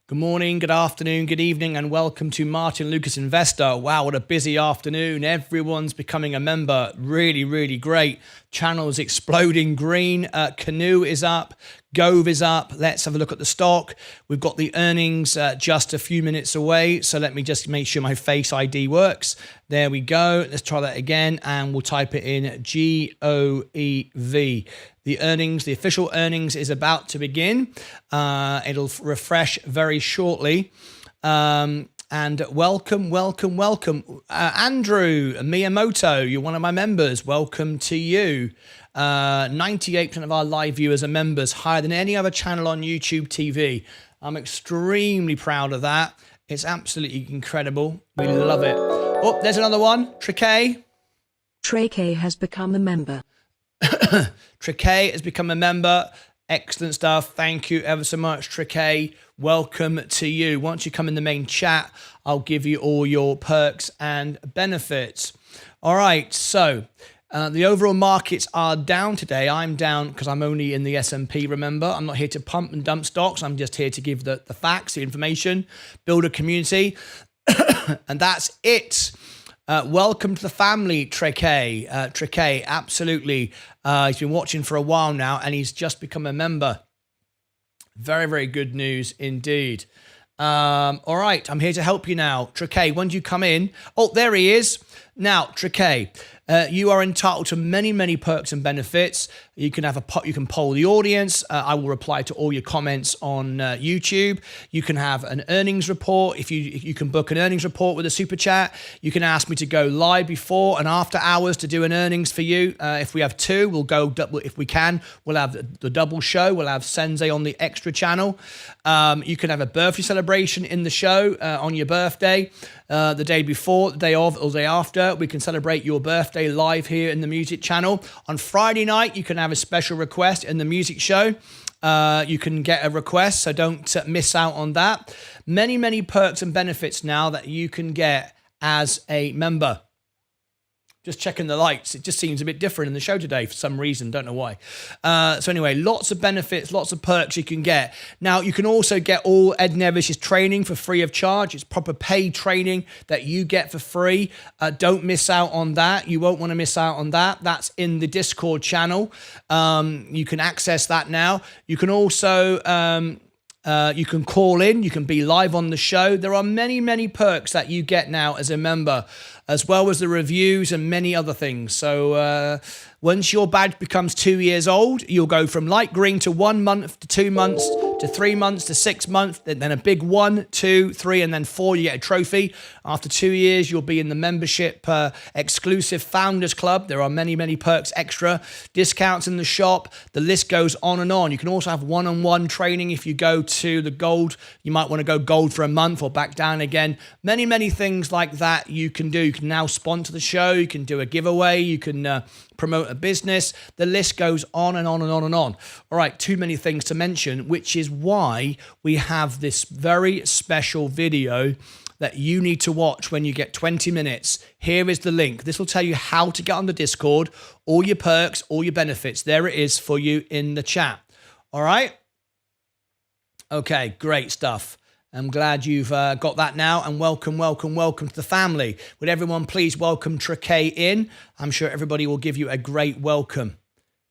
Good morning, good afternoon, good evening, and welcome to Martyn Lucas Investor. Wow, what a busy afternoon. Everyone's becoming a member. Really, really great. Channel's exploding green. Canoe is up. GOEV is up. Let's have a look at the stock. We've got the earnings just a few minutes away. So let me just make sure my Face ID works. There we go. Let's try that again. And we'll type it in GOEV. The earnings, the official earnings is about to begin. It'll refresh very shortly. And welcome. Andrew Miyamoto, you're one of my members. Welcome to you. 98% of our live viewers are members, higher than any other channel on YouTube TV. I'm extremely proud of that. It's absolutely incredible. We love it. Oh, there's another one. Trey has become a member. Trey has become a member. Excellent stuff. Thank you ever so much, Trey. Welcome to you. Once you come in the main chat, I'll give you all your perks and benefits. All right, so the overall markets are down today. I'm down because I'm only in the S&P, remember. I'm not here to pump and dump stocks. I'm just here to give the facts, the information, build a community, and that's it. Welcome to the family, Trey. Absolutely. He's been watching for a while now, and he's just become a member. Very, very good news indeed. All right, I'm here to help you now. Trey, when do you come in? Oh, there he is. Now, Trey, you are entitled to many, many perks and benefits. You can you can poll the audience. I will reply to all your comments on YouTube. You can have an earnings report. If you can book an earnings report with a super chat. You can ask me to go live before and after hours to do an earnings for you. If we have two, we'll go double. If we can, we'll have the double show. We'll have Sensei on the extra channel. You can have a birthday celebration in the show on your birthday. The day before, the day of, or the day after, we can celebrate your birthday live here in the music channel. On Friday night, you can have a special request in the music show. You can get a request, so don't miss out on that. Many, many perks and benefits now that you can get as a member. Just checking the lights. It just seems a bit different in the show today for some reason. Don't know why. So anyway, lots of benefits, lots of perks you can get. Now, you can also get all Ed Nevish's training for free of charge. It's proper paid training that you get for free. Don't miss out on that. You won't want to miss out on that. That's in the Discord channel. You can access that now. You can also... you can call in, you can be live on the show. There are many, many perks that you get now as a member, as well as the reviews and many other things. So once your badge becomes 2 years old, you'll go from light green to 1 month to 2 months to 3 months to 6 months, then a big 1, 2, 3, and then 4, you get a trophy. After 2 years, you'll be in the membership exclusive Founders Club. There are many, many perks extra, discounts in the shop. The list goes on and on. You can also have one-on-one training if you go to the gold. You might want to go gold for a month or back down again. Many, many things like that you can do. You can now sponsor the show. You can do a giveaway. You can promote a business. The list goes on and on and on and on. All right, too many things to mention, which is why we have this very special video that you need to watch when you get 20 minutes. Here is the link. This will tell you how to get on the Discord, all your perks, all your benefits. There it is for you in the chat. All right? Okay, great stuff. I'm glad you've got that now, and welcome to the family. Would everyone please welcome Trey in? I'm sure everybody will give you a great welcome.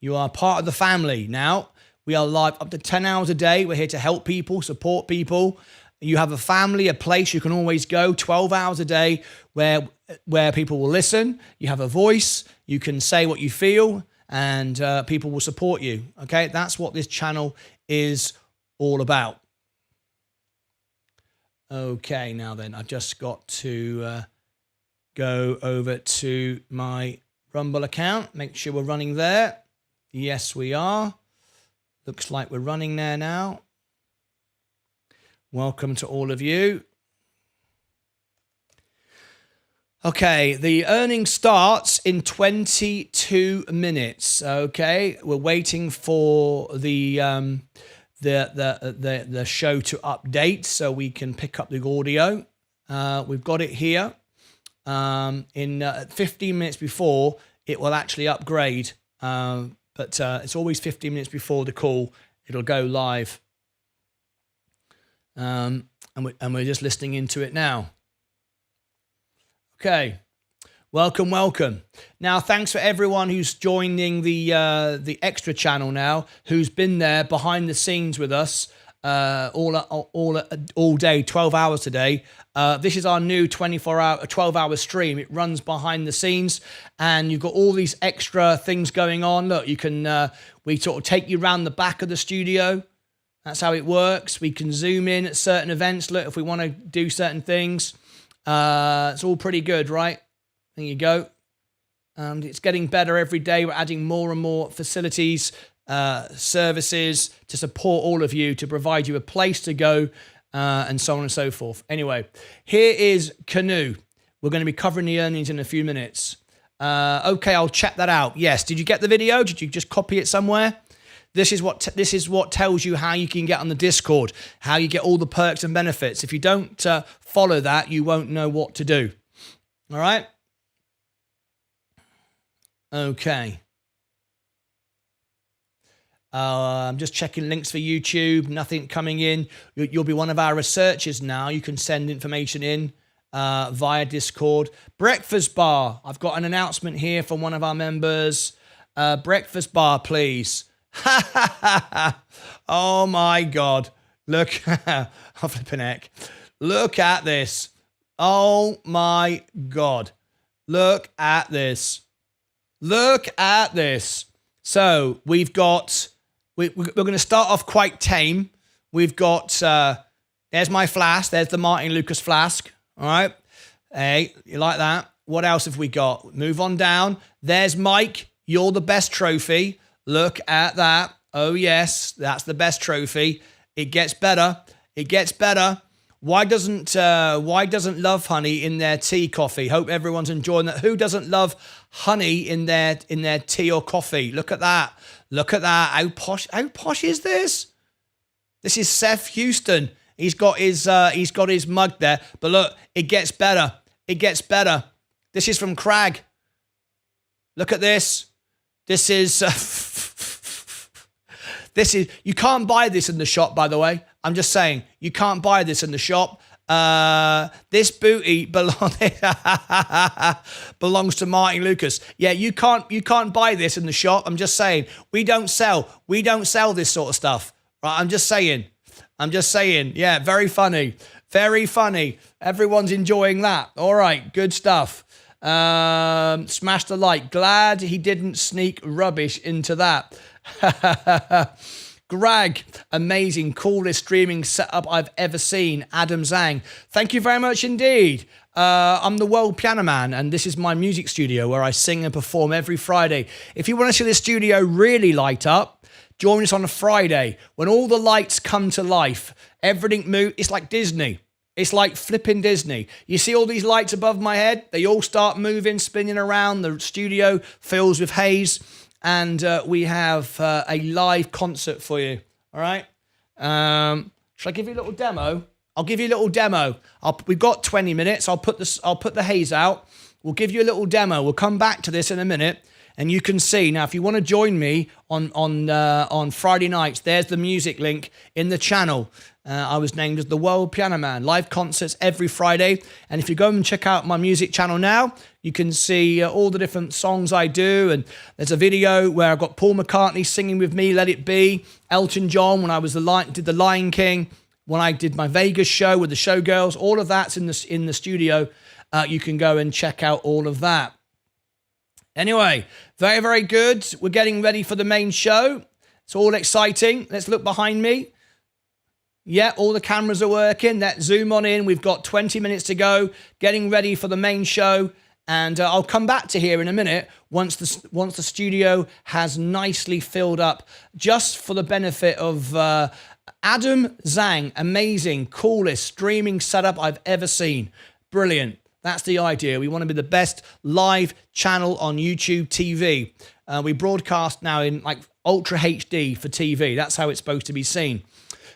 You are part of the family now. We are live up to 10 hours a day. We're here to help people, support people. You have a family, a place you can always go, 12 hours a day where people will listen. You have a voice. You can say what you feel, and people will support you. Okay, that's what this channel is all about. Okay, now then, I've just got to go over to my Rumble account, make sure we're running there. Yes, we are. Looks like we're running there now. Welcome to all of you. Okay, the earnings starts in 22 minutes. Okay, we're waiting for the show to update so we can pick up the audio. We've got it here. In 15 minutes before, it will actually upgrade. But it's always 15 minutes before the call. It'll go live. And we're just listening into it now. Okay. Welcome, welcome. Now, thanks for everyone who's joining the extra channel now, who's been there behind the scenes with us all day, 12 hours today. This is our new 12-hour stream. It runs behind the scenes, and you've got all these extra things going on. Look, you can we sort of take you around the back of the studio. That's how it works. We can zoom in at certain events. Look, if we want to do certain things, it's all pretty good, right? There you go. And it's getting better every day. We're adding more and more facilities, services to support all of you, to provide you a place to go, and so on and so forth. Anyway, here is Canoe. We're going to be covering the earnings in a few minutes. Okay, I'll check that out. Yes, did you get the video? Did you just copy it somewhere? This is what tells you how you can get on the Discord, how you get all the perks and benefits. If you don't follow that, you won't know what to do. All right? Okay. I'm just checking links for YouTube. Nothing coming in. You'll be one of our researchers now. You can send information in via Discord. Breakfast bar. I've got an announcement here from one of our members. Breakfast bar, please. Oh my God. Look. I'm flipping heck. Look at this. Oh my God. Look at this. Look at this. So we've got, we're going to start off quite tame. We've got, there's my flask. There's the Martyn Lucas flask. All right. Hey, you like that? What else have we got? Move on down. There's Mike. You're the best trophy. Look at that. Oh yes, that's the best trophy. It gets better. It gets better. Why doesn't Love Honey in their tea coffee? Hope everyone's enjoying that. Who doesn't love honey in their tea or coffee? Look at that. Look at that. How posh is this? This is Seth Houston. He's got his mug there. But look, it gets better. It gets better. This is from Crag. Look at this. This is you can't buy this in the shop, by the way. I'm just saying, you can't buy this in the shop. This booty belongs to Martyn Lucas. Yeah, you can't buy this in the shop. I'm just saying, we don't sell this sort of stuff. Right? I'm just saying. Yeah, very funny. Very funny. Everyone's enjoying that. All right, good stuff. Smash the like. Glad he didn't sneak rubbish into that. Greg, amazing, coolest streaming setup I've ever seen. Adam Zhang, thank you very much indeed. I'm the World Piano Man, and this is my music studio where I sing and perform every Friday. If you want to see the studio really light up, join us on a Friday when all the lights come to life. Everything moves. It's like Disney. It's like flipping Disney. You see all these lights above my head? They all start moving, spinning around. The studio fills with haze. And we have a live concert for you. All right? Shall I give you a little demo? I'll give you a little demo. We've got 20 minutes. I'll put the haze out. We'll give you a little demo. We'll come back to this in a minute. And you can see. Now, if you want to join me on Friday nights, there's the music link in the channel. I was named as the World Piano Man. Live concerts every Friday. And if you go and check out my music channel now, you can see all the different songs I do. And there's a video where I've got Paul McCartney singing with me, Let It Be. Elton John when I did The Lion King. When I did my Vegas show with the Showgirls. All of that's in the studio. You can go and check out all of that. Anyway, very, very good. We're getting ready for the main show. It's all exciting. Let's look behind me. Yeah, all the cameras are working. Let's zoom on in. We've got 20 minutes to go. Getting ready for the main show. And I'll come back to here in a minute once the studio has nicely filled up, just for the benefit of Adam Zhang. Amazing, coolest streaming setup I've ever seen. Brilliant. That's the idea. We want to be the best live channel on YouTube TV. We broadcast now in like Ultra HD for TV. That's how it's supposed to be seen.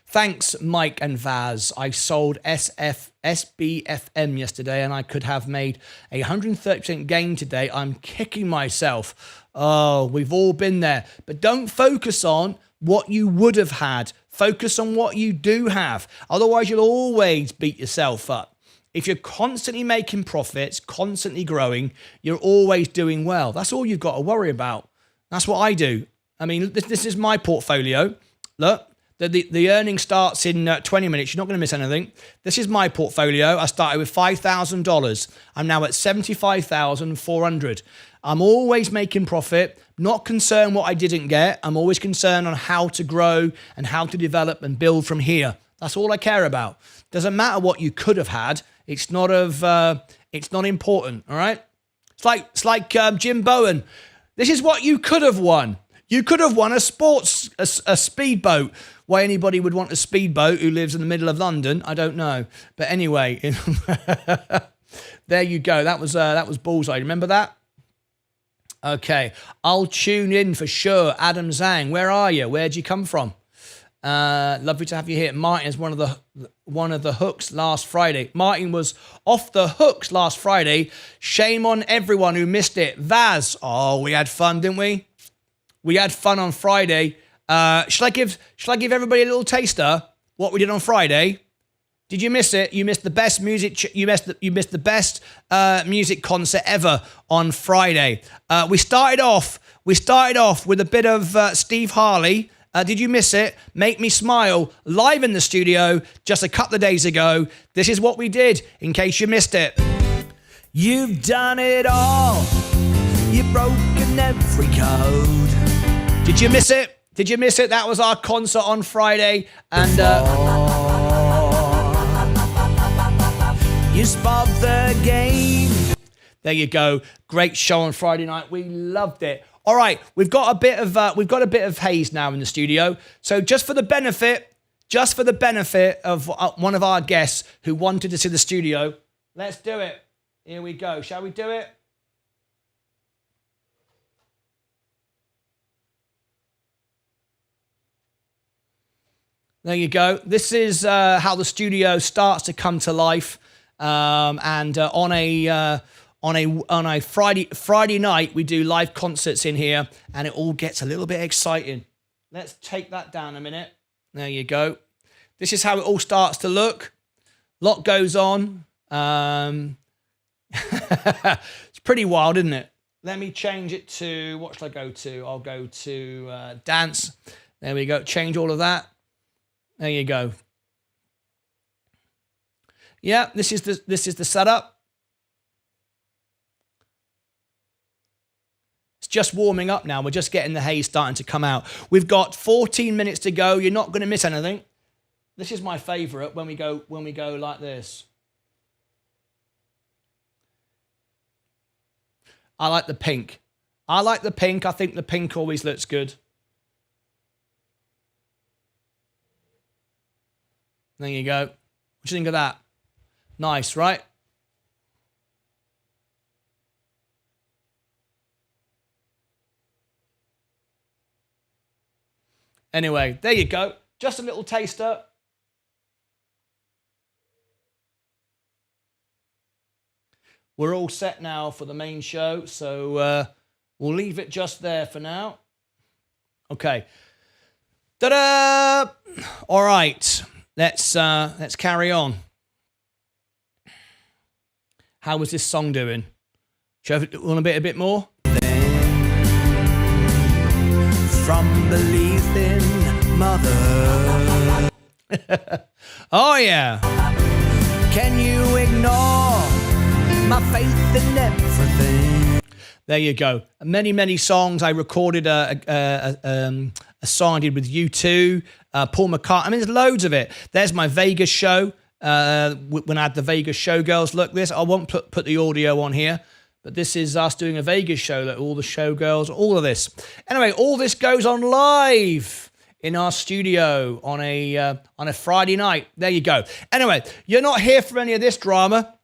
Thanks, Mike and Vaz. I sold SBFM yesterday and I could have made a 130% gain today. I'm kicking myself. Oh, we've all been there. But don't focus on what you would have had. Focus on what you do have. Otherwise, you'll always beat yourself up. If you're constantly making profits, constantly growing, you're always doing well. That's all you've got to worry about. That's what I do. I mean, this is my portfolio. Look, the earning starts in 20 minutes. You're not going to miss anything. This is my portfolio. I started with $5,000. I'm now at $75,400. I'm always making profit, not concerned what I didn't get. I'm always concerned on how to grow and how to develop and build from here. That's all I care about. Doesn't matter what you could have had. It's not important. All right. It's like Jim Bowen. This is what you could have won. You could have won a speedboat. Why anybody would want a speedboat who lives in the middle of London, I don't know. But anyway, there you go. That was bullseye. Remember that? Okay, I'll tune in for sure. Adam Zhang, where are you? Where'd you come from? Lovely to have you here. Martyn is one of the hooks last Friday. Martyn was off the hooks last Friday. Shame on everyone who missed it. Vaz, oh, we had fun, didn't we? We had fun on Friday. Shall I give everybody a little taster what we did on Friday? Did you miss it? You missed the best music. You missed the best music concert ever on Friday. We started off with a bit of Steve Harley. Did you miss it? Make Me Smile live in the studio just a couple of days ago. This is what we did. In case you missed it. You've done it all. You've broken every code. Did you miss it? Did you miss it? That was our concert on Friday. And you spoiled the game. There you go. Great show on Friday night. We loved it. All right, we've got a bit of haze now in the studio. So just for the benefit of one of our guests who wanted to see the studio, let's do it. Here we go. Shall we do it? There you go. This is how the studio starts to come to life. And on a Friday night, we do live concerts in here, and it all gets a little bit exciting. Let's take that down a minute. There you go. This is how it all starts to look. Lot goes on. It's pretty wild, isn't it? Let me change it to, what shall I go to? I'll go to dance. There we go. Change all of that. There you go. Yeah, this is the setup. It's just warming up now. We're just getting the haze starting to come out. We've got 14 minutes to go. You're not going to miss anything. This is my favorite when we go like this. I like the pink. I think the pink always looks good. There you go. What do you think of that? Nice, right? Anyway, there you go. Just a little taster. We're all set now for the main show, so we'll leave it just there for now. Okay. Ta-da! All right. Let's carry on. How was this song doing? Should I want a bit more? From believing mother. Oh yeah. Can you ignore my faith in everything? There you go. Many songs. I recorded a song I did with U2, Paul McCartney. I mean, there's loads of it. There's my Vegas show. When I had the Vegas showgirls. Look, this, I won't put the audio on here, but this is us doing a Vegas show. Look, all the showgirls, all of this. Anyway, all this goes on live in our studio on a Friday night. There you go. Anyway, you're not here for any of this drama.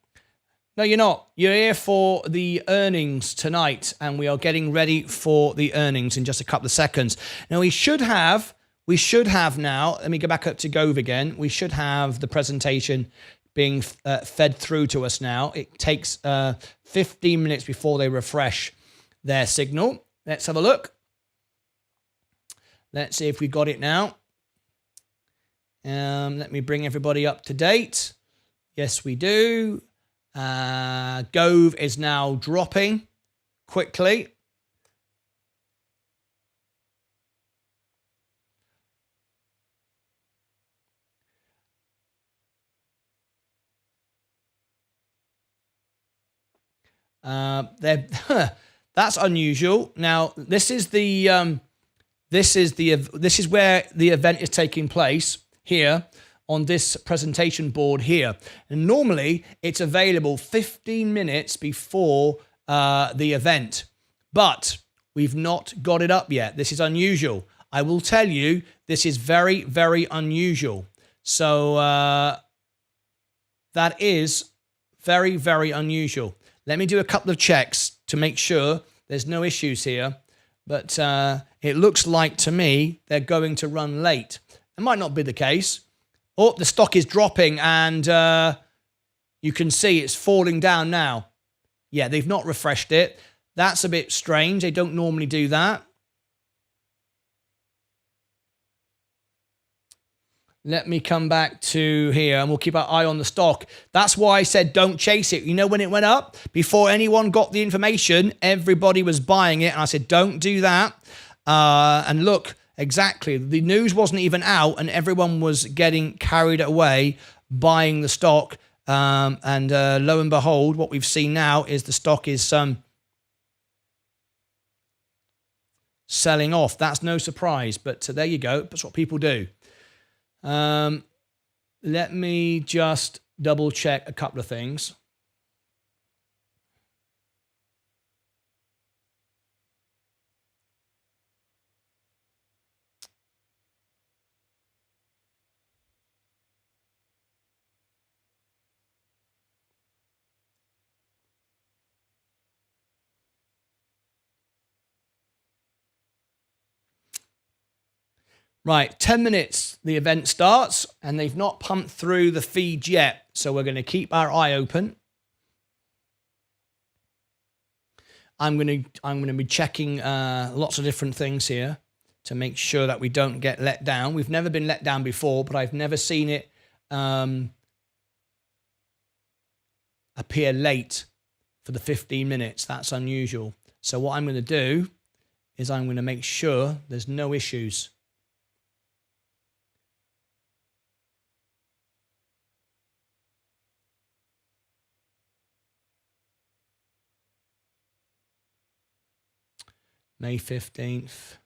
No, you're not. You're here for the earnings tonight, and we are getting ready for the earnings in just a couple of seconds. Now, we should have now, let me go back up to GOEV again. We should have the presentation being fed through to us now. It takes 15 minutes before they refresh their signal. Let's have a look. Let's see if we got it now. Let me bring everybody up to date. Yes, we do. GOEV is now dropping quickly. That's unusual. Now, this is where the event is taking place here on this presentation board here. And normally it's available 15 minutes before the event, but we've not got it up yet. This is unusual. I will tell you, this is very, very unusual. So that is very, very unusual. Let me do a couple of checks to make sure there's no issues here. But it looks like to me they're going to run late. It might not be the case. Oh, the stock is dropping and you can see it's falling down now. Yeah, they've not refreshed it. That's a bit strange. They don't normally do that. Let me come back to here and we'll keep our eye on the stock. That's why I said don't chase it. You know, when it went up, before anyone got the information, everybody was buying it. And I said, don't do that. And look, exactly. The news wasn't even out and everyone was getting carried away buying the stock. And lo and behold, what we've seen now is the stock is selling off. That's no surprise. But there you go. That's what people do. Let me just double check a couple of things. Right, 10 minutes, the event starts, and they've not pumped through the feed yet. So we're going to keep our eye open. I'm going to be checking lots of different things here to make sure that we don't get let down. We've never been let down before, but I've never seen it appear late for the 15 minutes. That's unusual. So what I'm going to do is I'm going to make sure there's no issues. May 15th.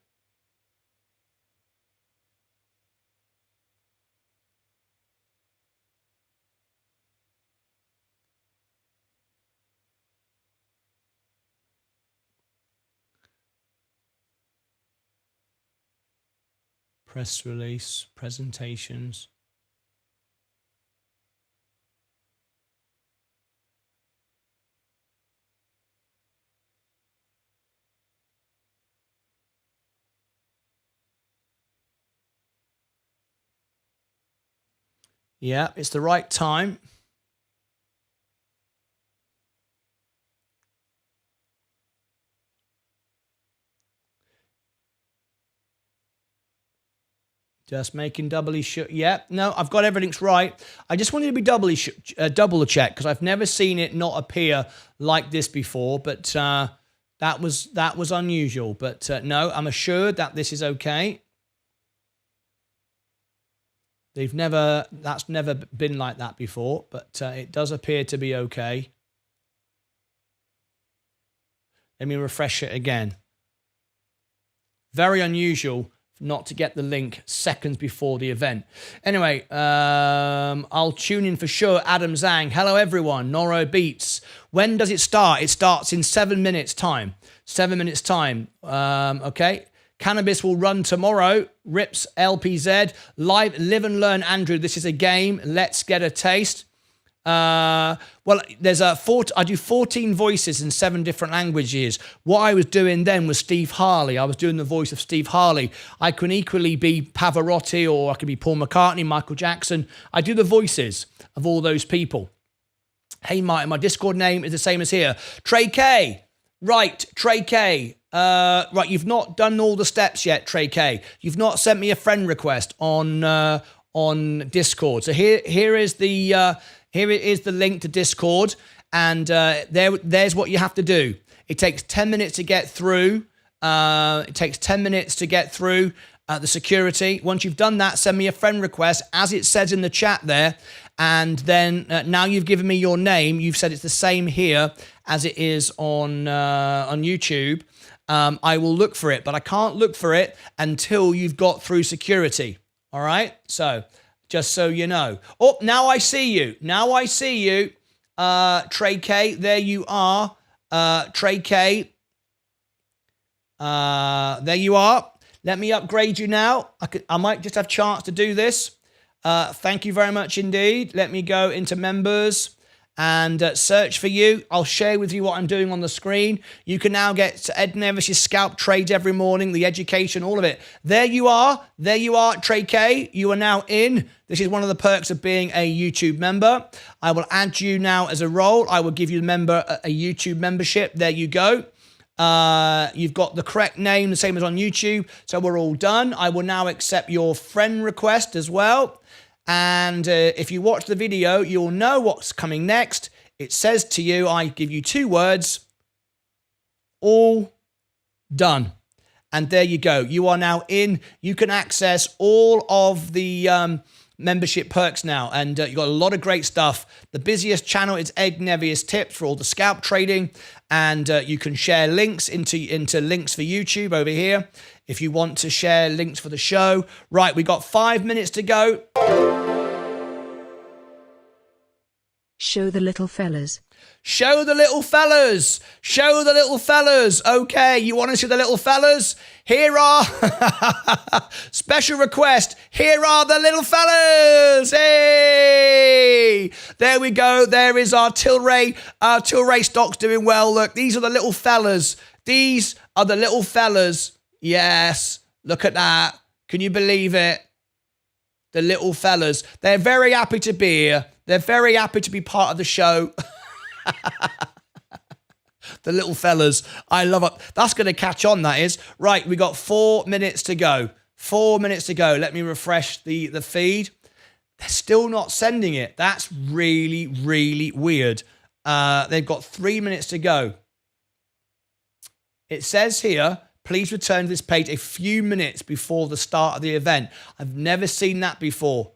Press release, presentations. Yeah, it's the right time. Just making doubly sure. Yeah, no, I've got everything's right. I just wanted to be double check because I've never seen it not appear like this before. But that was unusual. But no, I'm assured that this is okay. That's never been like that before, but it does appear to be okay. Let me refresh it again. Very unusual not to get the link seconds before the event. Anyway, I'll tune in for sure. Adam Zhang. Hello, everyone. Noro Beats. When does it start? It starts in 7 minutes time. 7 minutes time. Okay. Cannabis will run tomorrow. Rips LPZ. Live and learn, Andrew. This is a game. Let's get a taste. Well, there's I do 14 voices in 7 different languages. What I was doing then was Steve Harley. I was doing the voice of Steve Harley. I can equally be Pavarotti, or I could be Paul McCartney, Michael Jackson. I do the voices of all those people. Hey, Martyn, my Discord name is the same as here. Trey K. Right, Trey K. Right, you've not done all the steps yet, Trey K. You've not sent me a friend request on Discord. So here is the link to Discord, and there's what you have to do. It takes 10 minutes to get through. It takes 10 minutes to get through the security. Once you've done that, send me a friend request, as it says in the chat there. And then now you've given me your name. You've said it's the same here as it is on YouTube. I will look for it, but I can't look for it until you've got through security. All right? So, just so you know. Oh, now I see you. Now I see you. Trey K, there you are. Trey K. There you are. Let me upgrade you now. I might just have a chance to do this. Thank you very much indeed. Let me go into members and search for you. I'll share with you what I'm doing on the screen. You can now get Ed Nevis' scalp trades every morning, the education, all of it. There you are. There you are, Trey K. You are now in. This is one of the perks of being a YouTube member. I will add you now as a role. I will give you a YouTube membership. There you go. You've got the correct name, the same as on YouTube. So we're all done. I will now accept your friend request as well. And if you watch the video, you'll know what's coming next. It says to you, I give you 2 words, all done. And there you go. You are now in. You can access all of the membership perks now. And you've got a lot of great stuff. The busiest channel is Ed Nevius Tips for all the scalp trading. And you can share links into links for YouTube over here if you want to share links for the show. Right, we got 5 minutes to go. Show the little fellas. Show the little fellas. Show the little fellas. Okay, you want to see the little fellas? Here are special request. Here are the little fellas. Hey, there we go. There is our Tilray. Our Tilray stock's doing well. Look, these are the little fellas. These are the little fellas. Yes, look at that. Can you believe it? The little fellas. They're very happy to be here. They're very happy to be part of the show. The little fellas. I love it. That's going to catch on, that is. Right, we got 4 minutes to go. 4 minutes to go. Let me refresh the feed. They're still not sending it. That's really, really weird. They've got 3 minutes to go. It says here, please return to this page a few minutes before the start of the event. I've never seen that before.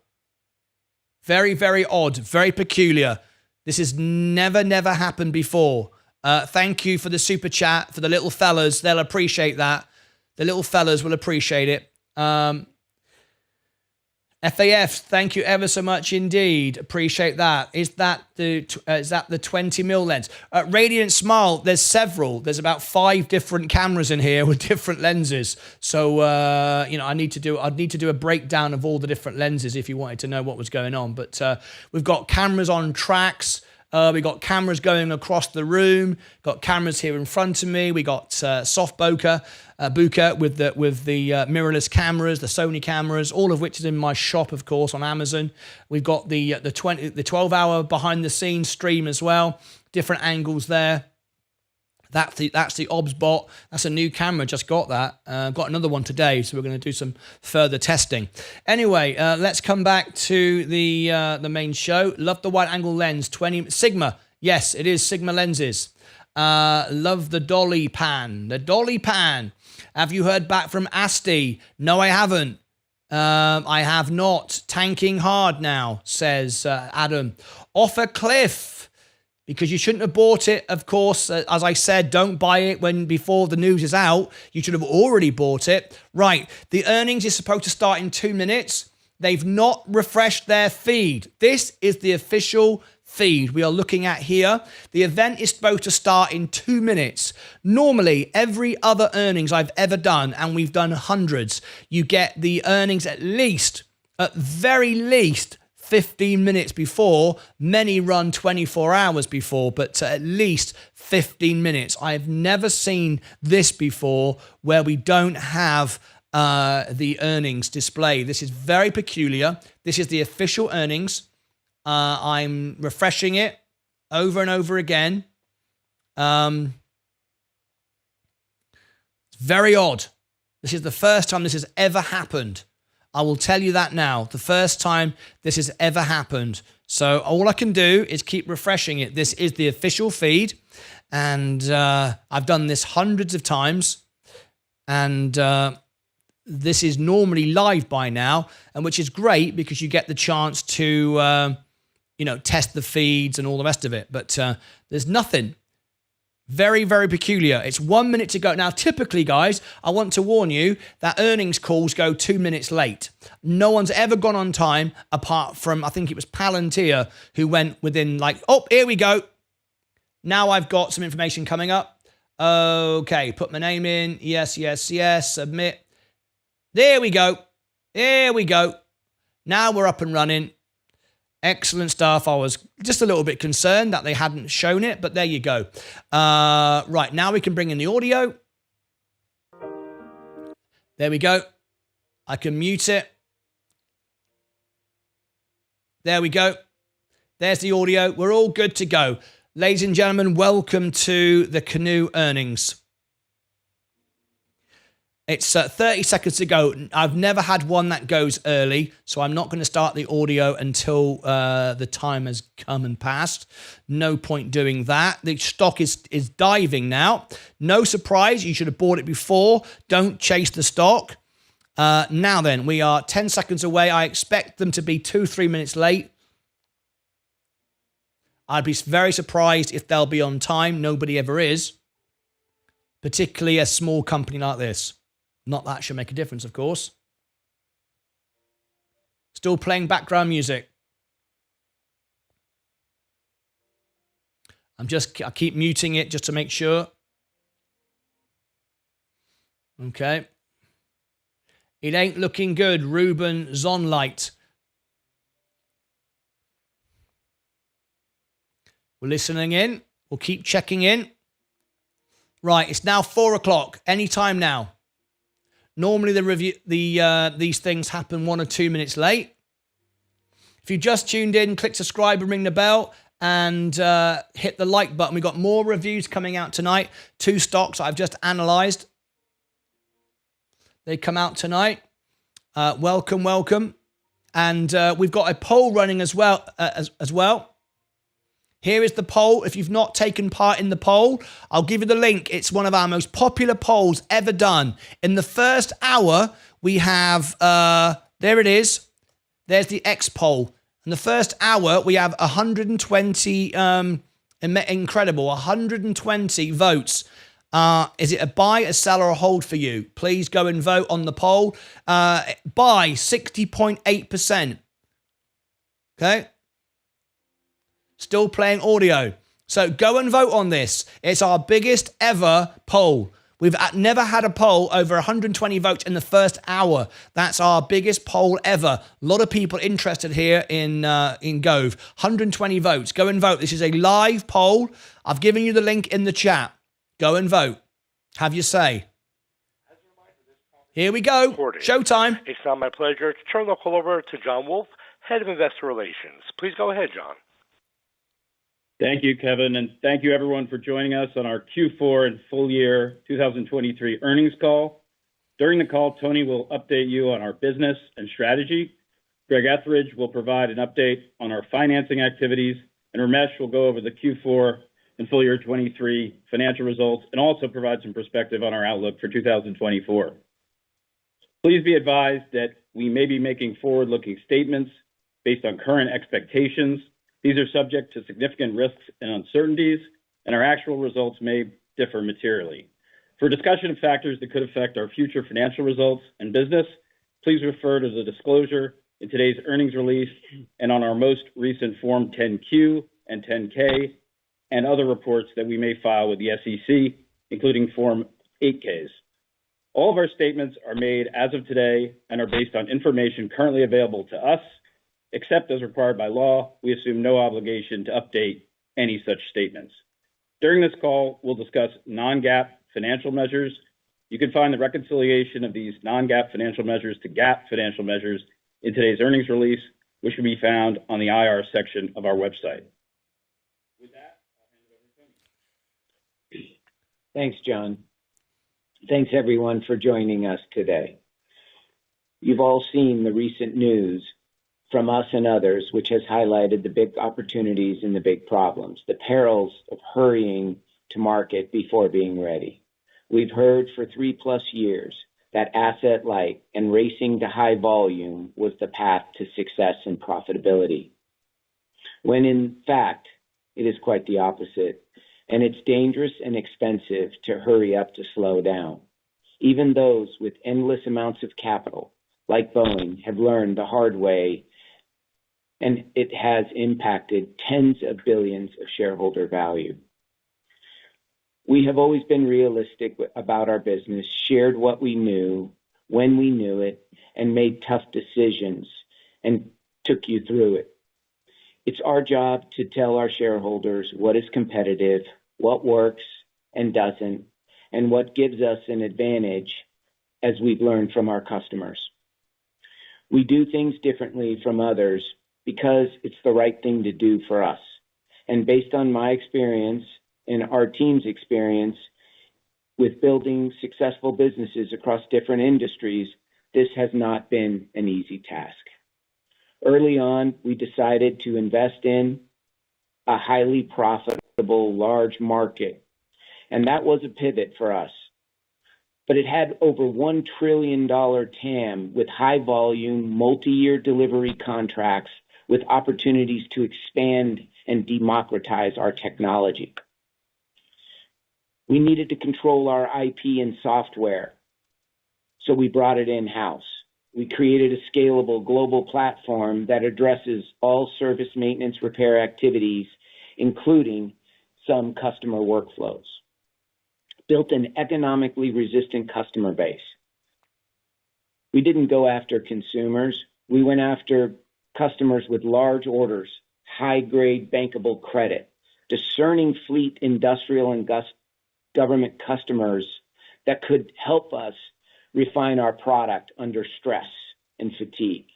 Very, very odd. Very peculiar. This has never happened before. Thank you for the super chat for the little fellas. They'll appreciate that. The little fellas will appreciate it. FAF, thank you ever so much indeed. Appreciate that. Is that the 20 mil lens? Radiant Smile, there's several. There's about 5 different cameras in here with different lenses. So I'd need to do a breakdown of all the different lenses if you wanted to know what was going on. But we've got cameras on tracks. We got cameras going across the room. Got cameras here in front of me. We got soft bokeh with the mirrorless cameras, the Sony cameras, all of which is in my shop, of course, on Amazon. We've got the 12-hour behind the scenes stream as well. Different angles there. That's the OBS bot. That's a new camera. Just got that. Got another one today, so we're going to do some further testing. Anyway, let's come back to the main show. Love the wide angle lens. 20 Sigma. Yes, it is Sigma lenses. Love the dolly pan. The dolly pan. Have you heard back from Asti? No, I haven't. I have not. Tanking hard now, says Adam. Off a cliff. Because you shouldn't have bought it, of course. As I said, don't buy it before the news is out. You should have already bought it. Right, the earnings is supposed to start in 2 minutes. They've not refreshed their feed. This is the official feed we are looking at here. The event is supposed to start in 2 minutes. Normally, every other earnings I've ever done, and we've done hundreds, you get the earnings at very least, 15 minutes before. Many run 24 hours before, but at least 15 minutes. I've never seen this before where we don't have the earnings display. This is very peculiar. This is the official earnings. I'm refreshing it over and over again. It's very odd. This is the first time this has ever happened. I will tell you that now. The first time this has ever happened. So all I can do is keep refreshing it. This is the official feed. And I've done this hundreds of times. And this is normally live by now, and which is great because you get the chance to, test the feeds and all the rest of it. But there's nothing. Very, very peculiar. It's 1 minute to go. Now, typically, guys, I want to warn you that earnings calls go 2 minutes late. No one's ever gone on time apart from, I think it was Palantir who went within here we go. Now I've got some information coming up. Okay, put my name in. Yes, submit. There we go. Now we're up and running. Excellent stuff. I was just a little bit concerned that they hadn't shown it, but there you go. Right, now we can bring in the audio. There we go. I can mute it. There we go. There's the audio. We're all good to go. Ladies and gentlemen, welcome to the Canoe earnings. It's 30 seconds to go. I've never had one that goes early, so I'm not going to start the audio until the time has come and passed. No point doing that. The stock is diving now. No surprise. You should have bought it before. Don't chase the stock. Now then, we are 10 seconds away. I expect them to be 2-3 minutes late. I'd be very surprised if they'll be on time. Nobody ever is, particularly a small company like this. Not that should make a difference, of course. Still playing background music. I keep muting it just to make sure. Okay. It ain't looking good, Ruben Zonlight. We're listening in. We'll keep checking in. Right, it's now 4 o'clock. Anytime now. Normally these things happen 1 or 2 minutes late. If you just tuned in, click subscribe and ring the bell and hit the like button. We've got more reviews coming out tonight. 2 stocks I've just analyzed. They come out tonight. Welcome. And we've got a poll running as well. Here is the poll. If you've not taken part in the poll, I'll give you the link. It's one of our most popular polls ever done. In the first hour, we have, there it is. There's the X poll. In the first hour, we have 120, incredible, 120 votes. Is it a buy, a sell, or a hold for you? Please go and vote on the poll. Buy, 60.8%. Okay. Still playing audio. So go and vote on this. It's our biggest ever poll. We've never had a poll over 120 votes in the first hour. That's our biggest poll ever. A lot of people interested here in GOEV. 120 votes. Go and vote. This is a live poll. I've given you the link in the chat. Go and vote. Have your say. Here we go. Showtime. It's now my pleasure to turn the call over to John Wolf, Head of Investor Relations. Please go ahead, John. Thank you, Kevin, and thank you everyone for joining us on our Q4 and full year 2023 earnings call. During the call, Tony will update you on our business and strategy. Greg Etheridge will provide an update on our financing activities, and Ramesh will go over the Q4 and full year 23 financial results and also provide some perspective on our outlook for 2024. Please be advised that we may be making forward-looking statements based on current expectations. These are subject to significant risks and uncertainties, and our actual results may differ materially. For a discussion of factors that could affect our future financial results and business, please refer to the disclosure in today's earnings release and on our most recent Form 10-Q and 10-K and other reports that we may file with the SEC, including Form 8-Ks. All of our statements are made as of today and are based on information currently available to us. Except as required by law, we assume no obligation to update any such statements. During this call, we'll discuss non-GAAP financial measures. You can find the reconciliation of these non-GAAP financial measures to GAAP financial measures in today's earnings release, which can be found on the IR section of our website. With that, I'll hand it over to Tony. Thanks, John. Thanks everyone for joining us today. You've all seen the recent news from us and others, which has highlighted the big opportunities and the big problems, the perils of hurrying to market before being ready. We've heard for 3+ years that asset light and racing to high volume was the path to success and profitability, when in fact, it is quite the opposite, and it's dangerous and expensive to hurry up to slow down. Even those with endless amounts of capital, like Boeing, have learned the hard way, and it has impacted tens of billions of shareholder value. We have always been realistic about our business, shared what we knew, when we knew it, and made tough decisions and took you through it. It's our job to tell our shareholders what is competitive, what works and doesn't, and what gives us an advantage as we've learned from our customers. We do things differently from others because it's the right thing to do for us. And based on my experience and our team's experience with building successful businesses across different industries, this has not been an easy task. Early on, we decided to invest in a highly profitable, large market, and that was a pivot for us. But it had over $1 trillion TAM with high volume, multi-year delivery contracts with opportunities to expand and democratize our technology. We needed to control our IP and software, so we brought it in-house. We created a scalable global platform that addresses all service maintenance repair activities, including some customer workflows. Built an economically resistant customer base. We didn't go after consumers. We went after customers with large orders, high-grade bankable credit, discerning fleet, industrial, and government customers that could help us refine our product under stress and fatigue.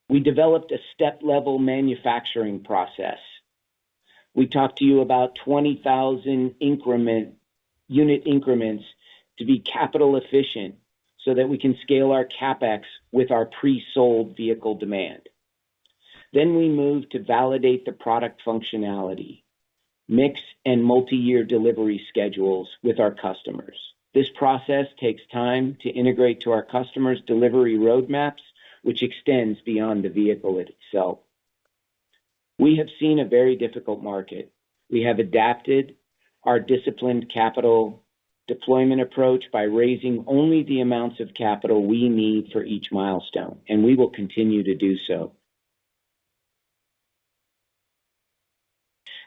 We developed a step-level manufacturing process. We talked to you about 20,000 unit increments to be capital efficient so that we can scale our Capex with our pre-sold vehicle demand. Then we moved to validate the product functionality, mix and multi-year delivery schedules with our customers. This process takes time to integrate to our customers' delivery roadmaps, which extends beyond the vehicle itself. We have seen a very difficult market. We have adapted our disciplined capital deployment approach by raising only the amounts of capital we need for each milestone, and we will continue to do so.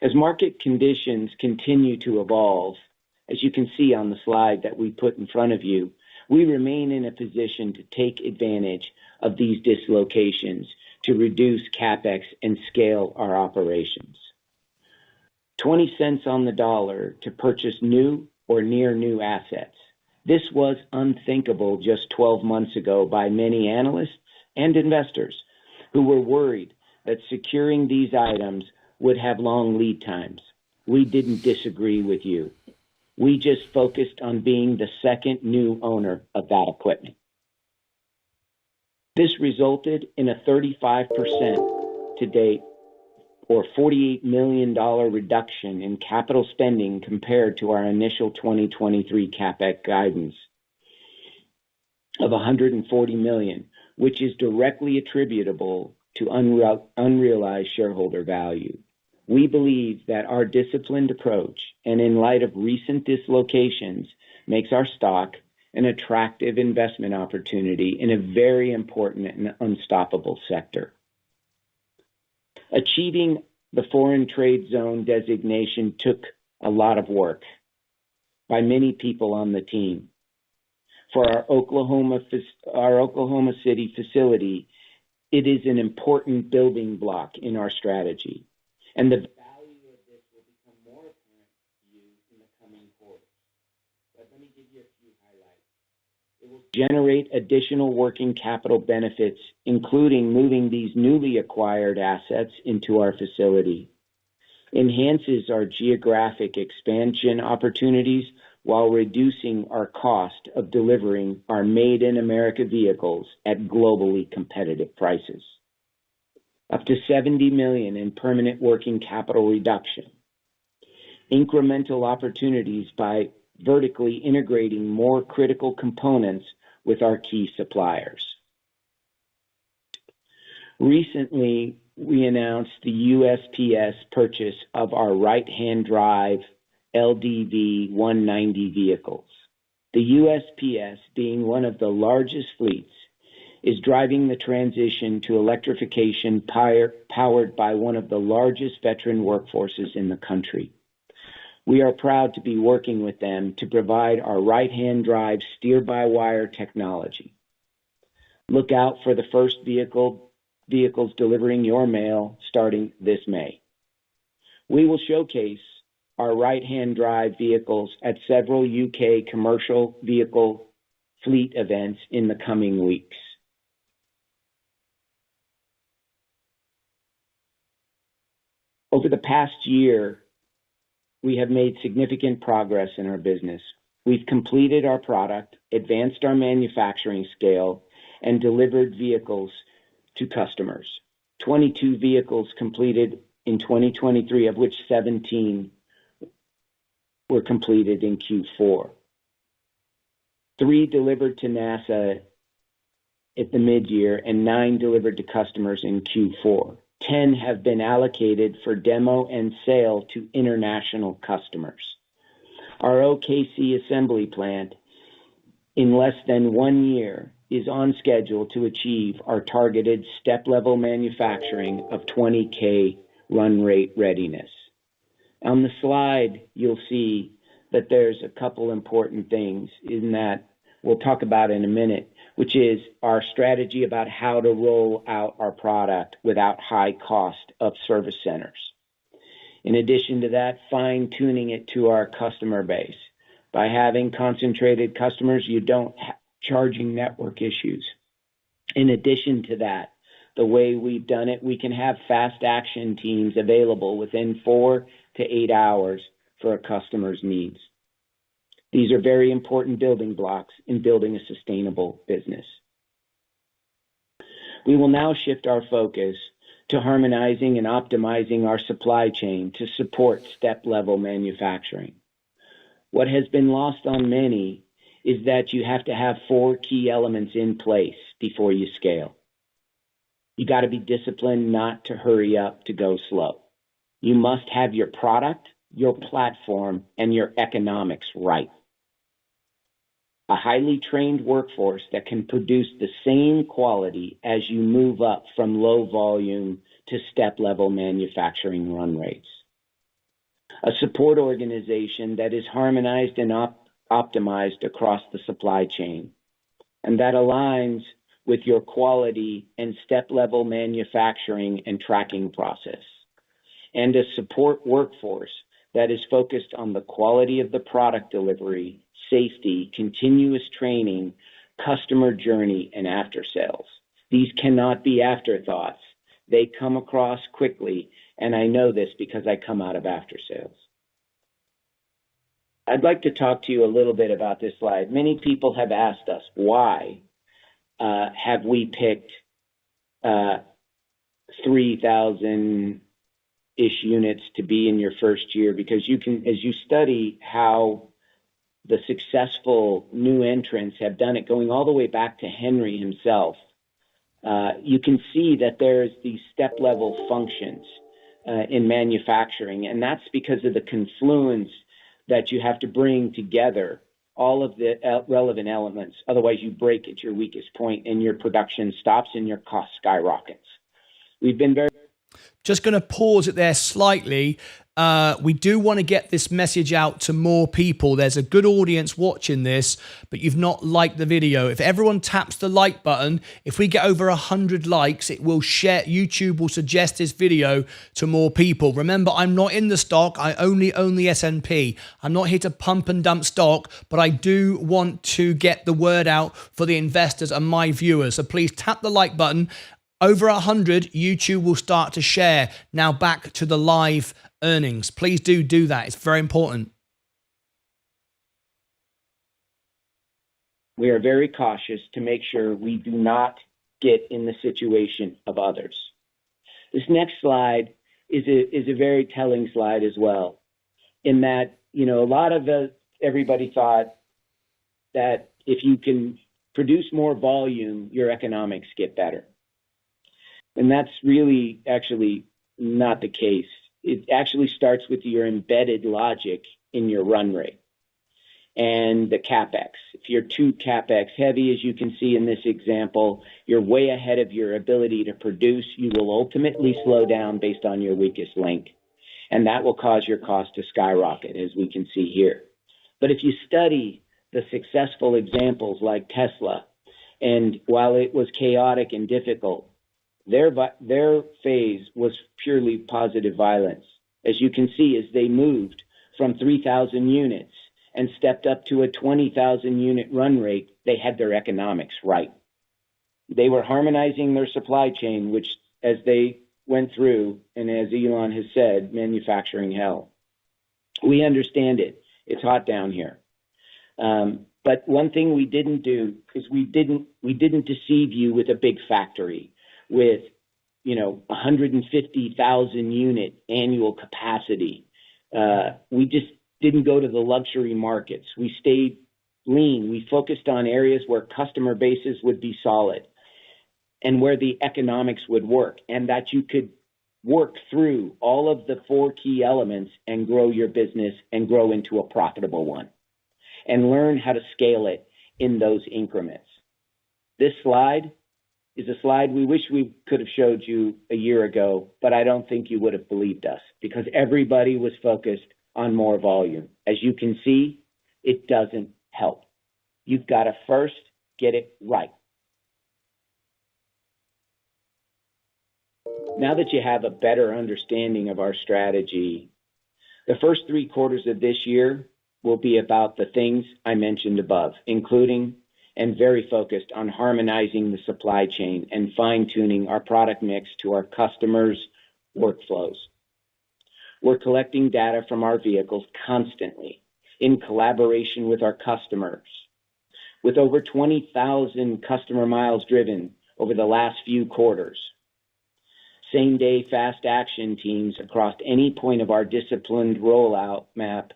As market conditions continue to evolve, as you can see on the slide that we put in front of you, we remain in a position to take advantage of these dislocations to reduce Capex and scale our operations. 20 cents on the dollar to purchase new or near new assets. This was unthinkable just 12 months ago by many analysts and investors who were worried that securing these items would have long lead times. We didn't disagree with you. We just focused on being the second new owner of that equipment. This resulted in a 35% to date or $48 million reduction in capital spending compared to our initial 2023 Capex guidance of $140 million, which is directly attributable to unrealized shareholder value. We believe that our disciplined approach, and in light of recent dislocations, makes our stock an attractive investment opportunity in a very important and unstoppable sector. Achieving the foreign trade zone designation took a lot of work by many people on the team. For our Oklahoma City facility, it is an important building block in our strategy, and the value of this will become more apparent to you in the coming quarters. But let me give you a few highlights. It will generate additional working capital benefits, including moving these newly acquired assets into our facility. Enhances our geographic expansion opportunities while reducing our cost of delivering our Made in America vehicles at globally competitive prices. Up to $70 million in permanent working capital reduction. Incremental opportunities by vertically integrating more critical components with our key suppliers. Recently, we announced the USPS purchase of our right-hand drive LDV 190 vehicles. The USPS, being one of the largest fleets, is driving the transition to electrification powered by one of the largest veteran workforces in the country. We are proud to be working with them to provide our right-hand drive steer-by-wire technology. Look out for the first vehicles delivering your mail starting this May. We will showcase our right-hand drive vehicles at several UK commercial vehicle fleet events in the coming weeks. Over the past year, we have made significant progress in our business. We've completed our product, advanced our manufacturing scale, and delivered vehicles to customers. 22 vehicles completed in 2023, of which 17 were completed in Q4. 3 delivered to NASA at the mid-year and 9 delivered to customers in Q4. 10 have been allocated for demo and sale to international customers. Our OKC assembly plant, in less than 1 year, is on schedule to achieve our targeted step-level manufacturing of 20K run rate readiness. On the slide, you'll see that there's a couple important things in that we'll talk about in a minute, which is our strategy about how to roll out our product without high cost of service centers. In addition to that, fine-tuning it to our customer base. By having concentrated customers, you don't have charging network issues. In addition to that, the way we've done it, we can have fast action teams available within 4 to 8 hours for a customer's needs. These are very important building blocks in building a sustainable business. We will now shift our focus to harmonizing and optimizing our supply chain to support step-level manufacturing. What has been lost on many is that you have to have 4 key elements in place before you scale. You got to be disciplined not to hurry up to go slow. You must have your product, your platform, and your economics right. A highly trained workforce that can produce the same quality as you move up from low volume to step-level manufacturing run rates. A support organization that is harmonized and optimized across the supply chain, and that aligns with your quality and step-level manufacturing and tracking process. And a support workforce that is focused on the quality of the product delivery, safety, continuous training, customer journey, and after sales. These cannot be afterthoughts. They come across quickly, and I know this because I come out of after sales. I'd like to talk to you a little bit about this slide. Many people have asked us, why have we picked 3,000-ish units to be in your first year? Because you can, as you study how the successful new entrants have done it, going all the way back to Henry himself, you can see that there's these step-level functions in manufacturing, and that's because of the confluence that you have to bring together all of the relevant elements. Otherwise, you break at your weakest point and your production stops and your cost skyrockets. We've been very... Just going to pause it there slightly. We do want to get this message out to more people. There's a good audience watching this, but you've not liked the video. If everyone taps the like button, if we get over 100 likes, it will share. YouTube will suggest this video to more people. Remember, I'm not in the stock. I only own the S&P. I'm not here to pump and dump stock, but I do want to get the word out for the investors and my viewers. So please tap the like button. Over 100, YouTube will start to share. Now back to the live earnings. Please do that. It's very important. we are very cautious to make sure we do not get in the situation of others. This next slide is a very telling slide as well, in that, a lot of everybody thought that if you can produce more volume, your economics get better. And that's really actually not the case. It actually starts with your embedded logic in your run rate and the Capex. If you're too Capex heavy, as you can see in this example, you're way ahead of your ability to produce. You will ultimately slow down based on your weakest link. And that will cause your cost to skyrocket, as we can see here. But if you study the successful examples like Tesla, and while it was chaotic and difficult, their phase was purely positive violence. As you can see, as they moved from 3,000 units and stepped up to a 20,000 unit run rate, they had their economics right. They were harmonizing their supply chain, which, as they went through, and as Elon has said, manufacturing hell. We understand it. It's hot down here. But one thing we didn't do is we didn't deceive you with a big factory with 150,000 unit annual capacity. We just didn't go to the luxury markets. We stayed lean. We focused on areas where customer bases would be solid and where the economics would work, and that you could work through all of the 4 key elements and grow your business and grow into a profitable one, and learn how to scale it in those increments. This slide is a slide we wish we could have showed you a year ago, but I don't think you would have believed us because everybody was focused on more volume. As you can see, it doesn't help. You've got to first get it right. Now that you have a better understanding of our strategy, the first 3 quarters of this year will be about the things I mentioned above, including and very focused on harmonizing the supply chain and fine-tuning our product mix to our customers' workflows. We're collecting data from our vehicles constantly in collaboration with our customers. With over 20,000 customer miles driven over the last few quarters, same-day fast action teams across any point of our disciplined rollout map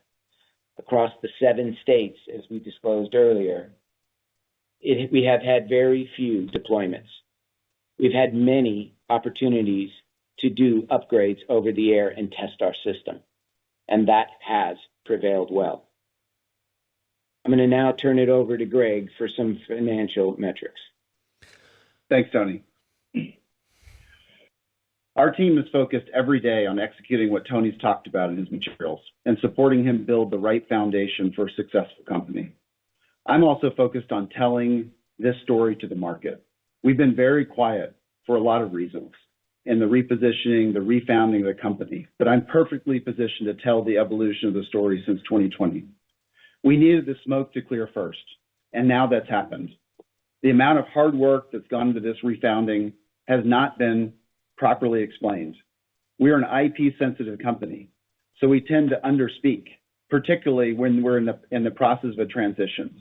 across the 7 states, as we disclosed earlier, we have had very few deployments. We've had many opportunities to do upgrades over the air and test our system, and that has prevailed well. I'm going to now turn it over to Greg for some financial metrics. Thanks, Tony. Our team is focused every day on executing what Tony's talked about in his materials and supporting him build the right foundation for a successful company. I'm also focused on telling this story to the market. We've been very quiet for a lot of reasons in the repositioning, the refounding of the company, but I'm perfectly positioned to tell the evolution of the story since 2020. We needed the smoke to clear first, and now that's happened. The amount of hard work that's gone into this refounding has not been properly explained. We are an IP-sensitive company, so we tend to underspeak, particularly when we're in the process of a transition.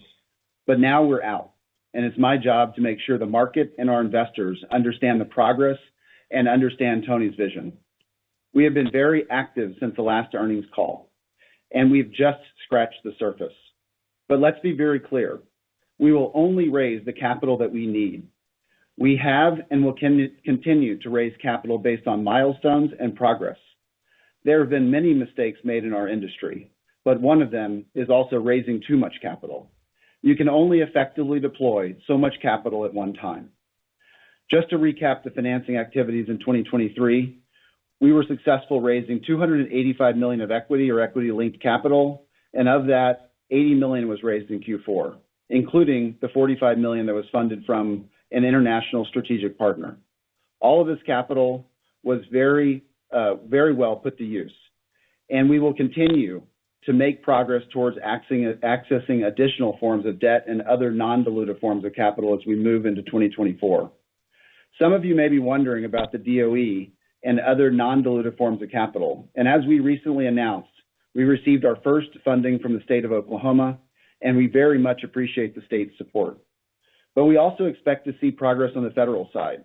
But now we're out, and it's my job to make sure the market and our investors understand the progress and understand Tony's vision. We have been very active since the last earnings call, and we've just scratched the surface. But let's be very clear. We will only raise the capital that we need. We have and will continue to raise capital based on milestones and progress. There have been many mistakes made in our industry, but one of them is also raising too much capital. You can only effectively deploy so much capital at one time. Just to recap the financing activities in 2023, we were successful raising $285 million of equity or equity-linked capital, and of that, $80 million was raised in Q4, including the $45 million that was funded from an international strategic partner. All of this capital was very well put to use, and we will continue to make progress towards accessing additional forms of debt and other non-dilutive forms of capital as we move into 2024. Some of you may be wondering about the DOE and other non-dilutive forms of capital, and as we recently announced, we received our first funding from the state of Oklahoma, and we very much appreciate the state's support. But we also expect to see progress on the federal side.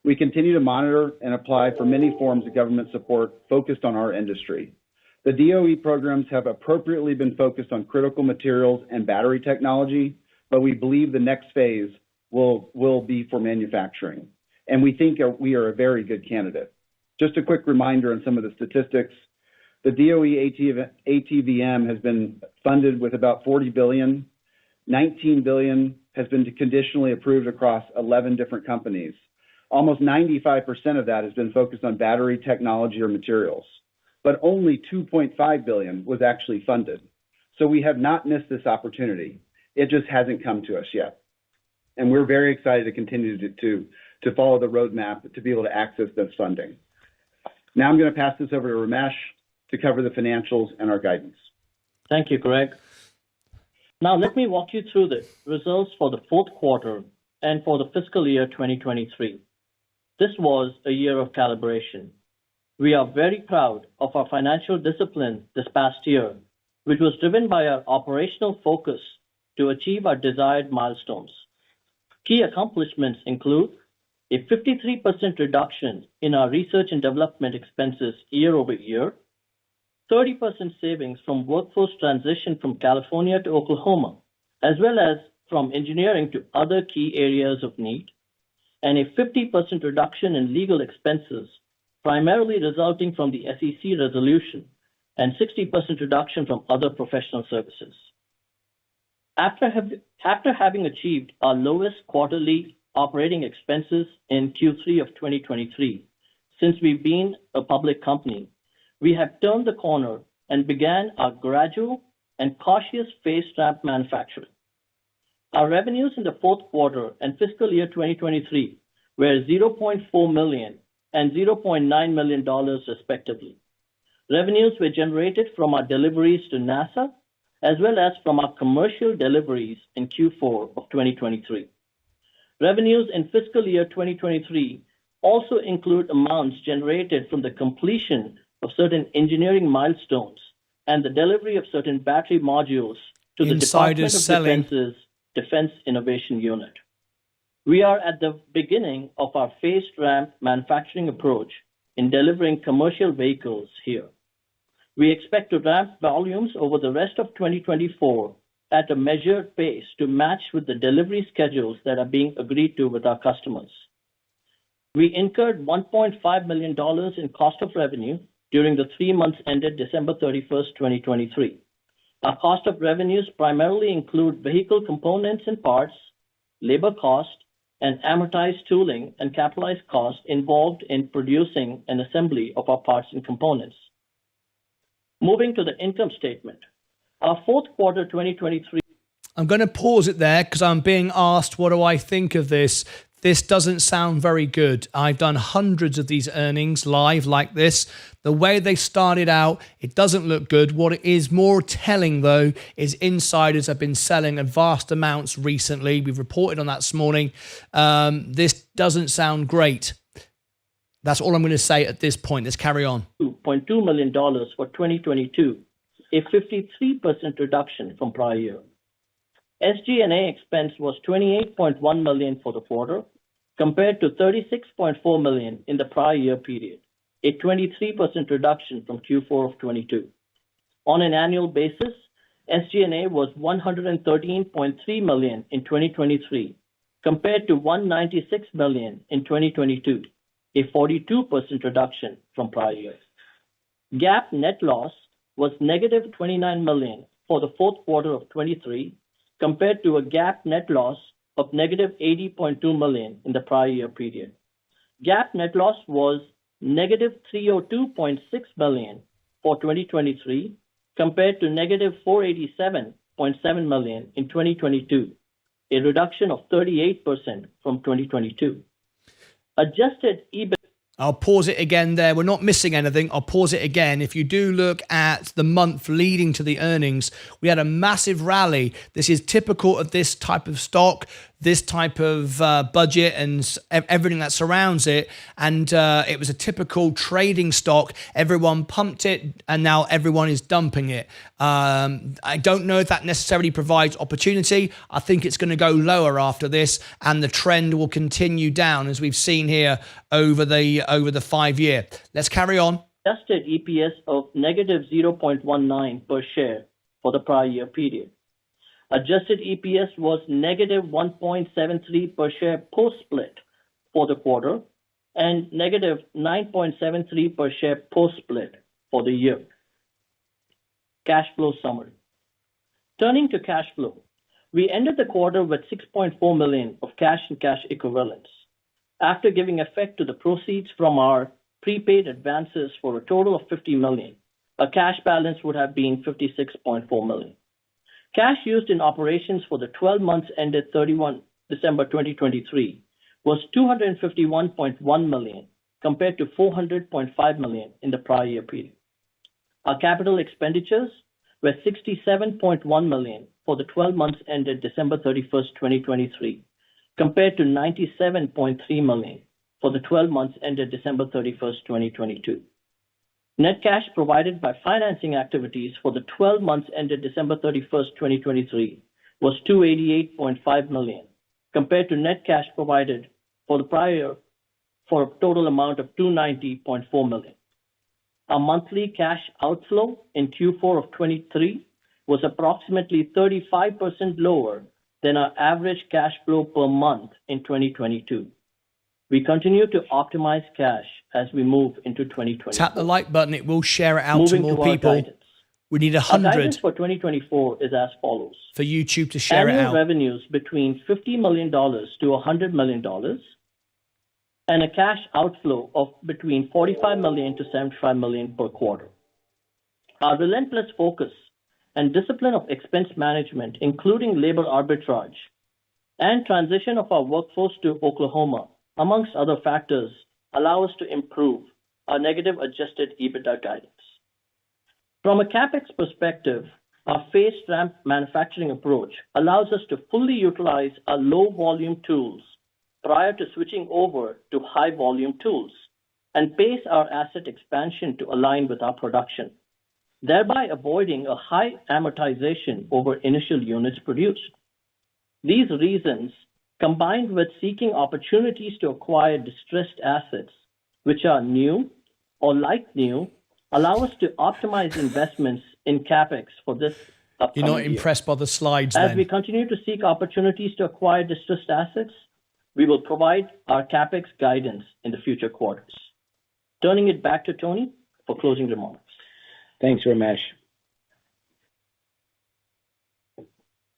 We continue to monitor and apply for many forms of government support focused on our industry. The DOE programs have appropriately been focused on critical materials and battery technology, but we believe the next phase will be for manufacturing. And we think we are a very good candidate. Just a quick reminder on some of the statistics. The DOE ATVM has been funded with about $40 billion. $19 billion has been conditionally approved across 11 different companies. Almost 95% of that has been focused on battery technology or materials, but only $2.5 billion was actually funded. So we have not missed this opportunity. It just hasn't come to us yet. And we're very excited to continue to follow the roadmap to be able to access this funding. Now I'm going to pass this over to Ramesh to cover the financials and our guidance. Thank you, Greg. Now let me walk you through the results for the fourth quarter and for the fiscal year 2023. This was a year of calibration. We are very proud of our financial discipline this past year, which was driven by our operational focus to achieve our desired milestones. Key accomplishments include a 53% reduction in our research and development expenses year over year, 30% savings from workforce transition from California to Oklahoma, as well as from engineering to other key areas of need, and a 50% reduction in legal expenses, primarily resulting from the SEC resolution, and 60% reduction from other professional services. After having achieved our lowest quarterly operating expenses in Q3 of 2023, since we've been a public company, we have turned the corner and began our gradual and cautious phased ramp manufacturing. Our revenues in the fourth quarter and fiscal year 2023 were $0.4 million and $0.9 million respectively. Revenues were generated from our deliveries to NASA, as well as from our commercial deliveries in Q4 of 2023. Revenues in fiscal year 2023 also include amounts generated from the completion of certain engineering milestones and the delivery of certain battery modules to the Department of Defense's Defense Innovation Unit. We are at the beginning of our phased ramp manufacturing approach in delivering commercial vehicles here. We expect to ramp volumes over the rest of 2024 at a measured pace to match with the delivery schedules that are being agreed to with our customers. We incurred $1.5 million in cost of revenue during the 3 months ended December 31st, 2023. Our cost of revenues primarily include vehicle components and parts, labor cost, and amortized tooling and capitalized costs involved in producing an assembly of our parts and components. Moving to the income statement. Our fourth quarter 2023. I'm going to pause it there because I'm being asked, what do I think of this? This doesn't sound very good. I've done hundreds of these earnings live like this. The way they started out, it doesn't look good. What it is more telling, though, is insiders have been selling at vast amounts recently. We've reported on that this morning. This doesn't sound great. That's all I'm going to say at this point. Let's carry on. $2.2 million for 2022, a 53% reduction from prior year. SG&A expense was $28.1 million for the quarter, compared to $36.4 million in the prior year period, a 23% reduction from Q4 of 22. On an annual basis, SG&A was $113.3 million in 2023, compared to $196 million in 2022, a 42% reduction from prior years. GAAP net loss was negative $29 million for the fourth quarter of 23, compared to a GAAP net loss of negative $80.2 million in the prior year period. GAAP net loss was negative $302.6 million for 2023, compared to negative $487.7 million in 2022, a reduction of 38% from 2022. Adjusted EBIT. I'll pause it again there. We're not missing anything. I'll pause it again. If you do look at the month leading to the earnings, we had a massive rally. This is typical of this type of stock. this type of budget and everything that surrounds it. And it was a typical trading stock. Everyone pumped it, and now everyone is dumping it. I don't know if that necessarily provides opportunity. I think it's going to go lower after this, and the trend will continue down as we've seen here over the 5 year. Let's carry on. Adjusted EPS of negative 0.19 per share for the prior year period. Adjusted EPS was negative 1.73 per share post-split for the quarter and negative 9.73 per share post-split for the year. Cash flow summary. Turning to cash flow, we ended the quarter with $6.4 million of cash and cash equivalents. After giving effect to the proceeds from our prepaid advances for a total of $50 million, a cash balance would have been $56.4 million. Cash used in operations for the 12 months ended 31 December 2023 was $251.1 million compared to $400.5 million in the prior year period. Our capital expenditures were $67.1 million for the 12 months ended December 31st, 2023, compared to $97.3 million for the 12 months ended December 31st, 2022. Net cash provided by financing activities for the 12 months ended December 31st, 2023 was $288.5 million, compared to net cash provided for the prior year for a total amount of $290.4 million. Our monthly cash outflow in Q4 of 23 was approximately 35% lower than our average cash flow per month in 2022. We continue to optimize cash as we move into 2024. Tap the like button. It will share it out Moving to more to people. guidance. We need Our guidance 100 for 2024 is as follows. for YouTube to share it Annual out. revenues between $50 million to $100 million and a cash outflow of between $45 million to $75 million per quarter. Our relentless focus and discipline of expense management, including labor arbitrage and transition of our workforce to Oklahoma, amongst other factors, allow us to improve our negative adjusted EBITDA guidance. From a Capex perspective, our phased ramp manufacturing approach allows us to fully utilize our low volume tools prior to switching over to high volume tools and pace our asset expansion to align with our production, thereby avoiding a high amortization over initial units produced. These reasons, combined with seeking opportunities to acquire distressed assets, which are new or like new, allow us to optimize investments in Capex for this upcoming You're not year. impressed by the slides As then? we continue to seek opportunities to acquire distressed assets, we will provide our Capex guidance in the future quarters. Turning it back to Tony for closing remarks. Thanks, Ramesh.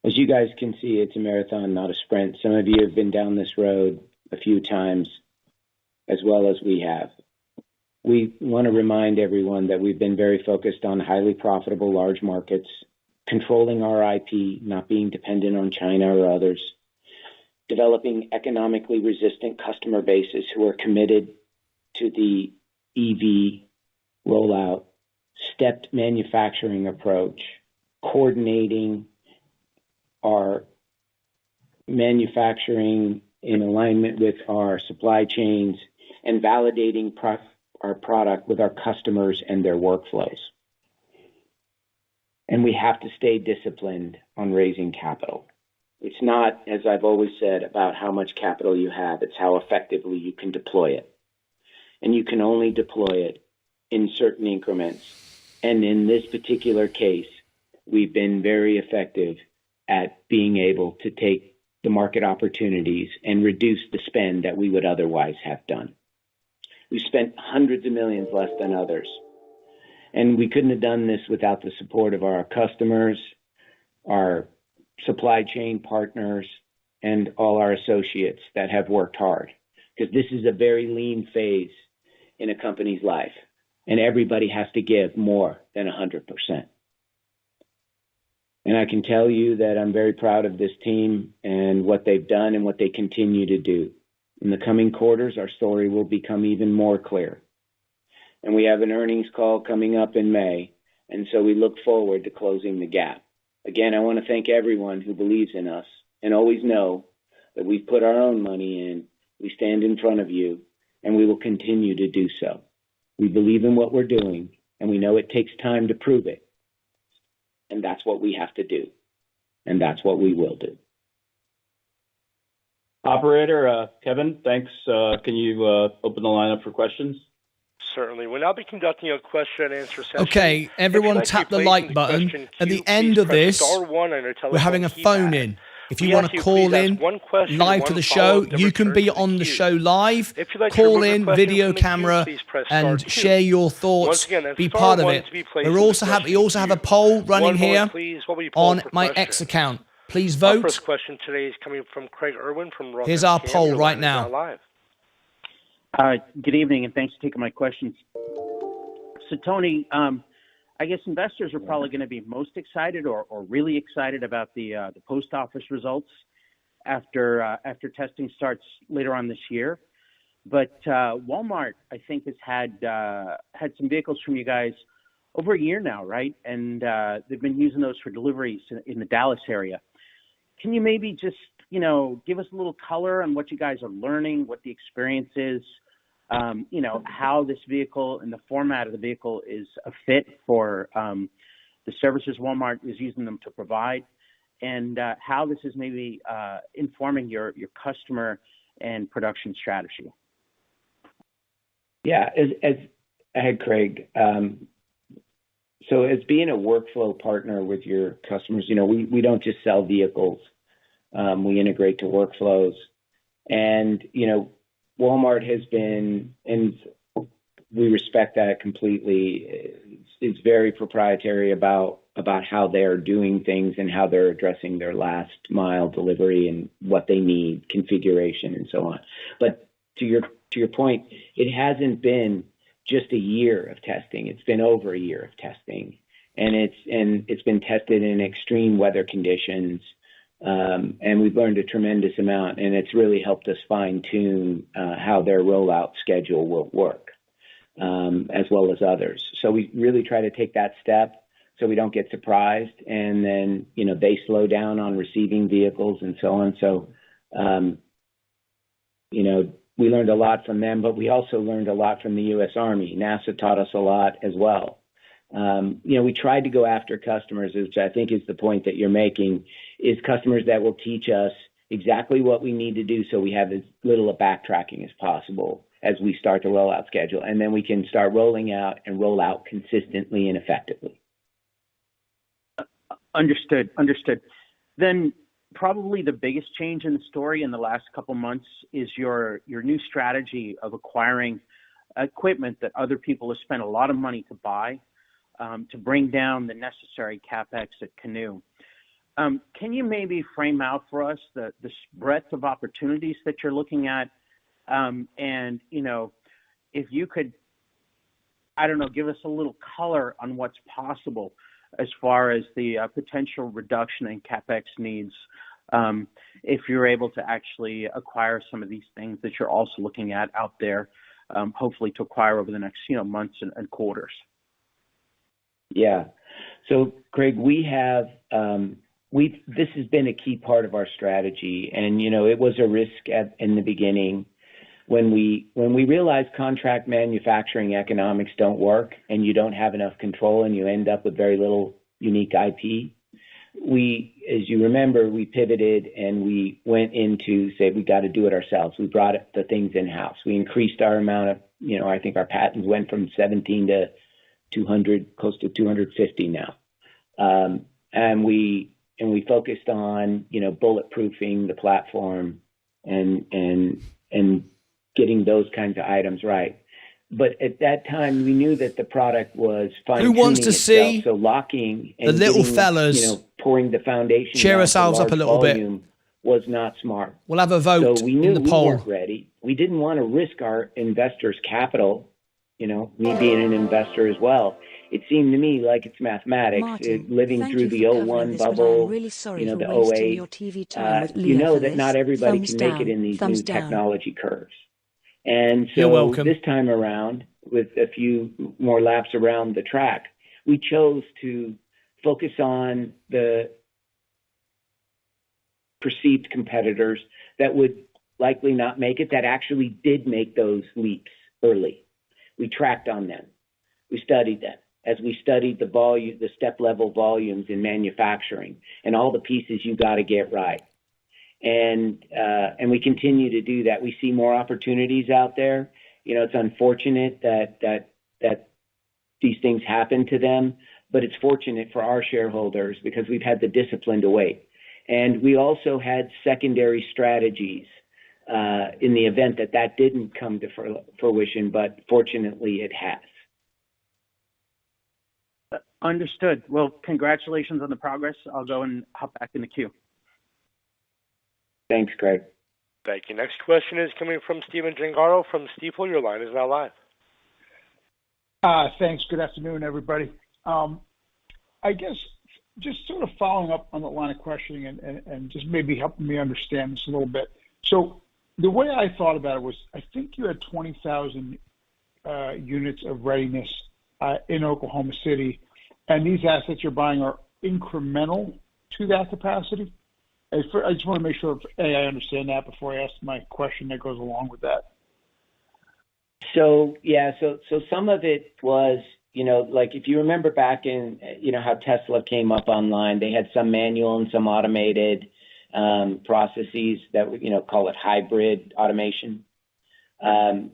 As you guys can see, it's a marathon, not a sprint. Some of you have been down this road a few times, as well as we have. We want to remind everyone that we've been very focused on highly profitable large markets, controlling our IP, not being dependent on China or others, developing economically resistant customer bases who are committed to the EV rollout, stepped manufacturing approach, coordinating our manufacturing in alignment with our supply chains, and validating our product with our customers and their workflows. And we have to stay disciplined on raising capital. It's not, as I've always said, about how much capital you have. It's how effectively you can deploy it. And you can only deploy it in certain increments. And in this particular case, we've been very effective at being able to take the market opportunities and reduce the spend that we would otherwise have done. We spent hundreds of millions less than others. And we couldn't have done this without the support of our customers, our supply chain partners, and all our associates that have worked hard. Because this is a very lean phase in a company's life. And everybody has to give more than 100%. And I can tell you that I'm very proud of this team and what they've done and what they continue to do. In the coming quarters, our story will become even more clear. And we have an earnings call coming up in May, and so we look forward to closing the gap. Again, I want to thank everyone who believes in us, and always know that we've put our own money in. We stand in front of you, and we will continue to do so. We believe in what we're doing, and we know it takes time to prove it. And that's what we have to do. And that's what we will do. Operator, Kevin, thanks. Can you open the line up for questions? Certainly. We'll now be conducting a question and answer session. Okay, everyone tap the like button. At the end of this, we're having a phone in. If you want to call in live to the show, you can be on the show live. Call in, video camera, and share your thoughts. Be part of it. We also have a poll running here on my X account. Please vote. Our first question today is coming from Craig Irwin from Roth. Here's our poll right now. Good evening, and thanks for taking my questions. So, Tony, I guess investors are probably going to be most excited or really excited about the post office results after testing starts later on this year. But Walmart, I think, has had some vehicles from you guys over a year now, right? And they've been using those for deliveries in the Dallas area. Can you maybe just, give us a little color on what you guys are learning, what the experience is, how this vehicle and the format of the vehicle is a fit for the services Walmart is using them to provide, and how this is maybe informing your customer and production strategy? Yeah, as Craig. So as being a workflow partner with your customers, we don't just sell vehicles. We integrate to workflows. And, Walmart has been, and we respect that completely. It's very proprietary about how they're doing things and how they're addressing their last mile delivery and what they need, configuration, and so on. But to your point, it hasn't been just a year of testing. It's been over a year of testing, and it's been tested in extreme weather conditions. And we've learned a tremendous amount, and it's really helped us fine-tune how their rollout schedule will work, as well as others. So we really try to take that step so we don't get surprised, and then, they slow down on receiving vehicles and so on. So, we learned a lot from them, but we also learned a lot from the U.S. Army. NASA taught us a lot as well. We tried to go after customers, which I think is the point that you're making, is customers that will teach us exactly what we need to do so we have as little of backtracking as possible as we start the rollout schedule. And then we can start rolling out and roll out consistently and effectively. Understood. Then probably the biggest change in the story in the last couple months is your new strategy of acquiring equipment that other people have spent a lot of money to buy, to bring down the necessary Capex at Canoe. Can you maybe frame out for us the breadth of opportunities that you're looking at? And, if you could, give us a little color on what's possible as far as the potential reduction in Capex needs, if you're able to actually acquire some of these things that you're also looking at out there, hopefully to acquire over the next, months and quarters. Yeah. So, Craig, we have this has been a key part of our strategy, and it was a risk in the beginning when we realized contract manufacturing economics don't work, and you don't have enough control, and you end up with very little unique IP. As you remember, we pivoted and we went into say we got to do it ourselves. We brought the things in house. We increased our amount of I think our patents went from 17 to 200, close to 250 now. And we focused on, bulletproofing the platform and getting those kinds of items right. But at that time, we knew that the product was fine-tuning. Who wants to see so locking and the little fellas pouring the foundation, cheer ourselves up a little bit, was not smart. We'll have a vote so we knew in the poll. We weren't ready. We didn't want to risk our investors' capital. Me being an investor as well, it seemed to me like it's mathematics. Martyn, Living through the 01 bubble, really sorry the for 08, your TV time with Leah that this. not everybody Thumbs can down. make it in these Thumbs new down. technology curves. And You're so welcome. this time around, with a few more laps around the track, we chose to focus on the perceived competitors that would likely not make it that actually did make those leaps early. We tracked on them. We studied them as we studied the volume, the step level volumes in manufacturing and all the pieces you got to get right. And we continue to do that. We see more opportunities out there. You know, it's unfortunate that these things happen to them, but it's fortunate for our shareholders because we've had the discipline to wait. And we also had secondary strategies in the event that didn't come to fruition, but fortunately it has. Understood. Well, congratulations on the progress. I'll go and hop back in the queue. Thanks, Craig. Thank you. Next question is coming from Stephen Gengaro from Stifel. Your line is now live. Thanks. Good afternoon, everybody. I guess just sort of following up on the line of questioning and just maybe helping me understand this a little bit. So the way I thought about it was, I think you had 20,000 units of readiness in Oklahoma City, and these assets you're buying are incremental to that capacity. I just want to make sure, I understand that before I ask my question that goes along with that. So some of it was, you know, like if you remember back in, you know, how Tesla came up online, they had some manual and some automated processes that, you know, call it hybrid automation. And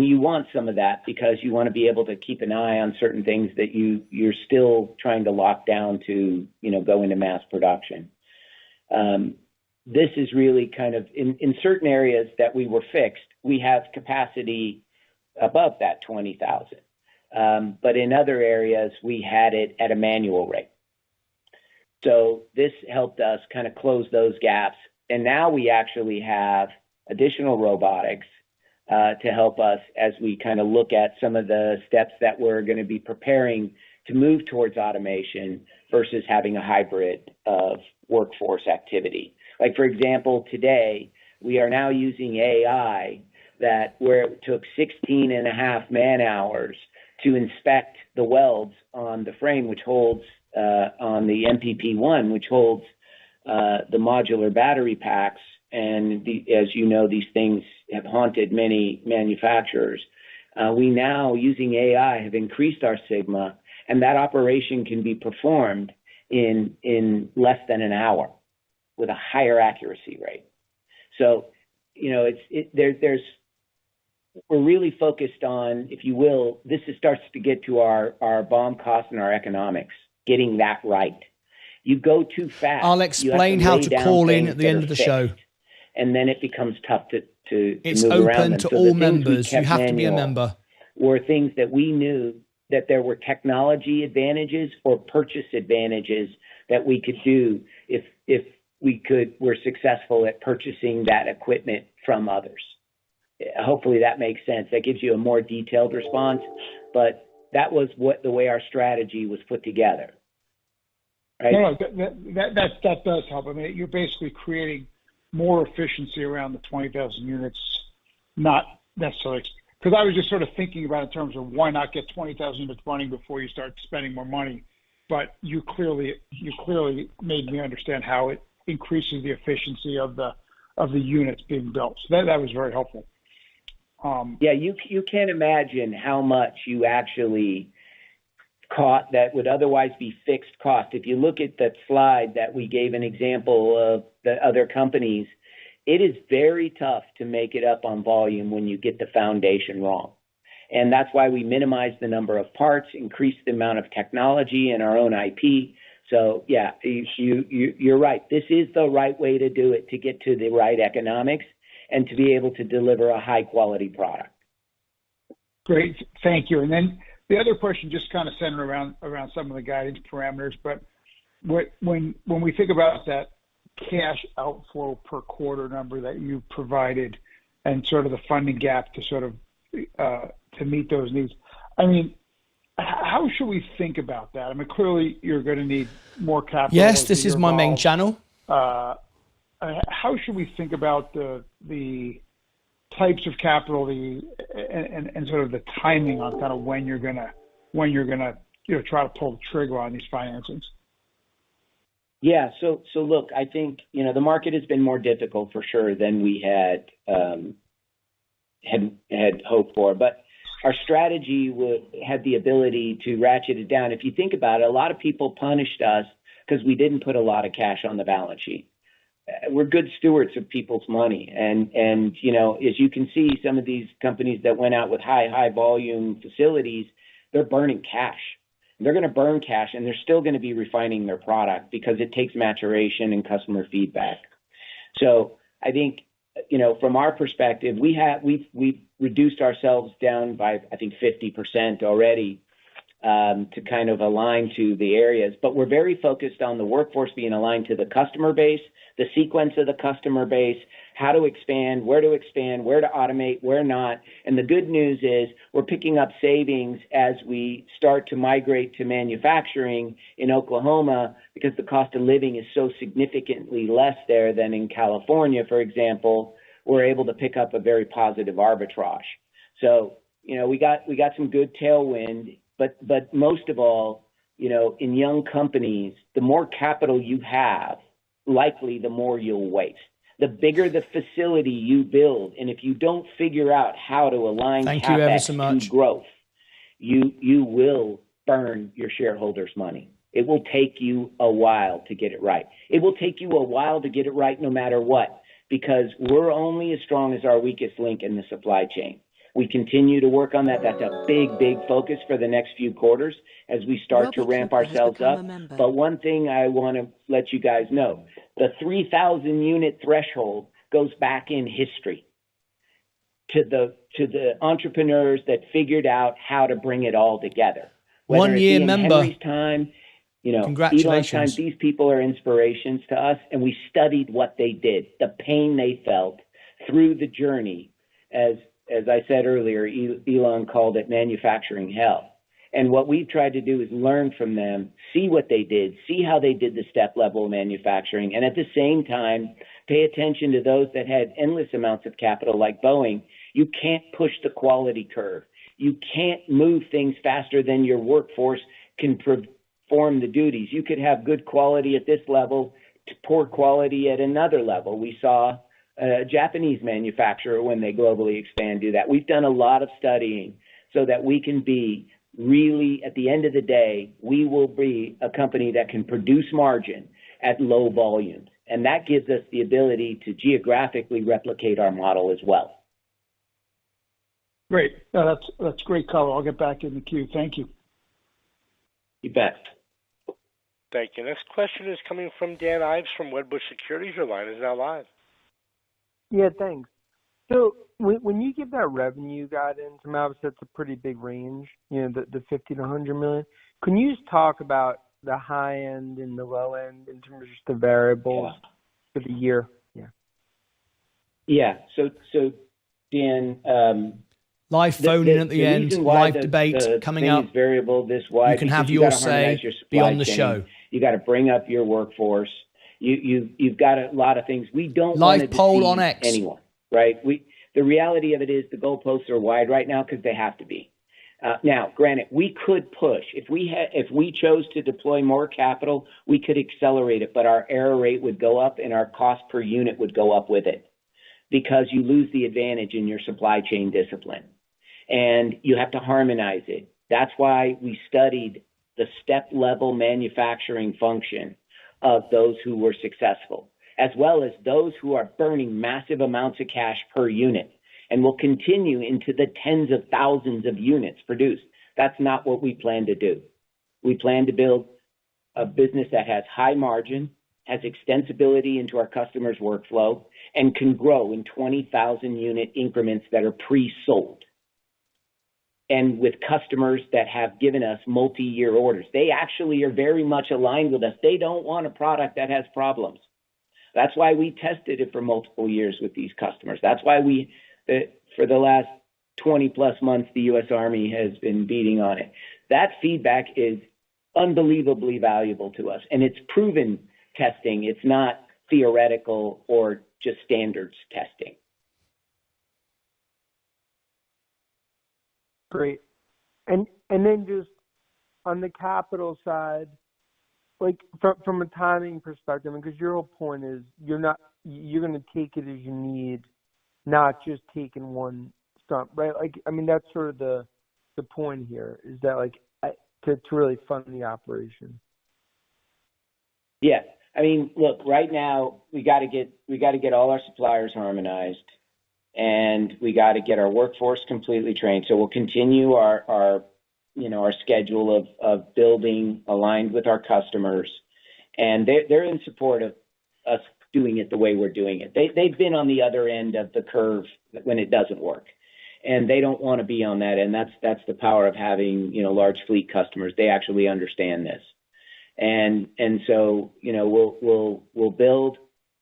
you want some of that because you want to be able to keep an eye on certain things that you're still trying to lock down to, you know, go into mass production. This is really kind of in certain areas that we were fixed, we have capacity above that 20,000. But in other areas, we had it at a manual rate. So this helped us kind of close those gaps. And now we actually have additional robotics to help us as we kind of look at some of the steps that we're going to be preparing to move towards automation versus having a hybrid of workforce activity. Like, for example, today, we are now using AI where it took 16 and a half man hours to inspect the welds on the frame, which holds on the MPP-1, which holds the modular battery packs. And as you know, these things have haunted many manufacturers. We now, using AI, have increased our sigma, and that operation can be performed in less than an hour with a higher accuracy rate. So, you know, we're really focused on, if you will, this starts to get to our BOM cost and our economics, getting that right. You go too fast. I'll explain how to call in at the end of the show. And then it becomes tough to it's move around. It's open to all members. You have to be a member. Were things that we knew that there were technology advantages or purchase advantages that we could do if we're successful at purchasing that equipment from others. Hopefully that makes sense. That gives you a more detailed response, but that was the way our strategy was put together. Right? No, that does help. I mean, you're basically creating more efficiency around the 20,000 units, not necessarily, because I was just sort of thinking about in terms of why not get 20,000 units running before you start spending more money. But you clearly made me understand how it increases the efficiency of the units being built. So that was very helpful. Yeah, you can't imagine how much you actually caught that would otherwise be fixed cost. If you look at that slide that we gave an example of the other companies, it is very tough to make it up on volume when you get the foundation wrong. And that's why we minimize the number of parts, increase the amount of technology and our own IP. So yeah, you're right. This is the right way to do it, to get to the right economics and to be able to deliver a high quality product. Great. Thank you. And then the other question just kind of centered around some of the guidance parameters, but when we think about that cash outflow per quarter number that you provided and sort of the funding gap to sort of to meet those needs, I mean, how should we think about that? I mean, clearly you're going to need more capital. Yes, this is my main channel. How should we think about the types of capital and sort of the timing on kind of when you're gonna try to pull the trigger on these financings? Yeah. So look, I think, the market has been more difficult for sure than we had hoped for, but our strategy had the ability to ratchet it down. If you think about it, a lot of people punished us because we didn't put a lot of cash on the balance sheet. We're good stewards of people's money. And as you can see, some of these companies that went out with high volume facilities, they're burning cash. They're going to burn cash, and they're still going to be refining their product because it takes maturation and customer feedback. So I think, from our perspective, we've reduced ourselves down by, I think, 50% already to kind of align to the areas. But we're very focused on the workforce being aligned to the customer base, the sequence of the customer base, how to expand, where to automate, where not. And the good news is we're picking up savings as we start to migrate to manufacturing in Oklahoma because the cost of living is so significantly less there than in California, for example. We're able to pick up a very positive arbitrage. So, we got some good tailwind, but most of all, in young companies, the more capital you have, likely the more you'll waste. The bigger the facility you build, and if you don't figure out how to align Capex to growth, you will burn your shareholders' money. It will take you a while to get it right. It will take you a while to get it right no matter what, because we're only as strong as our weakest link in the supply chain. We continue to work on that. That's a big focus for the next few quarters as we start to ramp ourselves up. But one thing I want to let you guys know, the 3,000 unit threshold goes back in history to the entrepreneurs that figured out how to bring it all together. Whether 1 year member. Henry's time, congratulations. Elon's time, these people are inspirations to us, and we studied what they did, the pain they felt through the journey. As I said earlier, Elon called it manufacturing hell. And what we've tried to do is learn from them, see what they did, see how they did the step level manufacturing, and at the same time, pay attention to those that had endless amounts of capital like Boeing. You can't push the quality curve. You can't move things faster than your workforce can perform the duties. You could have good quality at this level to poor quality at another level. We saw a Japanese manufacturer, when they globally expand, do that. We've done a lot of studying so that we can be really, at the end of the day, we will be a company that can produce margin at low volumes. And that gives us the ability to geographically replicate our model as well. Great. No, that's great color. I'll get back in the queue. Thank you. You bet. Thank you. Next question is coming from Dan Ives from Wedbush Securities. Your line is now live. Yeah, thanks. So when you give that revenue guidance, I mean, obviously that's a pretty big range, the 50 to 100 million. Can you just talk about the high end and the low end in terms of just the variables for the year? Yeah. So Dan, live phone in at the end, live debate coming up. Variable this wide. You can have your say, be on the show. You got to bring up your workforce. You've got a lot of things. We don't live want to poll on X. Anyone, right? The reality of it is the goalposts are wide right now because they have to be. Now, granted, we could push if we chose to deploy more capital, we could accelerate it, but our error rate would go up and our cost per unit would go up with it because you lose the advantage in your supply chain discipline, and you have to harmonize it. That's why we studied the step level manufacturing function of those who were successful, as well as those who are burning massive amounts of cash per unit and will continue into the tens of thousands of units produced. That's not what we plan to do. We plan to build a business that has high margin, has extensibility into our customers' workflow, and can grow in 20,000 unit increments that are pre-sold. And with customers that have given us multi-year orders. They actually are very much aligned with us. They don't want a product that has problems. That's why we tested it for multiple years with these customers. That's why for the last 20 plus months, the U.S. Army has been beating on it. That feedback is unbelievably valuable to us, and it's proven testing. It's not theoretical or just standards testing. Great. And then just on the capital side, like from a timing perspective, because your whole point is you're going to take it as you need, not just taking one stump, right? Like, I mean, that's sort of the point here is that like to really fund the operation. Yeah. I mean, look, right now we got to get all our suppliers harmonized, and we got to get our workforce completely trained. So we'll continue our schedule of building aligned with our customers, and they're in support of us doing it the way we're doing it. They've been on the other end of the curve when it doesn't work, and they don't want to be on that. And that's the power of having large fleet customers. They actually understand this, and so we'll build,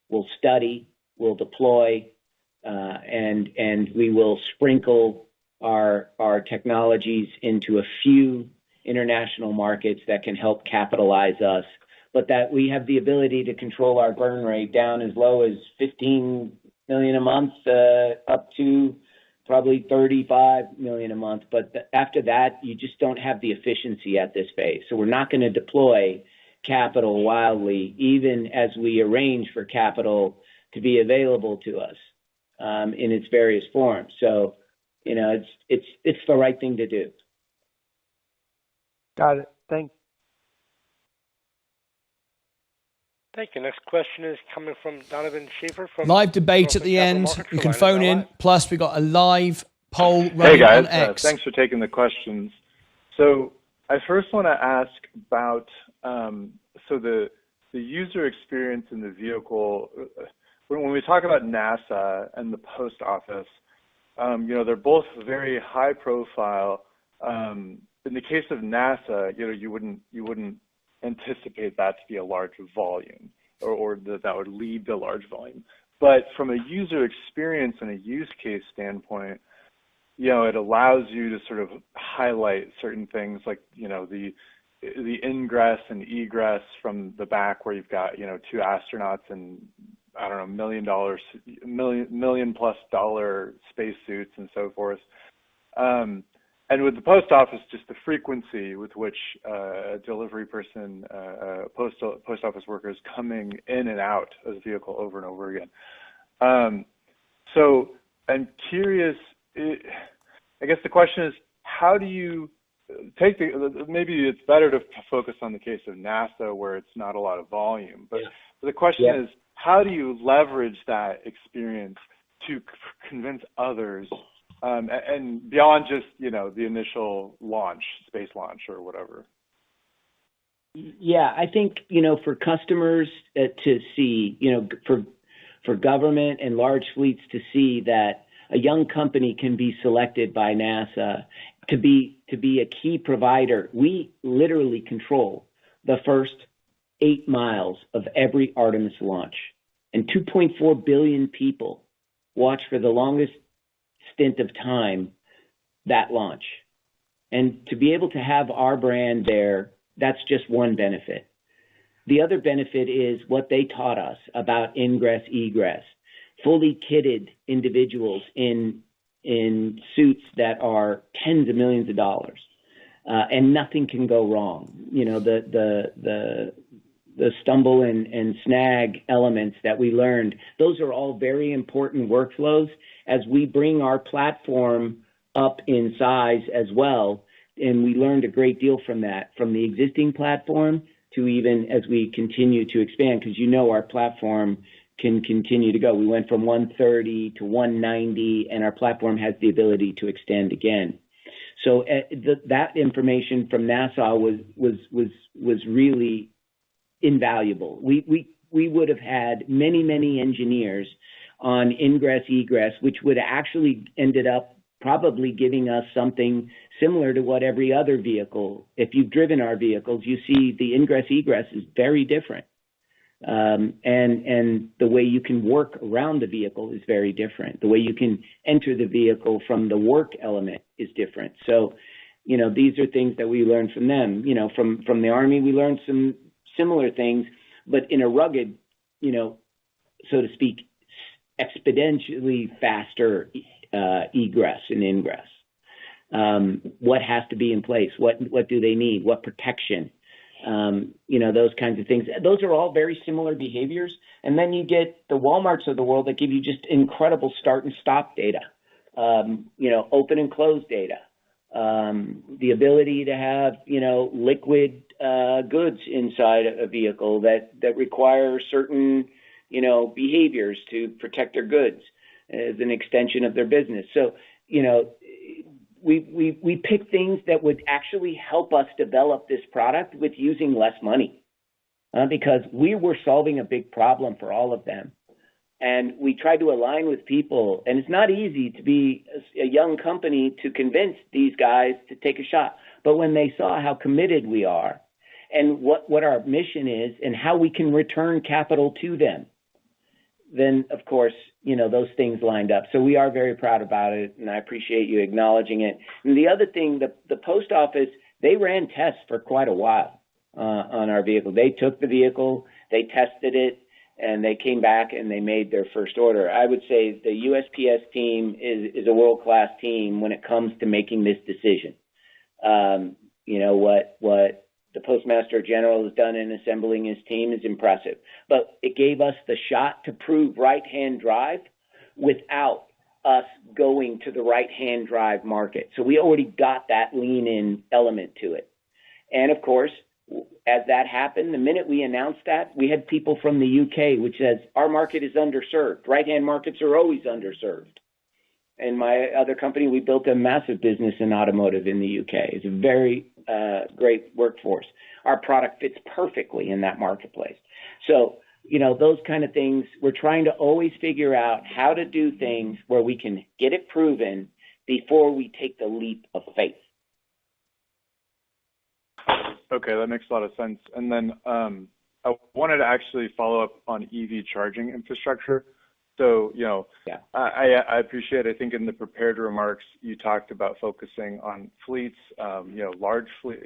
we'll study, we'll deploy, and we will sprinkle our technologies into a few international markets that can help capitalize us, but that we have the ability to control our burn rate down as low as $15 million a month, up to probably $35 million a month. But after that, you just don't have the efficiency at this phase. So we're not going to deploy capital wildly, even as we arrange for capital to be available to us in its various forms. So, it's the right thing to do. Got it. Thanks. Thank you. Next question is coming from Donovan Schaefer from live debate at the end. You can phone in. Plus, we got a live poll running hey guys, on X. Thanks for taking the questions. So I first want to ask about the user experience in the vehicle. When we talk about NASA and the post office, they're both very high profile. In the case of NASA, you wouldn't anticipate that to be a large volume or that would lead to large volume. But from a user experience and a use case standpoint, it allows you to sort of highlight certain things like, the ingress and egress from the back where you've got, two astronauts and I don't know, million plus dollar spacesuits and so forth. And with the post office, just the frequency with which a delivery person, post office workers coming in and out of the vehicle over and over again. So I'm curious, I guess the question is, how do you take maybe it's better to focus on the case of NASA where it's not a lot of volume, but the question is, how do you leverage that experience to convince others and beyond just, the initial launch, space launch or whatever? Yeah, I think, for customers to see, for government and large fleets to see that a young company can be selected by NASA to be a key provider. We literally control the first 8 miles of every Artemis launch, and 2.4 billion people watch for the longest stint of time that launch. And to be able to have our brand there, that's just one benefit. The other benefit is what they taught us about ingress, egress, fully kitted individuals in suits that are tens of millions of dollars, and nothing can go wrong. The stumble and snag elements that we learned, those are all very important workflows as we bring our platform up in size as well. And we learned a great deal from that, from the existing platform to even as we continue to expand, because our platform can continue to go. We went from 130 to 190, and our platform has the ability to extend again. So that information from NASA was really invaluable. We would have had many engineers on ingress, egress, which would actually ended up probably giving us something similar to what every other vehicle. If you've driven our vehicles, you see the ingress, egress is very different. And the way you can work around the vehicle is very different. The way you can enter the vehicle from the work element is different. So, these are things that we learned from them. From the Army, we learned some similar things, but in a rugged, so to speak, exponentially faster egress and ingress. What has to be in place? What do they need? What protection? those kinds of things. Those are all very similar behaviors. And then you get the Walmarts of the world that give you just incredible start and stop data, open and close data, the ability to have, liquid goods inside a vehicle that require certain, behaviors to protect their goods as an extension of their business. So, we pick things that would actually help us develop this product with using less money because we were solving a big problem for all of them. And we tried to align with people. And it's not easy to be a young company to convince these guys to take a shot. But when they saw how committed we are and what our mission is and how we can return capital to them, then, of course, those things lined up. So we are very proud about it, and I appreciate you acknowledging it. And the other thing, the post office, they ran tests for quite a while on our vehicle. They took the vehicle, they tested it, and they came back and they made their first order. I would say the USPS team is a world-class team when it comes to making this decision. What the Postmaster General has done in assembling his team is impressive. But it gave us the shot to prove right-hand drive without us going to the right-hand drive market. So we already got that lean-in element to it. And, of course, as that happened, the minute we announced that, we had people from the UK, which says our market is underserved. Right-hand markets are always underserved. And my other company, we built a massive business in automotive in the UK. It's a very great workforce. Our product fits perfectly in that marketplace. So, those kind of things, we're trying to always figure out how to do things where we can get it proven before we take the leap of faith. Okay, that makes a lot of sense. And then I wanted to actually follow up on EV charging infrastructure. So, I appreciate, I think in the prepared remarks, you talked about focusing on fleets, large fleet,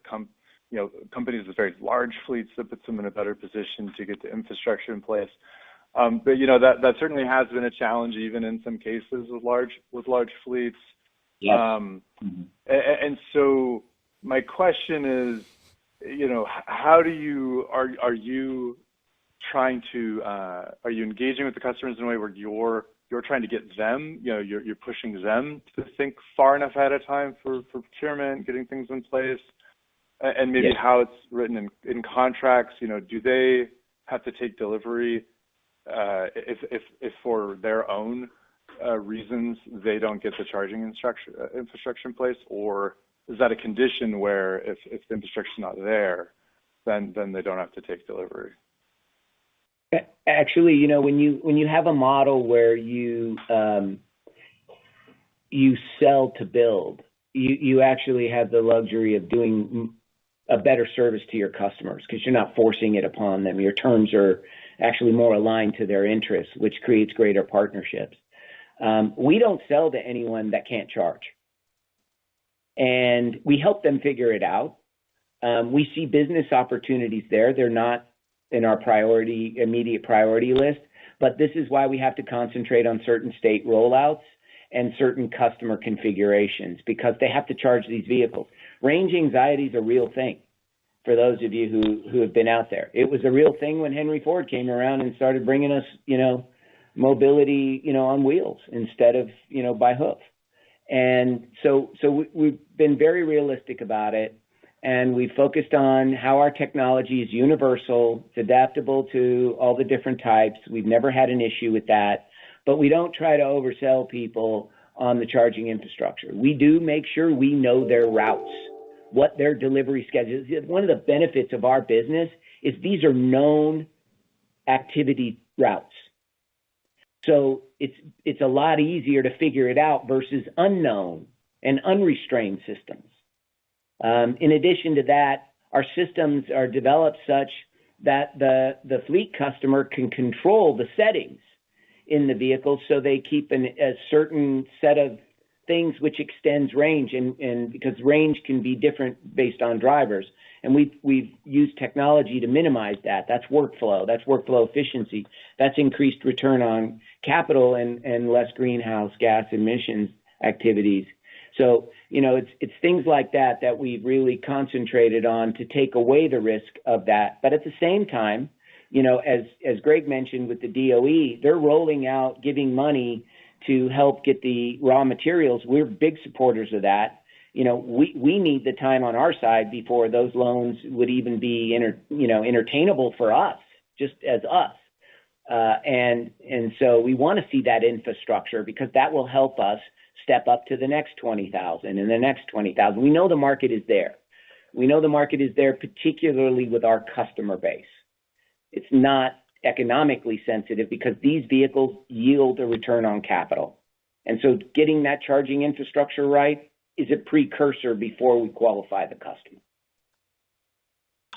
companies with very large fleets that puts them in a better position to get the infrastructure in place. But, that certainly has been a challenge, even in some cases with large fleets. Yes. And so my question is, how do you, are you trying to, are you engaging with the customers in a way where you're trying to get them, you're pushing them to think far enough ahead of time for procurement, getting things in place, and maybe how it's written in contracts, do they have to take delivery if for their own reasons they don't get the charging infrastructure in place, or is that a condition where if the infrastructure is not there, then they don't have to take delivery? Actually, when you have a model where you sell to build, you actually have the luxury of doing a better service to your customers because you're not forcing it upon them. Your terms are actually more aligned to their interests, which creates greater partnerships. We don't sell to anyone that can't charge, and we help them figure it out. We see business opportunities there. They're not in our immediate priority list, but this is why we have to concentrate on certain state rollouts and certain customer configurations because they have to charge these vehicles. Range anxiety is a real thing for those of you who have been out there. It was a real thing when Henry Ford came around and started bringing us, mobility, on wheels instead of, by hoof. And so we've been very realistic about it. And we focused on how our technology is universal, it's adaptable to all the different types. We've never had an issue with that, but we don't try to oversell people on the charging infrastructure. We do make sure we know their routes, what their delivery schedule is. One of the benefits of our business is these are known activity routes. So it's a lot easier to figure it out versus unknown and unrestrained systems. In addition to that, our systems are developed such that the fleet customer can control the settings in the vehicle so they keep a certain set of things which extends range and because range can be different based on drivers. And we've used technology to minimize that. That's workflow efficiency. That's increased return on capital and less greenhouse gas emissions activities. So, it's things like that we've really concentrated on to take away the risk of that. But at the same time, as Greg mentioned with the DOE, they're rolling out giving money to help get the raw materials. We're big supporters of that. We need the time on our side before those loans would even be entertainable for us, just as us. And so we want to see that infrastructure because that will help us step up to the next 20,000 and the next 20,000. We know the market is there. We know the market is there, particularly with our customer base. It's not economically sensitive because these vehicles yield a return on capital. And so getting that charging infrastructure right is a precursor before we qualify the customer.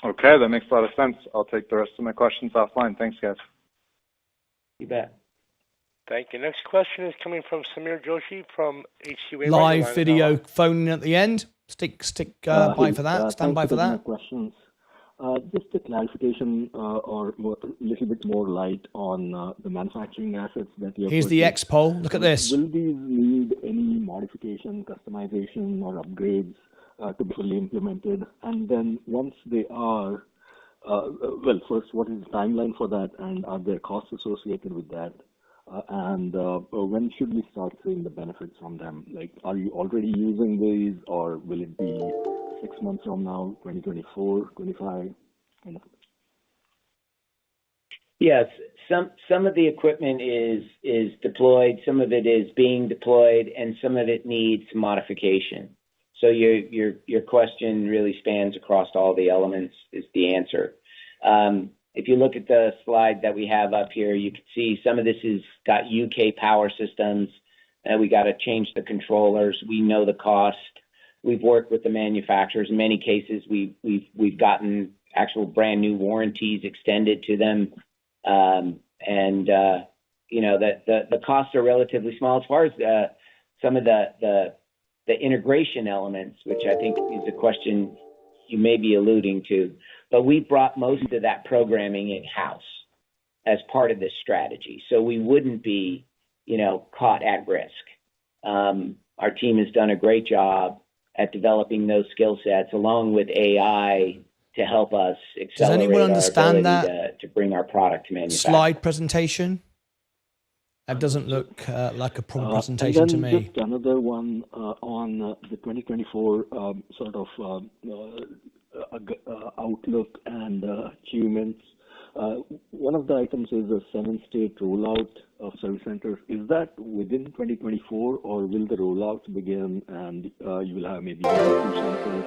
Okay, that makes a lot of sense. I'll take the rest of my questions offline. Thanks, guys. You bet. Thank you. Next question is coming from Samir Joshi from H.C. Wainwright. Live video phone at the end. Stick by for that. Stand by for that. Questions. Just a clarification or a little bit more light on the manufacturing assets that you're Here's the X-Pole. Look at this. Will these need any modification, customization, or upgrades to be fully implemented? And then once they are, first, what is the timeline for that, and are there costs associated with that? And when should we start seeing the benefits from them? Like, are you already using these, or will it be 6 months from now, 2024, 25? Yes, some of the equipment is deployed, some of it is being deployed, and some of it needs modification. So your question really spans across all the elements is the answer. If you look at the slide that we have up here, you can see some of this is got UK power systems. We got to change the controllers. We know the cost. We've worked with the manufacturers. In many cases, we've gotten actual brand new warranties extended to them. The costs are relatively small as far as some of the integration elements, which I think is a question you may be alluding to. But we brought most of that programming in-house as part of this strategy, so we wouldn't be, caught at risk. Our team has done a great job at developing those skill sets along with AI to help us accelerate. Does anyone understand that to bring our product to manufacture? Slide presentation? That doesn't look like a proper presentation to me. Just another one on the 2024 sort of outlook and achievements. One of the items is a 7-state rollout of service centers. Is that within 2024, or will the rollouts begin and you will have maybe 1 or 2 centers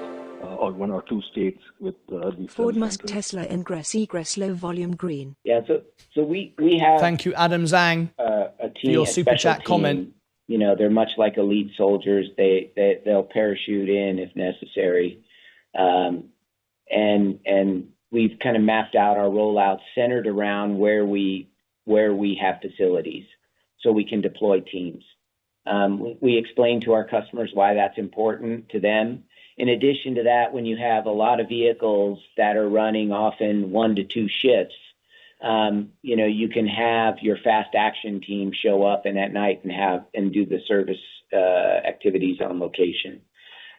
or 1 or 2 states with these Ford, Musk, centers? Tesla, Ingress, Egress, Low Volume, Green. Yeah, so we have. Thank you, Adam Zhang, a team, for your super chat comment. They're much like elite soldiers. They'll parachute in if necessary, and we've kind of mapped out our rollout centered around where we have facilities, so we can deploy teams. We explain to our customers why that's important to them. In addition to that, when you have a lot of vehicles that are running often 1 to 2 shifts, you can have your fast action team show up and at night and do the service activities on location.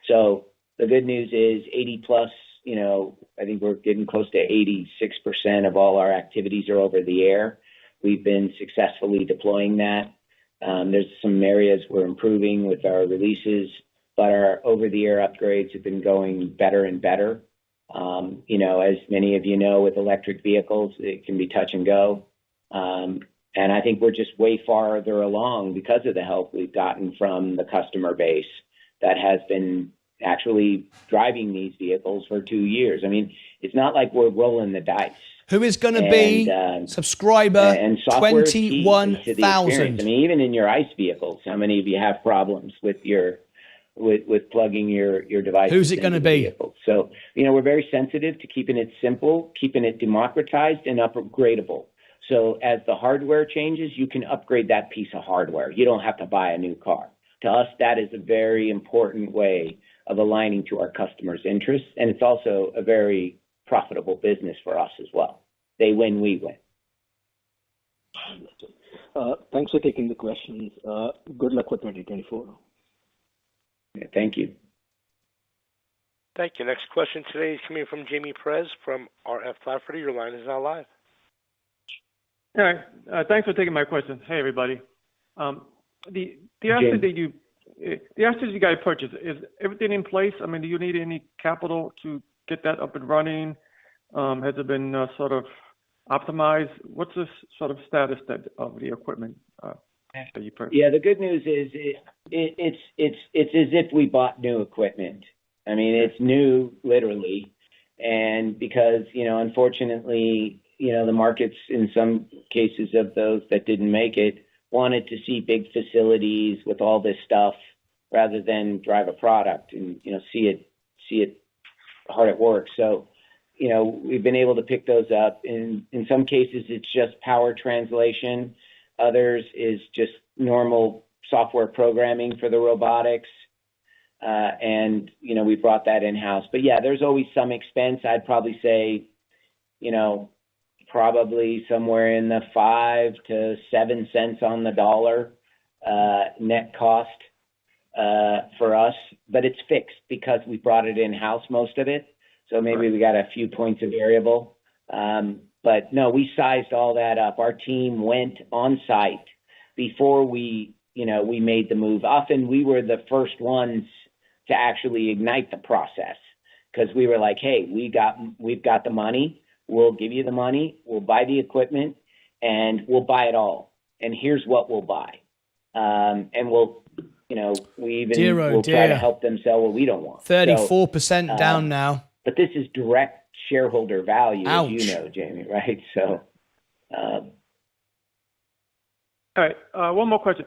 So the good news is 80 plus, I think we're getting close to 86% of all our activities are over the air. We've been successfully deploying that. There's some areas we're improving with our releases, but our over-the-air upgrades have been going better and better. As many of you know, with electric vehicles, it can be touch and go. And I think we're just way farther along because of the help we've gotten from the customer base that has been actually driving these vehicles for 2 years. I mean, it's not like we're rolling the dice. Who is going to be subscriber and 21,000? I mean, even in your ICE vehicles, how many of you have problems with with plugging your device? Who's it going to be? Vehicles? So, we're very sensitive to keeping it simple, keeping it democratized and upgradable. So as the hardware changes, you can upgrade that piece of hardware. You don't have to buy a new car. To us, that is a very important way of aligning to our customers' interests. And it's also a very profitable business for us as well. They win, we win. Thanks for taking the questions. Good luck with 2024. Thank you. Thank you. Next question today is coming from Jamie Perez from RF Lafferty. Your line is now live. All right. Thanks for taking my question. Hey, everybody. The asset the assets you guys purchased, is everything in place? I mean, do you need any capital to get that up and running? Has it been sort of optimized? What's the sort of status of the equipment that you purchased? Yeah, the good news is it's as if we bought new equipment. I mean, it's new, literally, and because unfortunately, the markets in some cases of those that didn't make it wanted to see big facilities with all this stuff rather than drive a product and see it hard at work. So we've been able to pick those up. In some cases, it's just power translation. Others is just normal software programming for the robotics. And we brought that in-house. But yeah, there's always some expense. I'd probably say, probably somewhere in the 5 to 7 cents on the dollar net cost for us. But it's fixed because we brought it in-house, most of it. So maybe we got a few points of variable. But no, we sized all that up. Our team went on site before we made the move. Often we were the first ones to actually ignite the process because we were like, hey, we've got the money. We'll give you the money. We'll buy the equipment and we'll buy it all. And here's what we'll buy. And we'll try to help them sell what we don't want. 34% down now. But this is direct shareholder value, Ouch. as you know, Jamie, right? So, all right. One more question.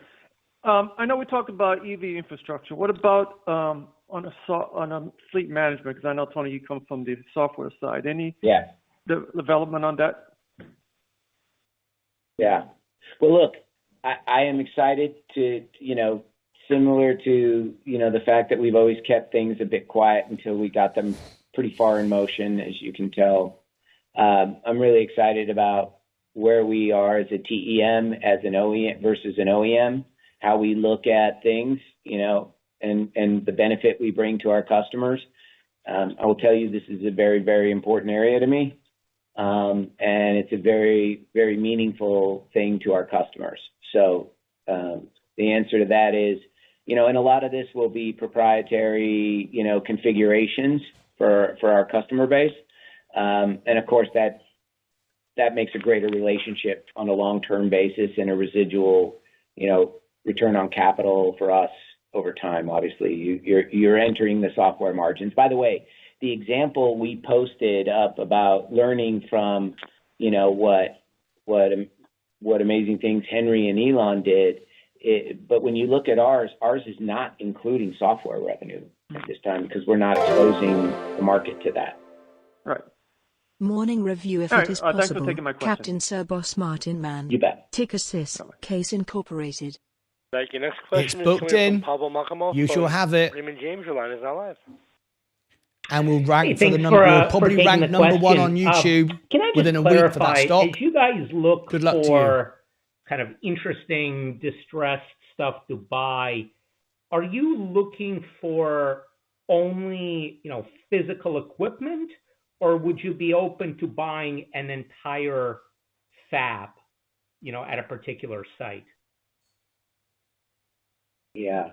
I know we talked about EV infrastructure. What about on a fleet management? Because I know, Tony, you come from the software side. Any development on that? Yeah. Well, look, I am excited to, similar to, the fact that we've always kept things a bit quiet until we got them pretty far in motion, as you can tell. I'm really excited about where we are as a TEM, as an OEM versus an OEM, how we look at things, and the benefit we bring to our customers. I will tell you, this is a very, very important area to me. And it's a very, very meaningful thing to our customers. So the answer to that is, and a lot of this will be proprietary, configurations for our customer base. And of course, that makes a greater relationship on a long-term basis and a residual, return on capital for us over time. Obviously, you're entering the software margins. By the way, the example we posted up about learning from, what amazing things Henry and Elon did. But when you look at ours is not including software revenue at this time because we're not exposing the market to that. Right. Morning review if it is possible. Thanks for taking my question. Captain Sir Boss Martin Mann. You bet. Ticker Sys, Case Incorporated. Thank you. Next question It's booked is coming in. from Pablo Macamo. You shall have it. Raymond James, your line is now live. And we'll rank for the number. We'll probably rank number one on YouTube within a week for that stock. As you guys look Good luck for kind of interesting distressed stuff to buy, are you looking for only physical equipment, or would you be open to buying an entire fab, at a particular site? Yeah.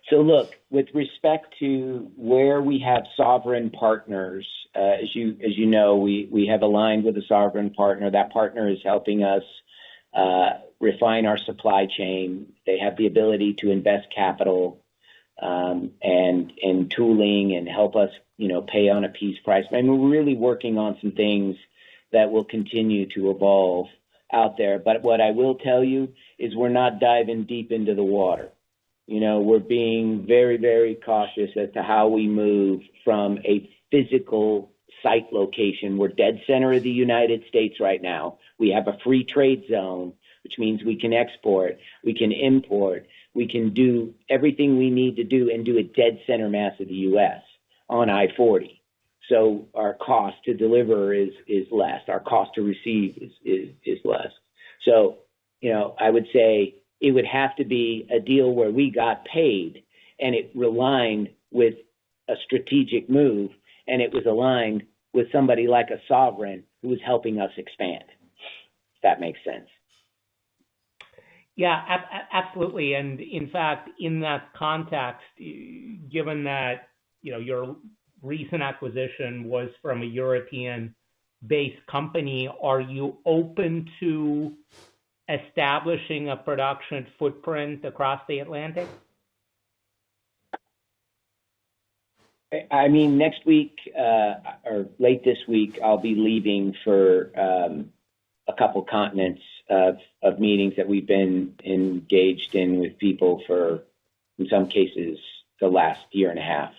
So look, with respect to where we have sovereign partners, as you know, we have aligned with a sovereign partner. That partner is helping us refine our supply chain. They have the ability to invest capital and tooling and help us, pay on a piece price. I mean, we're really working on some things that will continue to evolve out there. But what I will tell you is we're not diving deep into the water. We're being very, very cautious as to how we move from a physical site location. We're dead center of the United States right now. We have a free trade zone, which means we can export, we can import, we can do everything we need to do and do it dead center mass of the U.S. on I-40. So our cost to deliver is less. Our cost to receive is less. So, I would say it would have to be a deal where we got paid and it aligned with a strategic move, and it was aligned with somebody like a sovereign who was helping us expand, if that makes sense. Yeah, absolutely. And in fact, in that context, given that your recent acquisition was from a European-based company, are you open to establishing a production footprint across the Atlantic? I mean, next week or late this week, I'll be leaving for a couple continents of meetings that we've been engaged in with people for, in some cases, the last year and a half.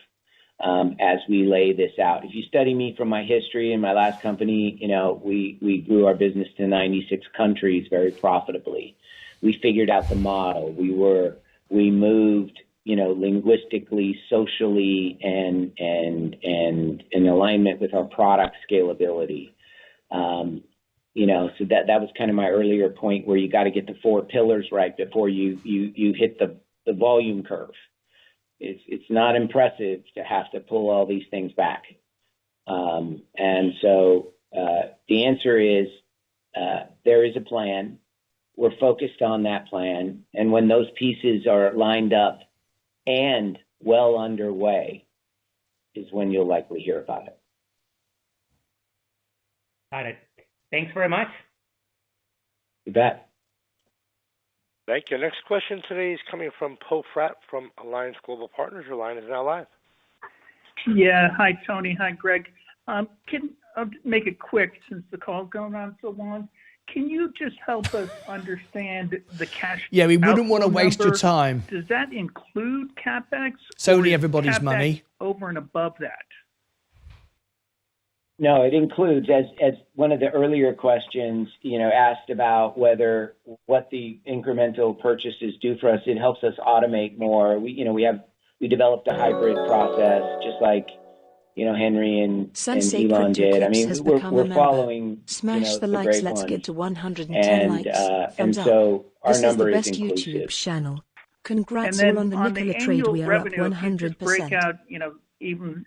As we lay this out, if you study me from my history in my last company, we grew our business to 96 countries very profitably. We figured out the model. We moved, linguistically, socially, and in alignment with our product scalability. So that was kind of my earlier point, where you got to get the 4 pillars right before you hit the volume curve. It's not impressive to have to pull all these things back. And so the answer is there is a plan. We're focused on that plan. And when those pieces are lined up and well underway is when you'll likely hear about it. Got it. Thanks very much. You bet. Thank you. Next question today is coming from Poe Fratt from Alliance Global Partners. Your line is now live. Yeah. Hi, Tony. Hi, Greg. I'll make it quick since the call's going on so long. Can you just help us understand the cash? Yeah, we wouldn't want to waste your time. Does that include Capex? It's only or everybody's Capex money. over and above that? No, it includes, as one of the earlier questions, asked about what the incremental purchases do for us. It helps us automate more. We developed a hybrid process, just like Henry and Elon did. I mean, we're following Smash the likes. great Let's ones. get to 110 likes. And Thumbs up. so our This number is is the best inclusive. YouTube channel. Congrats And then all on the Nikola trade. annual We are revenue, up if you just 100%. break out, even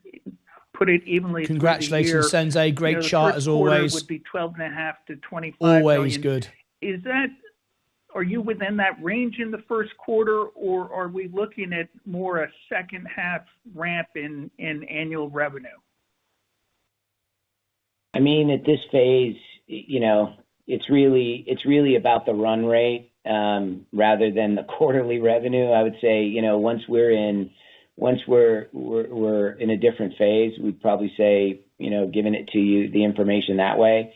put it evenly. Congratulations, through the year. Sensei. Great the chart first as quarter always. would be 12.5 to 25 Always million. good. Are you within that range in the first quarter, or are we looking at more a second half ramp in annual revenue? I mean, at this phase, it's really about the run rate rather than the quarterly revenue. I would say, once we're in a different phase, we'd probably say, giving it to you, the information that way.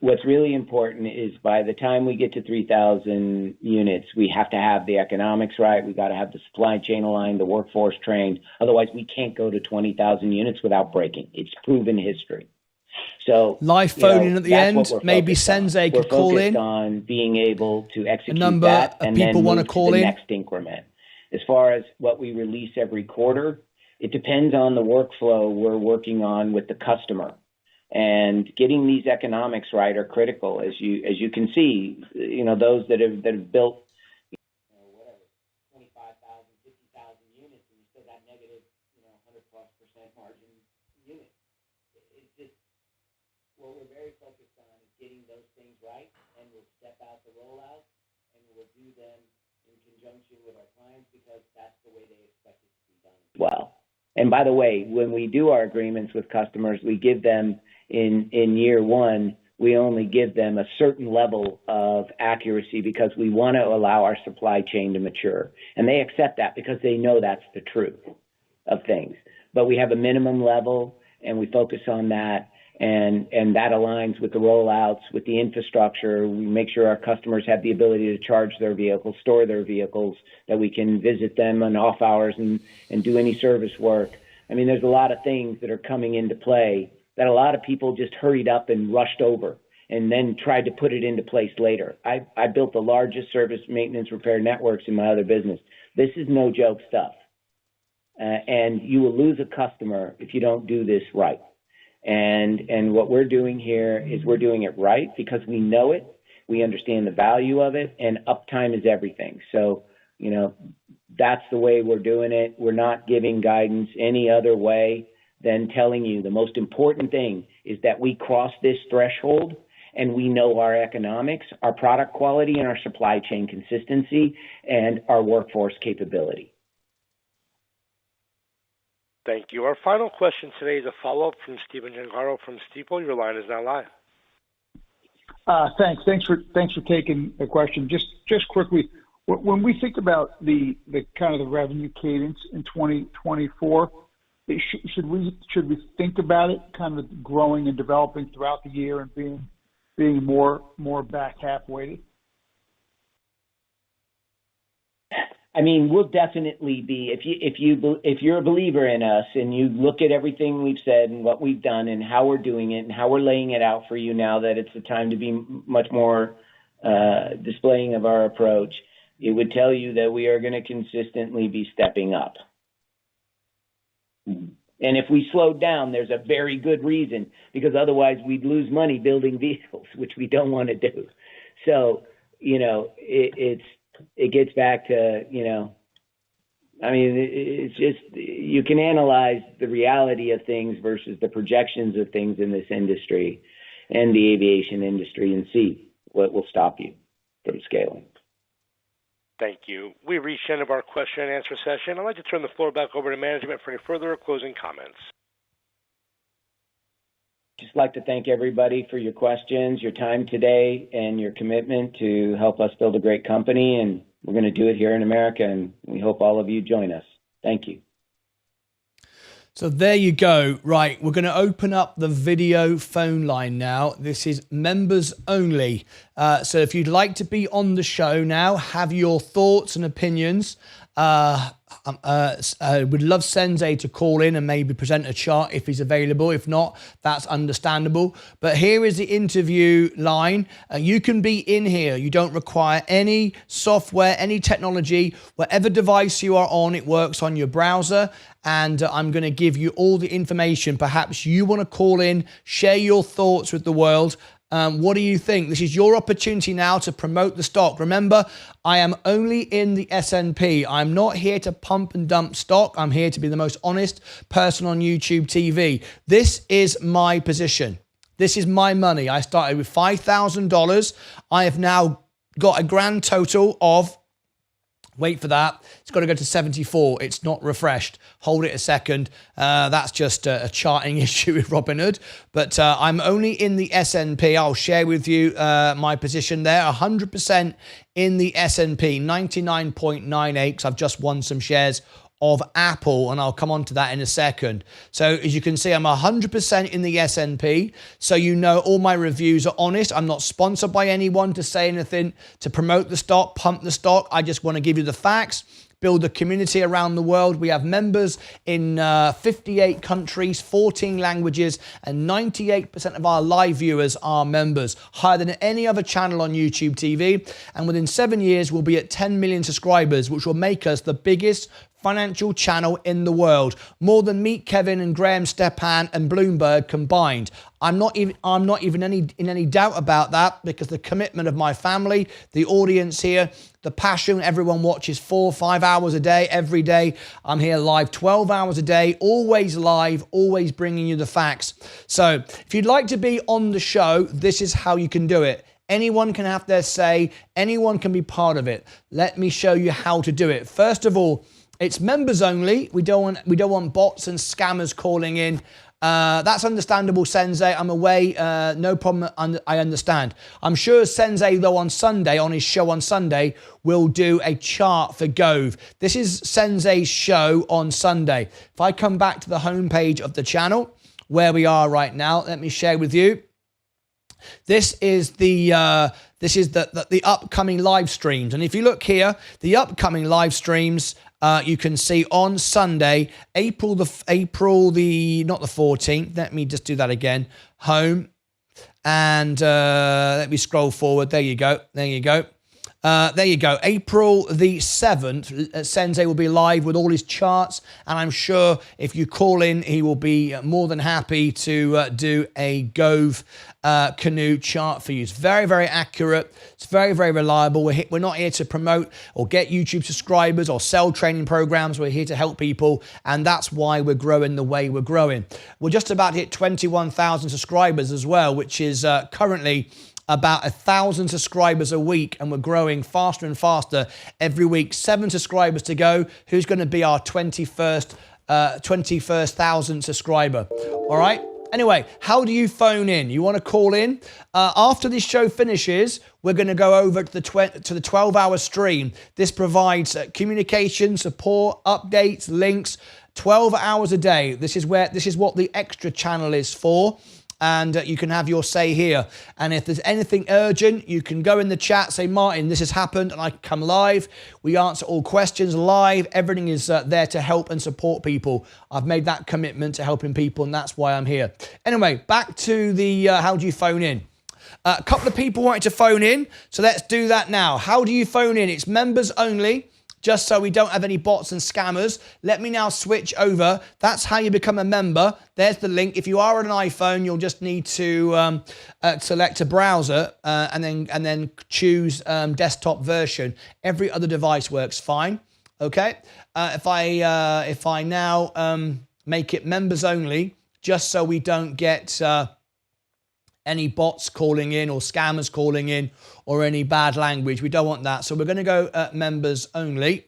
What's really important is by the time we get to 3,000 units, we have to have the economics right. We got to have the supply chain aligned, the workforce trained. Otherwise, we can't go to 20,000 units without breaking. It's proven history. So live phone in at the end. Maybe Sensei could call in. We're focused on being able to execute a number that of and people then want move to call the in. next increment. As far as what we release every quarter, it depends on the workflow we're working on with the customer. And getting these economics right are critical, as you can see. Those that have built 25,000, 50,000 units, and you still got negative 100+% margin units. It's just what we're very focused on is getting those things right, and we'll step out the rollouts, and we'll do them in conjunction with our clients because that's the way they expect it to be done as well. And by the way, when we do our agreements with customers, we give them in year one, we only give them a certain level of accuracy because we want to allow our supply chain to mature. And they accept that because they know that's the truth of things. But we have a minimum level, and we focus on that. And that aligns with the rollouts, with the infrastructure. We make sure our customers have the ability to charge their vehicles, store their vehicles, that we can visit them on off hours and do any service work. I mean, there's a lot of things that are coming into play that a lot of people just hurried up and rushed over and then tried to put it into place later. I built the largest service maintenance repair networks in my other business. This is no joke stuff. And you will lose a customer if you don't do this right. And what we're doing here is we're doing it right because we know it, we understand the value of it, and uptime is everything. So, that's the way we're doing it. We're not giving guidance any other way than telling you the most important thing is that we cross this threshold and we know our economics, our product quality, and our supply chain consistency, and our workforce capability. Thank you. Our final question today is a follow-up from Stephen Gengaro from Stifel. Your line is now live. Thanks. Thanks for taking the question. Just quickly, when we think about the kind of the revenue cadence in 2024, should we think about it kind of growing and developing throughout the year and being more back half weighted? I mean, we'll definitely be, if you're a believer in us and you look at everything we've said and what we've done and how we're doing it and how we're laying it out for you now that it's the time to be much more displaying of our approach, it would tell you that we are going to consistently be stepping up. And if we slowed down, there's a very good reason, because otherwise we'd lose money building vehicles, which we don't want to do. So, it gets back to, it's just, you can analyze the reality of things versus the projections of things in this industry and the aviation industry and see what will stop you from scaling. Thank you. We've reached the end of our question and answer session. I'd like to turn the floor back over to management for any further closing comments. Just like to thank everybody for your questions, your time today, and your commitment to help us build a great company. And we're going to do it here in America, and we hope all of you join us. Thank you. So there you go. Right, we're going to open up the video phone line now. This is members only. So if you'd like to be on the show now, have your thoughts and opinions. Would love Sensei to call in and maybe present a chart if he's available. If not, that's understandable. But here is the interview line. You can be in here. You don't require any software, any technology. Whatever device you are on, it works on your browser. And I'm going to give you all the information. Perhaps you want to call in, share your thoughts with the world. What do you think? This is your opportunity now to promote the stock. Remember, I am only in the S&P. I'm not here to pump and dump stock. I'm here to be the most honest person on YouTube TV. This is my position. This is my money. I started with $5,000. I have now got a grand total of, wait for that, it's got to go to 74. It's not refreshed. Hold it a second. That's just a charting issue with Robinhood. But I'm only in the S&P. I'll share with you my position there. 100% in the S&P, 99.98, because I've just won some shares of Apple, and I'll come on to that in a second. So as you can see, I'm 100% in the S&P, so you know all my reviews are honest. I'm not sponsored by anyone to say anything to promote the stock, pump the stock. I just want to give you the facts, build a community around the world. We have members in 58 countries, 14 languages, and 98% of our live viewers are members, higher than any other channel on YouTube TV. And within 7 years, we'll be at 10 million subscribers, which will make us the biggest financial channel in the world, more than Meet Kevin and Graham Stepan and Bloomberg combined. I'm not even in any doubt about that, because the commitment of my family, the audience here, the passion, everyone watches 4 or 5 hours a day, every day. I'm here live 12 hours a day, always live, always bringing you the facts. So if you'd like to be on the show, this is how you can do it. Anyone can have their say. Anyone can be part of it. Let me show you how to do it. First of all, it's members only. We don't want bots and scammers calling in. That's understandable, Sensei. I'm away. No problem. I understand. I'm sure Sensei, though, on Sunday, on his show on Sunday, will do a chart for GOEV. This is Sensei's show on Sunday. If I come back to the homepage of the channel, where we are right now, let me share with you. This is the upcoming live streams. And if you look here, the upcoming live streams, you can see on Sunday, April the not the 14th. Let me just do that again. Home, and let me scroll forward. There you go. There you go. There you go. April the 7th, Sensei will be live with all his charts. And I'm sure if you call in, he will be more than happy to do a GOEV Canoe chart for you. It's very, very accurate. It's very, very reliable. We're not here to promote or get YouTube subscribers or sell training programs. We're here to help people. And that's why we're growing the way we're growing. We're just about to hit 21,000 subscribers as well, which is currently about 1,000 subscribers a week, and we're growing faster and faster every week. 7 subscribers to go. Who's going to be our 21st 1,000 subscriber? All right. Anyway, how do you phone in? You want to call in? After this show finishes, we're going to go over to the 12-hour stream. This provides communication, support, updates, links, 12 hours a day. This is what the extra channel is for. And you can have your say here. And if there's anything urgent, you can go in the chat, say, Martyn, this has happened, and I can come live. We answer all questions live. Everything is there to help and support people. I've made that commitment to helping people, and that's why I'm here. Anyway, back to the how do you phone in? A couple of people wanted to phone in, so let's do that now. How do you phone in? It's members only. Just so we don't have any bots and scammers. Let me now switch over. That's how you become a member. There's the link. If you are on an iPhone, you'll just need to select a browser and then choose desktop version. Every other device works fine. Okay. If I now make it members only, just so we don't get any bots calling in or scammers calling in or any bad language. We don't want that. So we're going to go members only.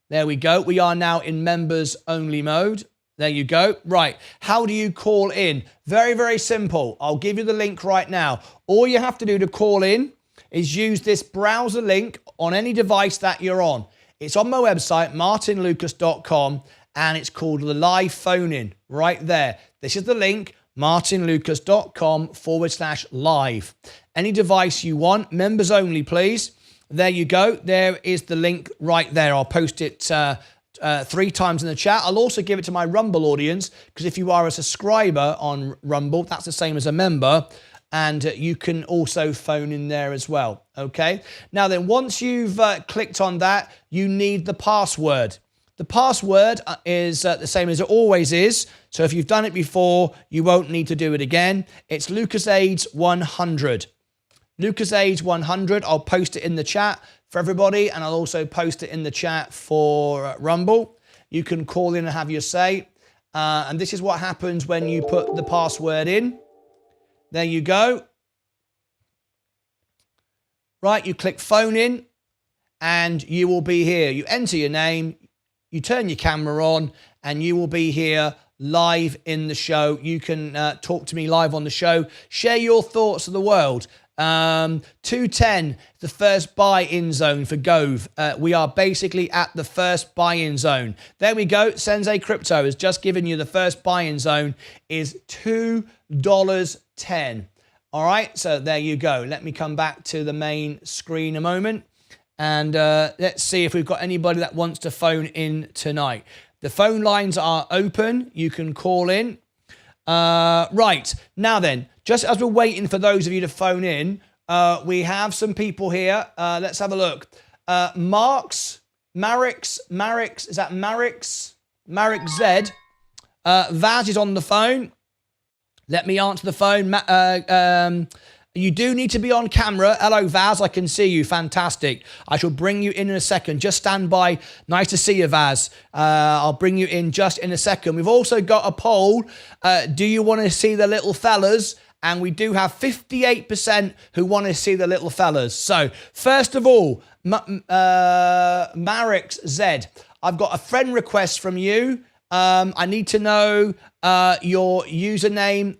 There we go. We are now in members only mode. There you go. Right. How do you call in? Very, very simple. I'll give you the link right now. All you have to do to call in is use this browser link on any device that you're on. It's on my website, martynlucas.com, and it's called the live phone in right there. This is the link. martynlucas.com/live. Any device you want, members only, please. There you go. There is the link right there. I'll post it 3 times in the chat. I'll also give it to my Rumble audience, because if you are a subscriber on Rumble, that's the same as a member, and you can also phone in there as well. Okay. Now then, once you've clicked on that, you need the password. The password is the same as it always is. So if you've done it before, you won't need to do it again. It's LucasAids100. LucasAids100. I'll post it in the chat for everybody, and I'll also post it in the chat for Rumble. You can call in and have your say. And this is what happens when you put the password in. There you go. Right, you click phone in, and you will be here. You enter your name. You turn your camera on, and you will be here live in the show. You can talk to me live on the show. Share your thoughts of the world. 210, the first buy-in zone for GOEV. We are basically at the first buy-in zone. There we go. Sensei Crypto has just given you the first buy-in zone is $2.10. All right, so there you go. Let me come back to the main screen a moment. And let's see if we've got anybody that wants to phone in tonight. The phone lines are open. You can call in. Right. Now then, just as we're waiting for those of you to phone in, we have some people here. Let's have a look. Marix, is that Marix? Marix Z. Vaz is on the phone. Let me answer the phone. You do need to be on camera. Hello, Vaz. I can see you. Fantastic. I shall bring you in a second. Just stand by. Nice to see you, Vaz. I'll bring you in just in a second. We've also got a poll. Do you want to see the little fellas? And we do have 58% who want to see the little fellas. So, first of all, Marix Z, I've got a friend request from you. I need to know your username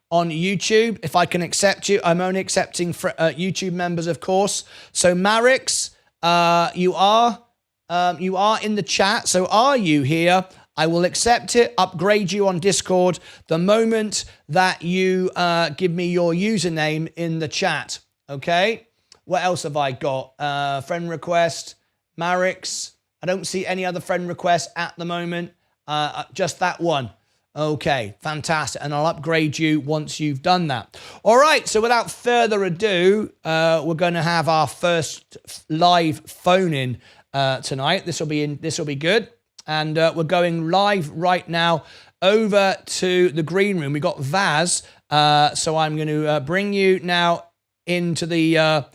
on YouTube, if I can accept you. I'm only accepting for, YouTube members, of course. So Marix, you are in the chat. So are you here? I will accept it, upgrade you on Discord the moment that you give me your username in the chat. Okay. What else have I got? Friend request, Marix. I don't see any other friend requests at the moment. Just that one. Okay, fantastic. And I'll upgrade you once you've done that. All right, so without further ado, we're going to have our first live phone-in tonight. This will be good. And we're going live right now over to the green room. We've got Vaz. So I'm going to bring you now into the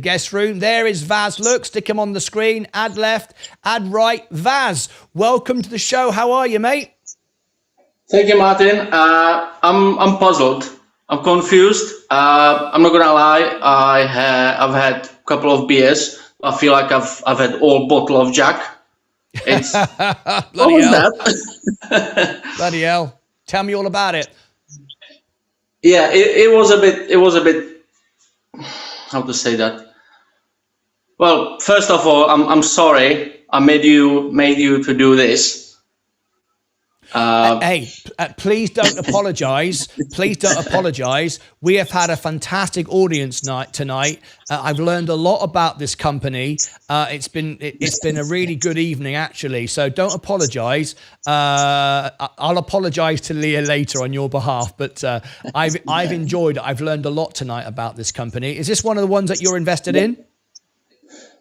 guest room. There is Vaz. Look, stick him on the screen. Add left, add right. Vaz, welcome to the show. How are you, mate? Thank you, Martin. I'm puzzled. I'm confused. I'm not gonna lie. I've had a couple of beers. I feel like I've had all bottle of Jack. It's what was that? Bloody hell! Tell me all about it. Yeah, it was a bit. How to say that? Well, first of all, I'm sorry. I made you to do this. Please don't apologize. Please don't apologize. We have had a fantastic audience tonight. I've learned a lot about this company. It's been a really good evening, actually. So don't apologize. I'll apologize to Leah later on your behalf. But I've enjoyed it. I've learned a lot tonight about this company. Is this one of the ones that you're invested in?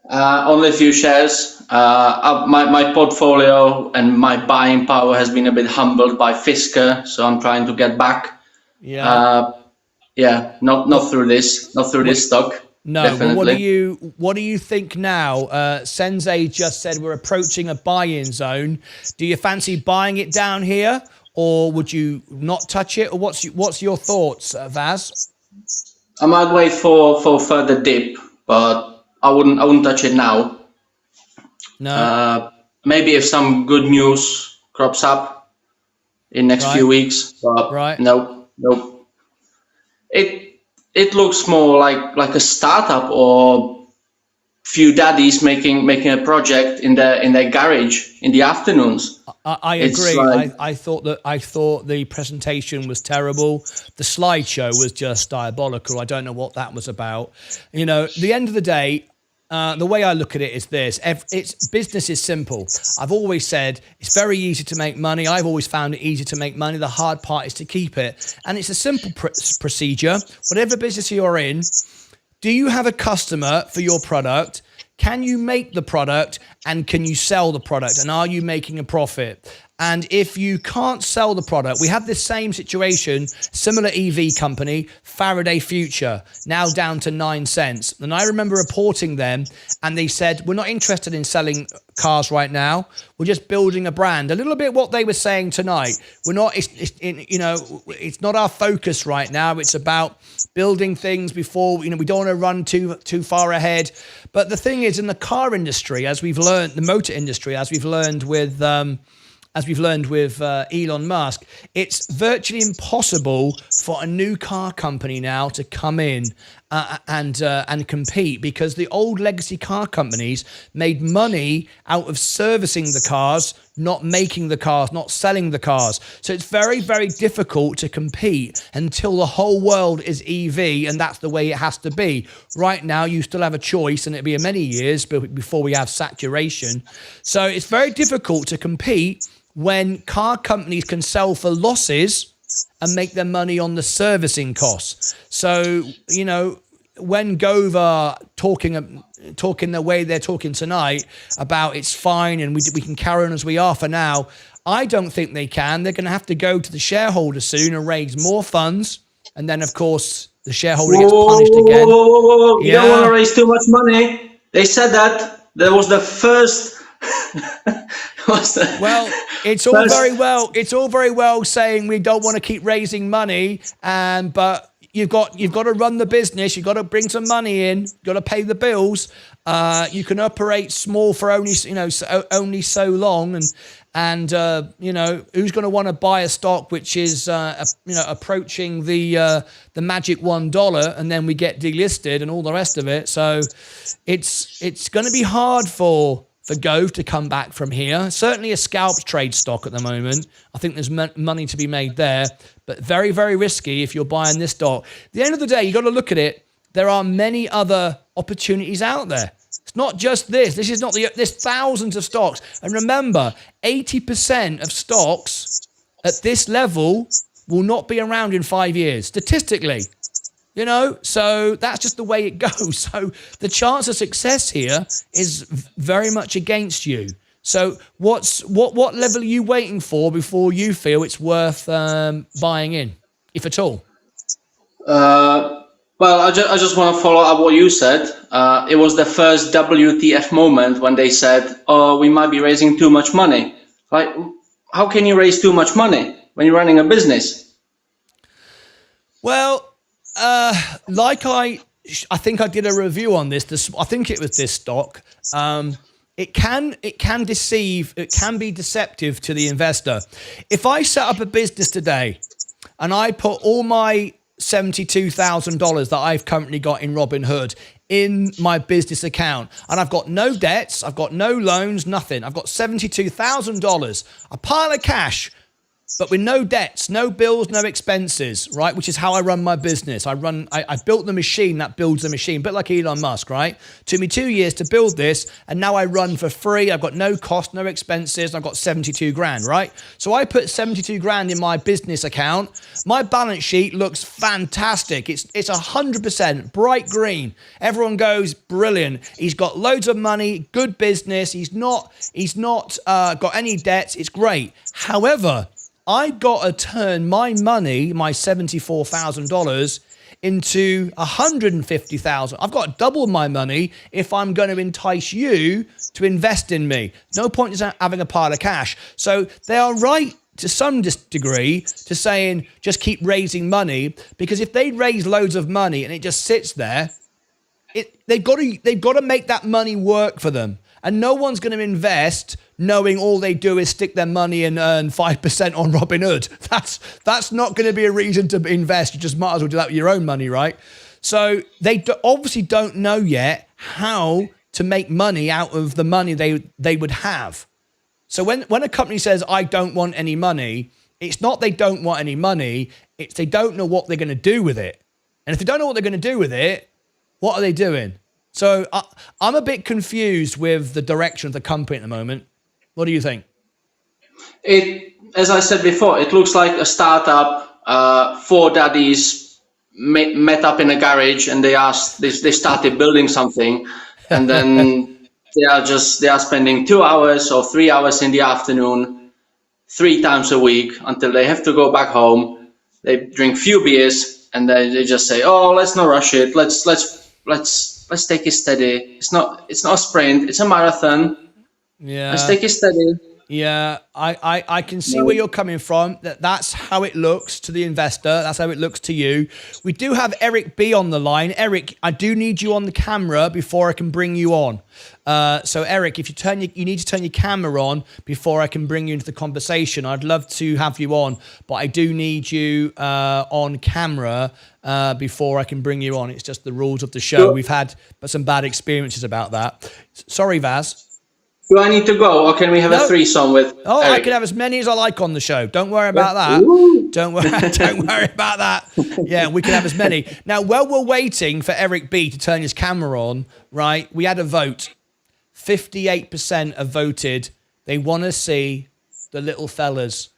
Only a few shares. My portfolio and my buying power has been a bit humbled by Fisker, so I'm trying to get back. Yeah. Not through this stock. No, definitely. But what do you think now? Sensei just said we're approaching a buy-in zone. Do you fancy buying it down here, or would you not touch it? Or what's your thoughts, Vaz? I might wait for further dip, but I wouldn't touch it now. No. Maybe if some good news crops up in next few weeks. But nope. It looks more like a startup or few daddies making a project in their garage in the afternoons. I agree. I thought the presentation was terrible. The slideshow was just diabolical. I don't know what that was about. You know, at the end of the day, the way I look at it is this. Business is simple. I've always said it's very easy to make money. I've always found it easy to make money. The hard part is to keep it. And it's a simple procedure. Whatever business you're in, do you have a customer for your product? Can you make the product and can you sell the product? And are you making a profit? And if you can't sell the product, we have this same situation, similar EV company, Faraday Future, now down to 9 cents. And I remember reporting them and they said, we're not interested in selling cars right now. We're just building a brand. A little bit what they were saying tonight. It's not our focus right now. It's about building things before, we don't want to run too far ahead. But the thing is, in the car industry, as we've learned, the motor industry, as we've learned with Elon Musk, it's virtually impossible for a new car company now to come in and compete, because the old legacy car companies made money out of servicing the cars, not making the cars, not selling the cars. So it's very, very difficult to compete until the whole world is EV, and that's the way it has to be. Right now, you still have a choice, and it'll be many years before we have saturation. So it's very difficult to compete when car companies can sell for losses and make their money on the servicing costs. So, when GOEV are talking the way they're talking tonight about it's fine and we can carry on as we are for now, I don't think they can. They're going to have to go to the shareholders soon and raise more funds. And then, of course, the shareholder gets punished again. You don't want to raise too much money. They said that. That was the first... Well, it's all very well saying we don't want to keep raising money, but you've got to run the business. You've got to bring some money in. You've got to pay the bills. You can operate small for only so long, and who's going to want to buy a stock which is approaching the magic $1, and then we get delisted and all the rest of it. So it's going to be hard for GOEV to come back from here. Certainly a scalp trade stock at the moment. I think there's money to be made there, but very, very risky if you're buying this stock. At the end of the day, you've got to look at it. There are many other opportunities out there. It's not just this. This is not there's thousands of stocks. And remember, 80% of stocks at this level will not be around in 5 years, statistically. So that's just the way it goes. So the chance of success here is very much against you. So what level are you waiting for before you feel it's worth buying in, if at all? Well, I just want to follow up what you said. It was the first WTF moment when they said, "Oh, we might be raising too much money." Like, how can you raise too much money when you're running a business? Well, I think I did a review on this. I think it was this stock. It can deceive. It can be deceptive to the investor. If I set up a business today and I put all my $72,000 that I've currently got in Robinhood in my business account, and I've got no debts, I've got no loans, nothing. I've got $72,000, a pile of cash, but with no debts, no bills, no expenses, right? Which is how I run my business. I built the machine that builds the machine, a bit like Elon Musk, right? Took me 2 years to build this, and now I run for free. I've got no cost, no expenses. I've got 72 grand, right? So I put 72 grand in my business account. My balance sheet looks fantastic. It's 100% bright green. Everyone goes, brilliant. He's got loads of money, good business. He's not got any debts. It's great. However, I got to turn my money, my $74,000, into $150,000. I've got to double my money if I'm going to entice you to invest in me. No point in having a pile of cash. So they are right to some degree to saying just keep raising money, because if they raise loads of money and it just sits there, they've got to make that money work for them. And no one's going to invest knowing all they do is stick their money and earn 5% on Robinhood. That's not going to be a reason to invest. You just might as well do that with your own money, right? So they obviously don't know yet how to make money out of the money they would have. So when a company says, I don't want any money, it's not they don't want any money, it's they don't know what they're going to do with it. And if they don't know what they're going to do with it, what are they doing? So I'm a bit confused with the direction of the company at the moment. What do you think? As I said before, it looks like a startup. Four daddies met up in a garage and they started building something, and then they are spending 2 hours or 3 hours in the afternoon, 3 times a week until they have to go back home. They drink few beers and they just say, "Oh, let's not rush it. Let's take it steady. It's not a sprint. It's a marathon. Yeah. Let's take it steady." Yeah, I can see where you're coming from. That's how it looks to the investor. That's how it looks to you. We do have Eric B on the line. Eric, I do need you on the camera before I can bring you on. So Eric, if you need to turn your camera on before I can bring you into the conversation. I'd love to have you on, but I do need you on camera before I can bring you on. It's just the rules of the show. Sure. We've had some bad experiences about that. Sorry, Vaz. Do I need to go, or can we have a threesome with Eric? I can have as many as I like on the show. Don't worry about that. Don't worry about that. Yeah, we can have as many. Now, while we're waiting for Eric B to turn his camera on, right, we had a vote. 58% have voted. They want to see the little fellas.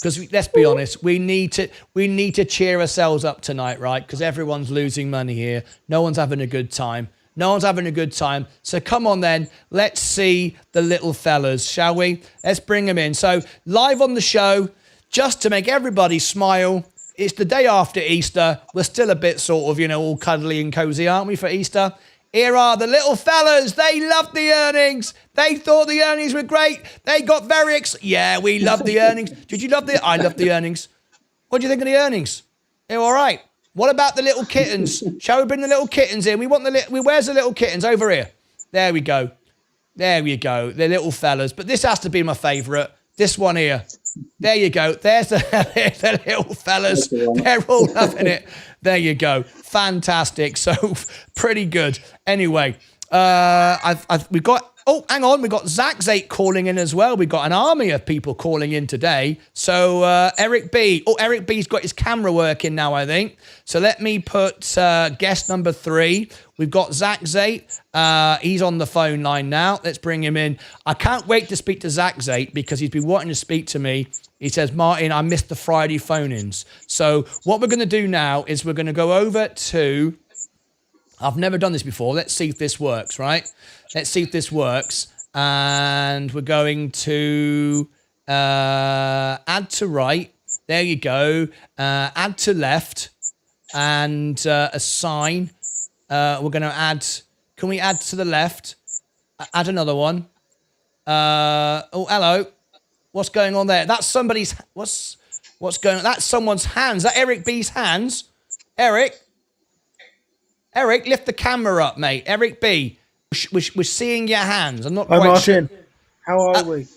Because let's be honest, we need to cheer ourselves up tonight, right? Because everyone's losing money here. No one's having a good time. No one's having a good time. So come on then, let's see the little fellas, shall we? Let's bring them in. So live on the show, just to make everybody smile. It's the day after Easter. We're still a bit sort of, all cuddly and cozy, aren't we, for Easter? Here are the little fellas. They loved the earnings. They thought the earnings were great. They got very Yeah, we love the earnings. Did you love I love the earnings. What do you think of the earnings? They're all right. What about the little kittens? Shall we bring the little kittens in? Where's the little kittens? Over here. There we go. There we go. The little fellas. But this has to be my favourite. This one here. There you go. There's the little fellas. They're all loving it. There you go. Fantastic. So pretty good. Anyway, we've got. Oh, hang on. We've got Zach8 calling in as well. We've got an army of people calling in today. So Eric B. Oh, Eric B's got his camera working now, I think. So let me put guest number 3. We've got Zach8. He's on the phone line now. Let's bring him in. I can't wait to speak to Zach8 because he's been wanting to speak to me. He says, Martyn, I missed the Friday phone-ins. So what we're going to do now is we're going to go over to... I've never done this before. Let's see if this works, right? Let's see if this works. And we're going to add to right. There you go. Add to left. And assign. We're going to add... Can we add to the left? Add another one. Oh, hello. What's going on there? That's somebody's... What's going on? That's someone's hands. Is that Eric B's hands? Eric, lift the camera up, mate. Eric B, we're seeing your hands. I'm not Hi, quite Martyn. sure. How are we?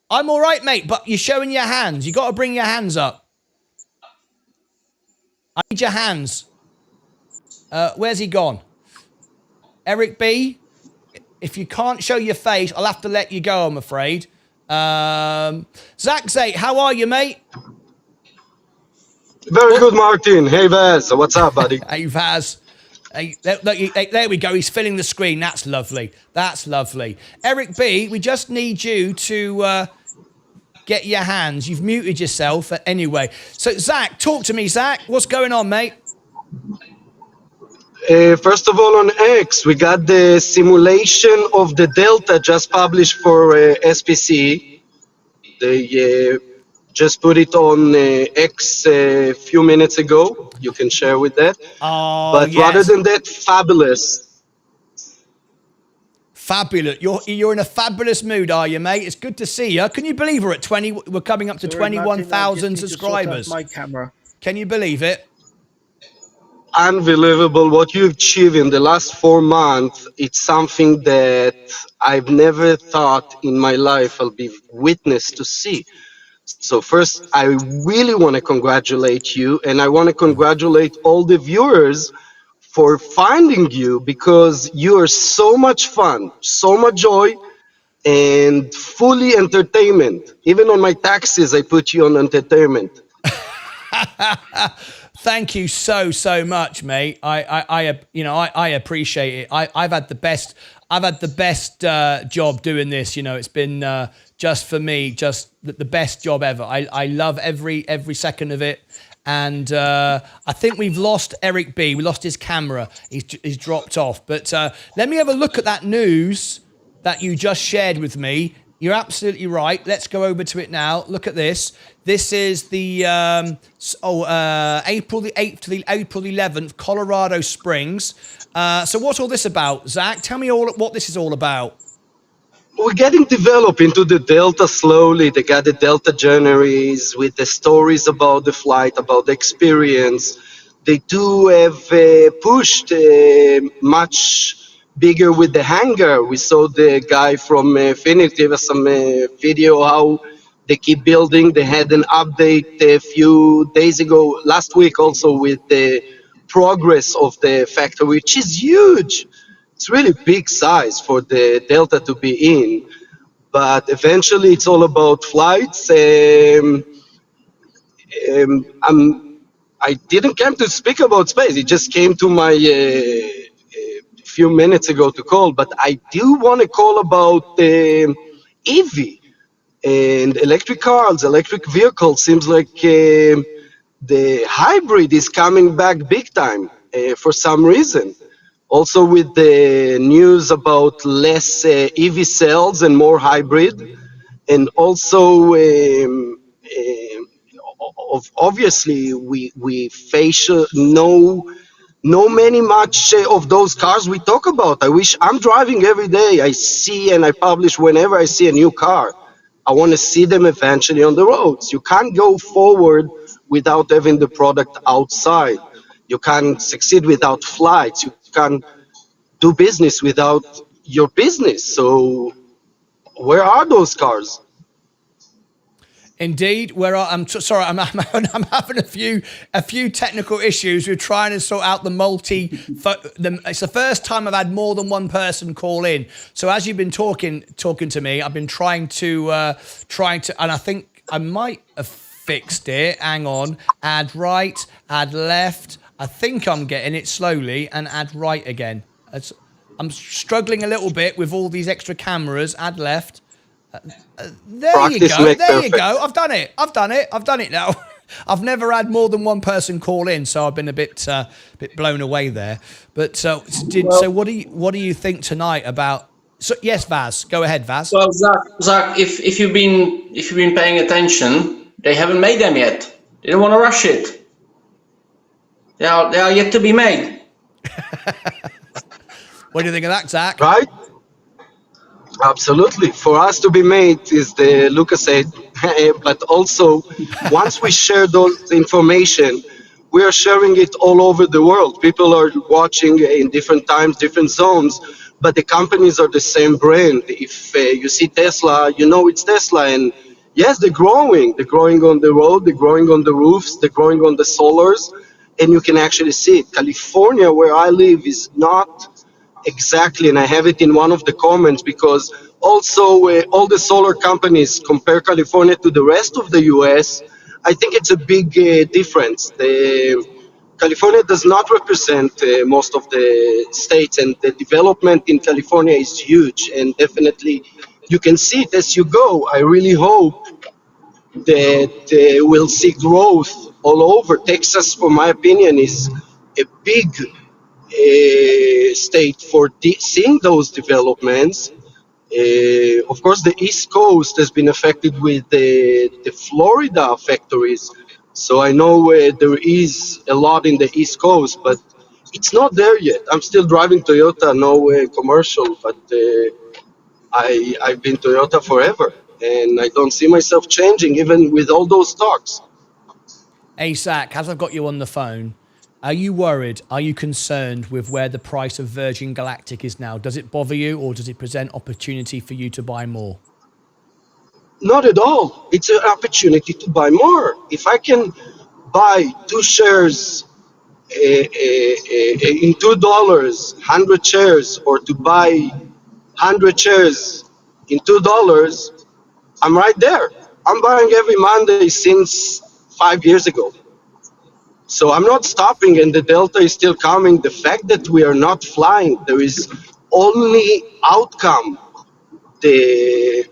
I'm all right, mate, but you're showing your hands. You got to bring your hands up. I need your hands. Where's he gone? Eric B, if you can't show your face, I'll have to let you go, I'm afraid. Zach8, how are you, mate? Very good, Martyn. Hey, Vaz. What's up, buddy? Hey, Vaz. Hey, there we go. He's filling the screen. That's lovely. That's lovely. Eric B, we just need you to get your hands. You've muted yourself anyway. So, Zach, talk to me, Zach. What's going on, mate? First of all, on X, we got the simulation of the Delta just published for SPC. They just put it on X a few minutes ago. You can share with that. Oh, but yes. Rather than that, fabulous. Fabulous. You're in a fabulous mood, are you, mate? It's good to see you. Can you believe we're coming up to 21,000 subscribers? My camera. Can you believe it? Unbelievable what you achieved in the last 4 months. It's something that I've never thought in my life I'll be witness to see. So first, I really want to congratulate you, and I want to congratulate all the viewers for finding you, because you are so much fun, so much joy, and fully entertainment. Even on my taxes, I put you on entertainment. Thank you so much, mate. I appreciate it. I've had the best job doing this. It's been just for me, just the best job ever. I love every second of it. And I think we've lost Eric B. We lost his camera. He's dropped off. But let me have a look at that news that you just shared with me. You're absolutely right. Let's go over to it now. Look at this. This is the April the 8th to the April 11th, Colorado Springs. So what's all this about, Zach? Tell me what this is all about. We're getting developed into the Delta slowly. They got the Delta journeys with the stories about the flight, about the experience. They do have pushed much bigger with the hangar. We saw the guy from Phoenix give us some video how they keep building. They had an update a few days ago, last week also, with the progress of the factory, which is huge. It's really big size for the Delta to be in. But eventually it's all about flights. I didn't come to speak about space. It just came to my few minutes ago to call, but I do want to call about EV and electric cars, electric vehicles. Seems like the hybrid is coming back big time for some reason. Also with the news about less EV cells and more hybrid, and also obviously we face no many much of those cars we talk about. I wish I'm driving every day. I see and I publish whenever I see a new car. I want to see them eventually on the roads. You can't go forward without having the product outside. You can't succeed without flights. You can't do business without your business. So where are those cars? Indeed, sorry, I'm having a few technical issues. We're trying to sort out it's the first time I've had more than one person call in. So as you've been talking to me, I've been trying to, and I think I might have fixed it. Hang on, add right, add left. I think I'm getting it slowly, and add right again. I'm struggling a little bit with all these extra cameras. Add left. There you go. I've done it now. I've never had more than one person call in, so I've been a bit blown away there. But so what do you think tonight about? So yes, Vaz, go ahead, Vaz. Well, Zach, if you've been paying attention, they haven't made them yet. They don't want to rush it. They are yet to be made. What do you think of that, Zach? Right? Absolutely. For us to be made is the Lucas said, but also once we share those information, we are sharing it all over the world. People are watching in different times, different zones, but the companies are the same brand. If you see Tesla, you know it's Tesla. And yes, they're growing. They're growing on the road. They're growing on the roofs. They're growing on the solars. And you can actually see it. California, where I live, is not exactly, and I have it in one of the comments, because also all the solar companies compare California to the rest of the US. I think it's a big difference. California does not represent most of the states, and the development in California is huge, and definitely you can see it as you go. I really hope that we'll see growth all over. Texas, for my opinion, is a big state for seeing those developments. Of course, the East Coast has been affected with the Florida factories. So I know there is a lot in the East Coast, but it's not there yet. I'm still driving Toyota, no commercial, but I've been Toyota forever, and I don't see myself changing even with all those talks. Hey, Zach, as I've got you on the phone, are you worried? Are you concerned with where the price of Virgin Galactic is now? Does it bother you, or does it present opportunity for you to buy more? Not at all. It's an opportunity to buy more. If I can buy 2 shares in $2, 100 shares, or to buy 100 shares in $2, I'm right there. I'm buying every Monday since 5 years ago. So I'm not stopping, and the Delta is still coming. The fact that we are not flying, there is only outcome. The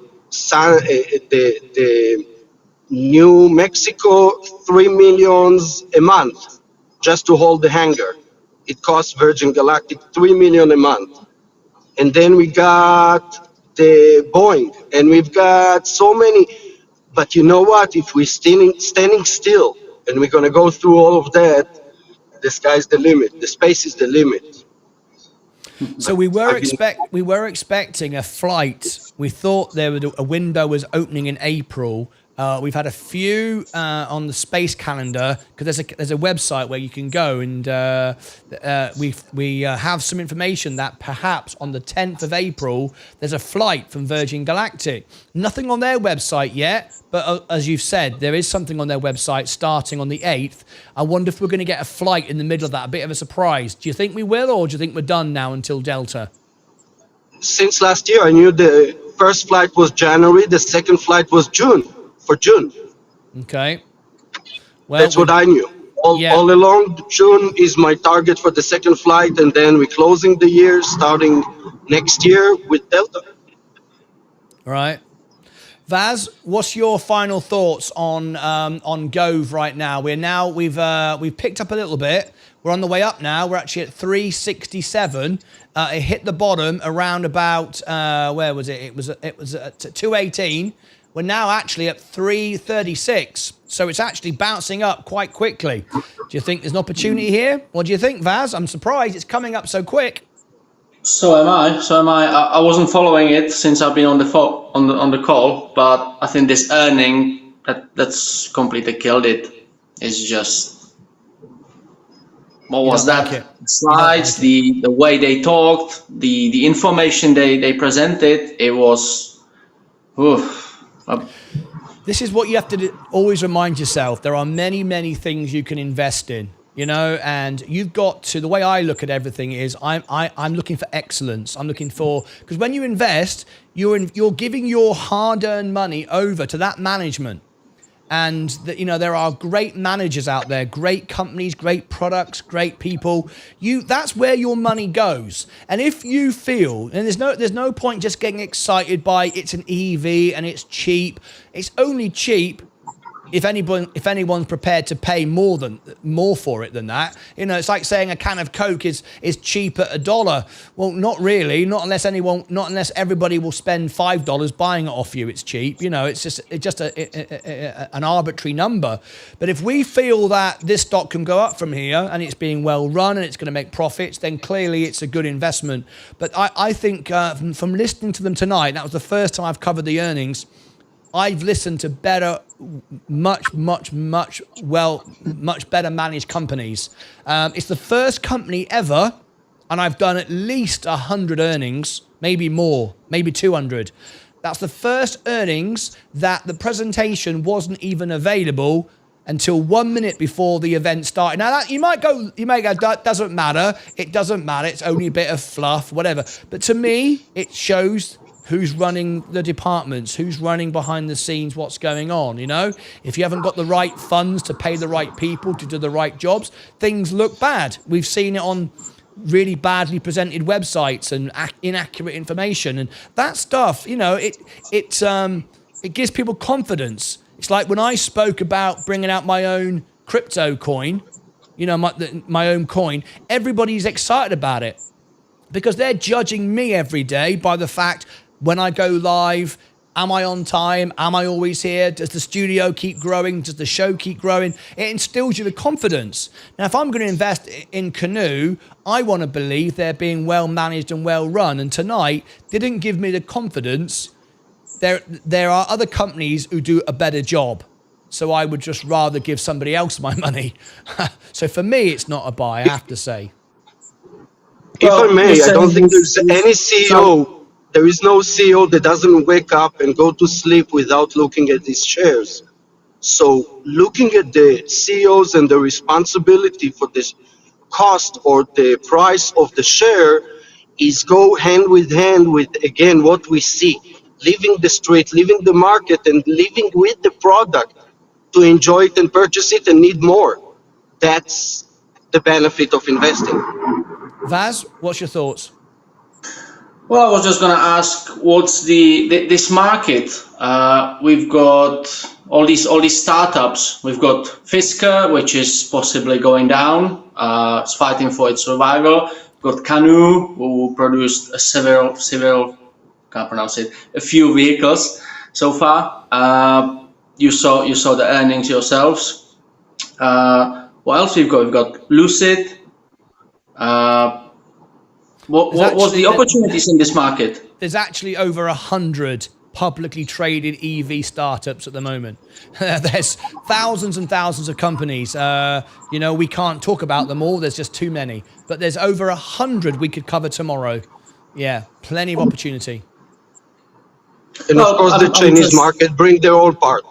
New Mexico, $3 million a month just to hold the hangar. It costs Virgin Galactic $3 million a month. And then we got the Boeing, and we've got so many. But you know what? If we're standing still and we're going to go through all of that, the sky's the limit. The space is the limit. So we were expecting a flight. We thought a window was opening in April. We've had a few on the space calendar, because there's a website where you can go, and we have some information that perhaps on the 10th of April there's a flight from Virgin Galactic. Nothing on their website yet, but as you've said, there is something on their website starting on the 8th. I wonder if we're going to get a flight in the middle of that, a bit of a surprise. Do you think we will, or do you think we're done now until Delta? Since last year, I knew the first flight was January, the second flight was June. For June. Okay. Well, that's what I knew. All along, June is my target for the second flight, and then we're closing the year, starting next year with Delta. All right. Vaz, what's your final thoughts on GOEV right now? We've picked up a little bit. We're on the way up now. We're actually at 367. It hit the bottom around about where was it? It was at 218. We're now actually at 336. So it's actually bouncing up quite quickly. Do you think there's an opportunity here? What do you think, Vaz? I'm surprised it's coming up so quick. So am I. I wasn't following it since I've been on the call, but I think this earning that's completely killed it. It's just, what was that? Slides, the way they talked, the information they presented. It was, This is what you have to always remind yourself. There are many, many things you can invest in, you know, and you've got to, the way I look at everything is I'm looking for excellence. I'm looking for, because when you invest, you're giving your hard-earned money over to that management. And, you know, there are great managers out there, great companies, great products, great people. That's where your money goes. And if you feel, and there's no point just getting excited by it's an EV and it's cheap. It's only cheap if anyone's prepared to pay more for it than that. You know, it's like saying a can of Coke is cheap at $1. Well, not really. Not unless everybody will spend $5 buying it off you. It's cheap. You know, it's just an arbitrary number. But if we feel that this stock can go up from here and it's being well run and it's going to make profits, then clearly it's a good investment. But I think from listening to them tonight, that was the first time I've covered the earnings. I've listened to much better managed companies. It's the first company ever, and I've done at least 100 earnings, maybe more, maybe 200. That's the first earnings that the presentation wasn't even available until 1 minute before the event started. Now that you may go, that doesn't matter. It doesn't matter. It's only a bit of fluff, whatever. But to me, it shows who's running the departments, who's running behind the scenes, what's going on, you know? If you haven't got the right funds to pay the right people to do the right jobs, things look bad. We've seen it on really badly presented websites and inaccurate information. And that stuff, you know, it gives people confidence. It's like when I spoke about bringing out my own crypto coin, you know, my own coin, everybody's excited about it because they're judging me every day by the fact when I go live, am I on time? Am I always here? Does the studio keep growing? Does the show keep growing? It instills you with confidence. Now, if I'm going to invest in Canoe, I want to believe they're being well managed and well run. And tonight didn't give me the confidence. There are other companies who do a better job. So I would just rather give somebody else my money. So for me, it's not a buy, I have to say. If I may, I don't think there's any CEO. There is no CEO that doesn't wake up and go to sleep without looking at these shares. So looking at the CEOs and the responsibility for this cost or the price of the share is go hand with hand with, again, what we see. Leaving the street, leaving the market, and living with the product to enjoy it and purchase it and need more. That's the benefit of investing. Vaz, what's your thoughts? Well, I was just going to ask, what's this market? We've got all these startups. We've got Fisker, which is possibly going down. It's fighting for its survival. We've got Canoo, who produced several, can't pronounce it, a few vehicles so far. You saw the earnings yourselves. What else we've got? We've got Lucid. What was the opportunities in this market? There's actually over 100 publicly traded EV startups at the moment. There's thousands and thousands of companies. You know, we can't talk about them all. There's just too many. But there's over 100 we could cover tomorrow. Yeah, plenty of opportunity. And of course, the Chinese market bring their own part.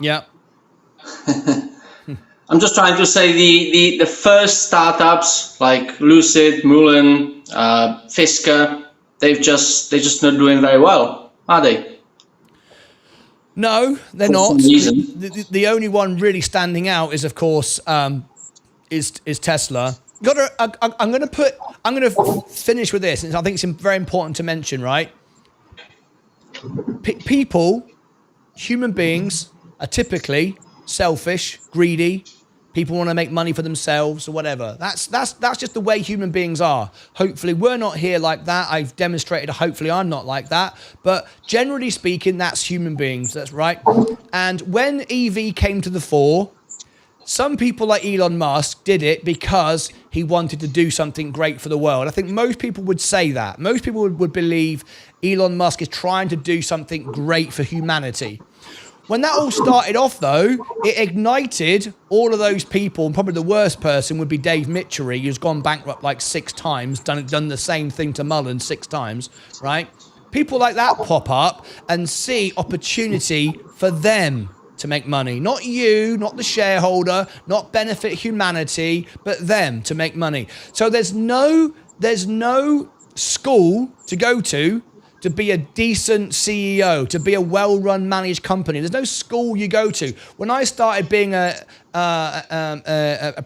Yeah. I'm just trying to say the first startups like Lucid, Mullen, Fisker, they're just not doing very well, are they? No, they're not. The only one really standing out is, of course, is Tesla. I'm going to finish with this, and I think it's very important to mention, right? People, human beings, are typically selfish, greedy. People want to make money for themselves or whatever. That's just the way human beings are. Hopefully we're not here like that. I've demonstrated, hopefully I'm not like that. But generally speaking, that's human beings. That's right. And when EV came to the fore, some people like Elon Musk did it because he wanted to do something great for the world. I think most people would say that. Most people would believe Elon Musk is trying to do something great for humanity. When that all started off, though, it ignited all of those people, and probably the worst person would be Dave Mitchery, who's gone bankrupt like 6 times, done the same thing to Mullen 6 times, right? People like that pop up and see opportunity for them to make money. Not you, not the shareholder, not benefit humanity, but them to make money. So there's no school to go to be a decent CEO, to be a well-run managed company. There's no school you go to. When I started being a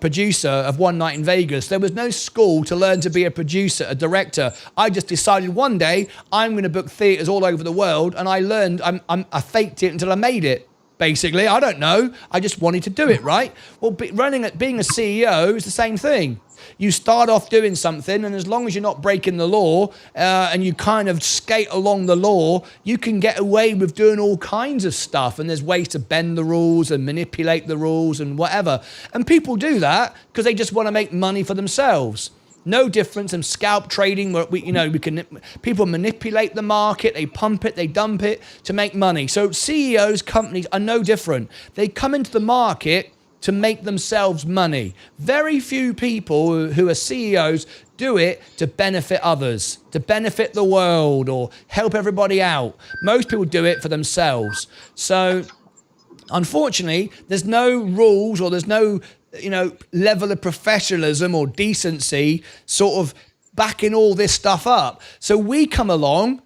producer of One Night in Vegas, there was no school to learn to be a producer, a director. I just decided one day I'm going to book theaters all over the world, and I learned. I faked it until I made it. Basically, I don't know. I just wanted to do it, right? Well, being a CEO is the same thing. You start off doing something, and as long as you're not breaking the law and you kind of skate along the law, you can get away with doing all kinds of stuff. And there's ways to bend the rules and manipulate the rules and whatever. And people do that because they just want to make money for themselves. No difference in scalp trading, where people manipulate the market, they pump it, they dump it to make money. So CEOs, companies are no different. They come into the market to make themselves money. Very few people who are CEOs do it to benefit others, to benefit the world or help everybody out. Most people do it for themselves. So unfortunately, there's no rules or there's no level of professionalism or decency sort of backing all this stuff up. So we come along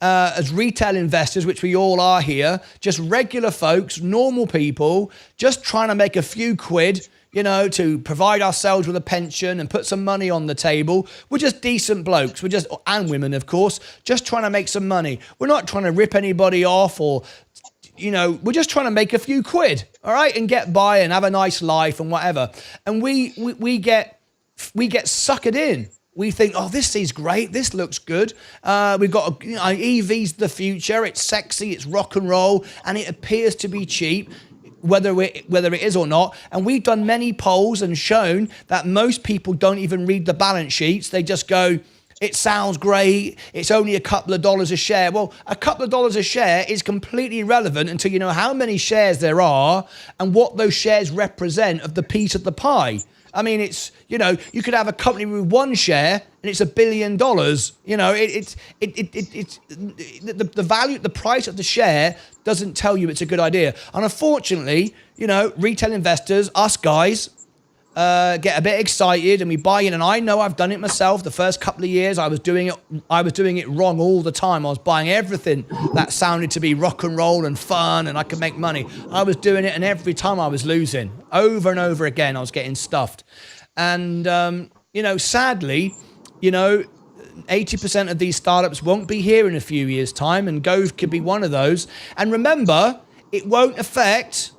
as retail investors, which we all are here, just regular folks, normal people, just trying to make a few quid, to provide ourselves with a pension and put some money on the table. We're just decent blokes. And women, of course, just trying to make some money. We're not trying to rip anybody off or we're just trying to make a few quid, all right, and get by and have a nice life and whatever. And we get suckered in. We think, oh, this is great. This looks good. We've got EV's the future. It's sexy. It's rock and roll, and it appears to be cheap, whether it is or not. And we've done many polls and shown that most people don't even read the balance sheets. They just go, it sounds great. It's only a couple of dollars a share. Well, a couple of dollars a share is completely irrelevant until you know how many shares there are and what those shares represent of the piece of the pie. I mean, it's, you could have a company with one share and it's $1 billion. The value, the price of the share doesn't tell you it's a good idea. And unfortunately, retail investors, us guys, get a bit excited and we buy in. And I know I've done it myself. The first couple of years I was doing it wrong all the time. I was buying everything that sounded to be rock and roll and fun and I could make money. I was doing it, and every time I was losing over and over again. I was getting stuffed. And sadly, 80% of these startups won't be here in a few years' time, and GOEV could be one of those. And remember, it won't affect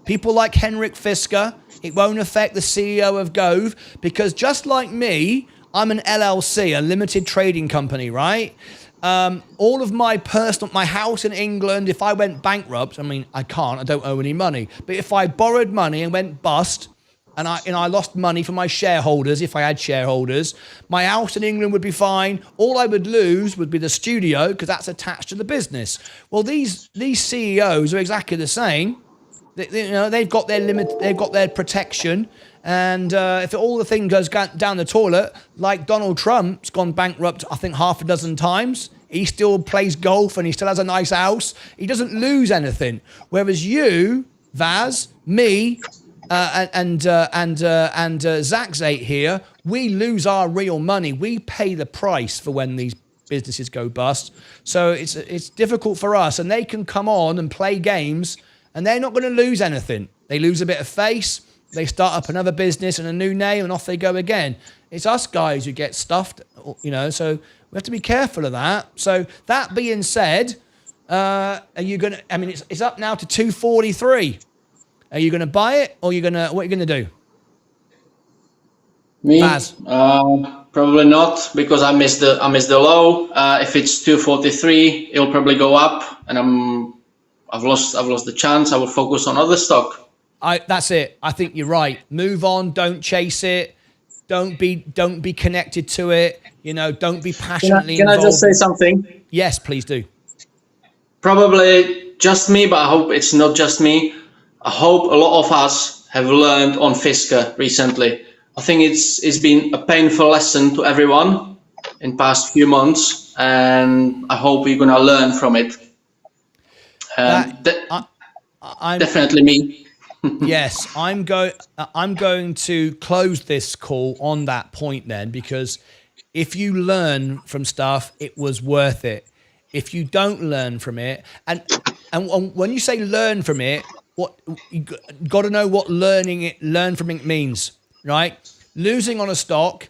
people like Henrik Fisker. It won't affect the CEO of GOEV, because just like me, I'm an LLC, a limited trading company, right? All of my house in England, if I went bankrupt, I don't owe any money. But if I borrowed money and went bust, and I lost money from my shareholders, if I had shareholders, my house in England would be fine. All I would lose would be the studio, because that's attached to the business. Well, these CEOs are exactly the same. They've got their limit, they've got their protection, and if all the thing goes down the toilet, like Donald Trump's gone bankrupt, I think 6 times. He still plays golf and he still has a nice house. He doesn't lose anything. Whereas you, Vaz, me, and Zach's here, we lose our real money. We pay the price for when these businesses go bust. So it's difficult for us, and they can come on and play games. And they're not going to lose anything. They lose a bit of face. They start up another business and a new name, and off they go again. It's us guys who get stuffed, so we have to be careful of that. So that being said, are you going to, it's up now to 243. Are you going to buy it, or what are you going to do? Me? Probably not, because I missed the low. If it's 243, it'll probably go up, and I've lost the chance. I will focus on other stock. That's it. I think you're right. Move on. Don't chase it. Don't be connected to it. Don't be passionately involved. Can I just say something? Yes, please do. Probably just me, but I hope it's not just me. I hope a lot of us have learned on Fisker recently. I think it's been a painful lesson to everyone. in past few months, and I hope we're gonna learn from it. Definitely me. Yes, I'm going to close this call on that point then, because if you learn from stuff, it was worth it. If you don't learn from it, and when you say learn from it, what you got to know what learn from it means, right? Losing on a stock,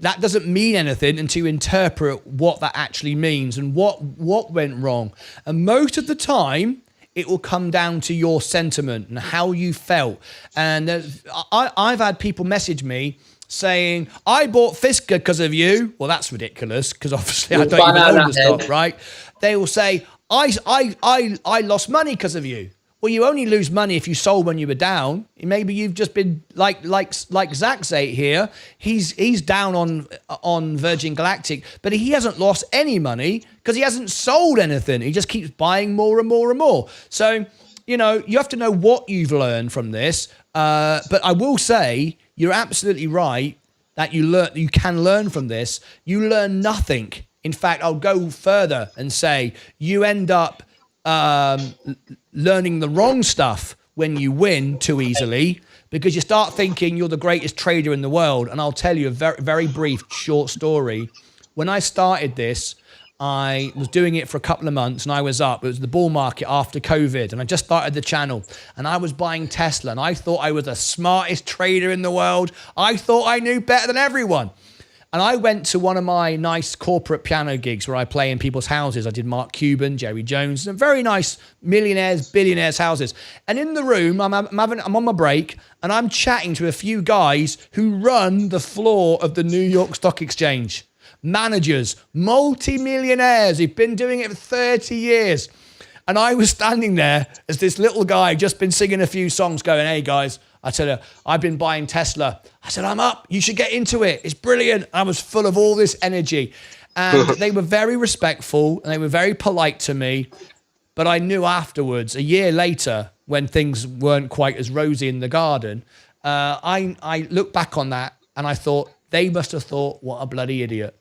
that doesn't mean anything until you interpret what that actually means and what went wrong. And most of the time, it will come down to your sentiment and how you felt. And I've had people message me saying, I bought Fisker because of you. Well, that's ridiculous, because obviously I don't even own the stock, right? They will say, I lost money because of you. Well, you only lose money if you sold when you were down. Maybe you've just been like Zach's here. He's down on Virgin Galactic, but he hasn't lost any money because he hasn't sold anything. He just keeps buying more and more and more. So, you have to know what you've learned from this. But I will say you're absolutely right that you can learn from this. You learn nothing. In fact, I'll go further and say you end up learning the wrong stuff when you win too easily, because you start thinking you're the greatest trader in the world. And I'll tell you a very, very brief, short story. When I started this, I was doing it for a couple of months and I was up. It was the bull market after COVID, and I just started the channel and I was buying Tesla, and I thought I was the smartest trader in the world. I thought I knew better than everyone. And I went to one of my nice corporate piano gigs where I play in people's houses. I did Mark Cuban, Jerry Jones, and very nice millionaires, billionaires' houses. And in the room, I'm on my break, and I'm chatting to a few guys who run the floor of the New York Stock Exchange. Managers, multi-millionaires who've been doing it for 30 years. And I was standing there as this little guy, just been singing a few songs, going, hey, guys, I said, I've been buying Tesla. I said, I'm up. You should get into it. It's brilliant. I was full of all this energy. And they were very respectful and they were very polite to me. But I knew afterwards, a year later, when things weren't quite as rosy in the garden, I looked back on that and I thought, they must have thought, what a bloody idiot.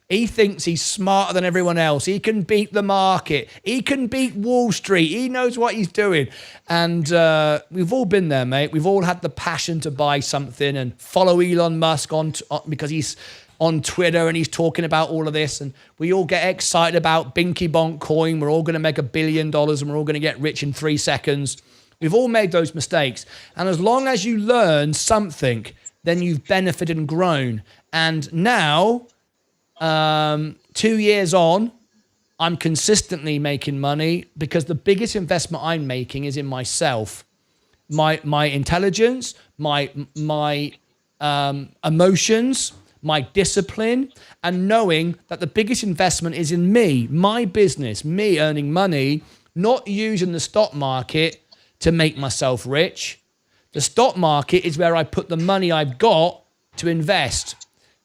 He thinks he's smarter than everyone else. He can beat the market. He can beat Wall Street. He knows what he's doing. And we've all been there, mate. We've all had the passion to buy something and follow Elon Musk because he's on Twitter and he's talking about all of this. And we all get excited about Binky Bonk coin. We're all going to make $1 billion and we're all going to get rich in 3 seconds. We've all made those mistakes. And as long as you learn something, then you've benefited and grown. And now, 2 years on, I'm consistently making money because the biggest investment I'm making is in myself, my intelligence, my emotions, my discipline, and knowing that the biggest investment is in me, my business, me earning money, not using the stock market to make myself rich. The stock market is where I put the money I've got to invest,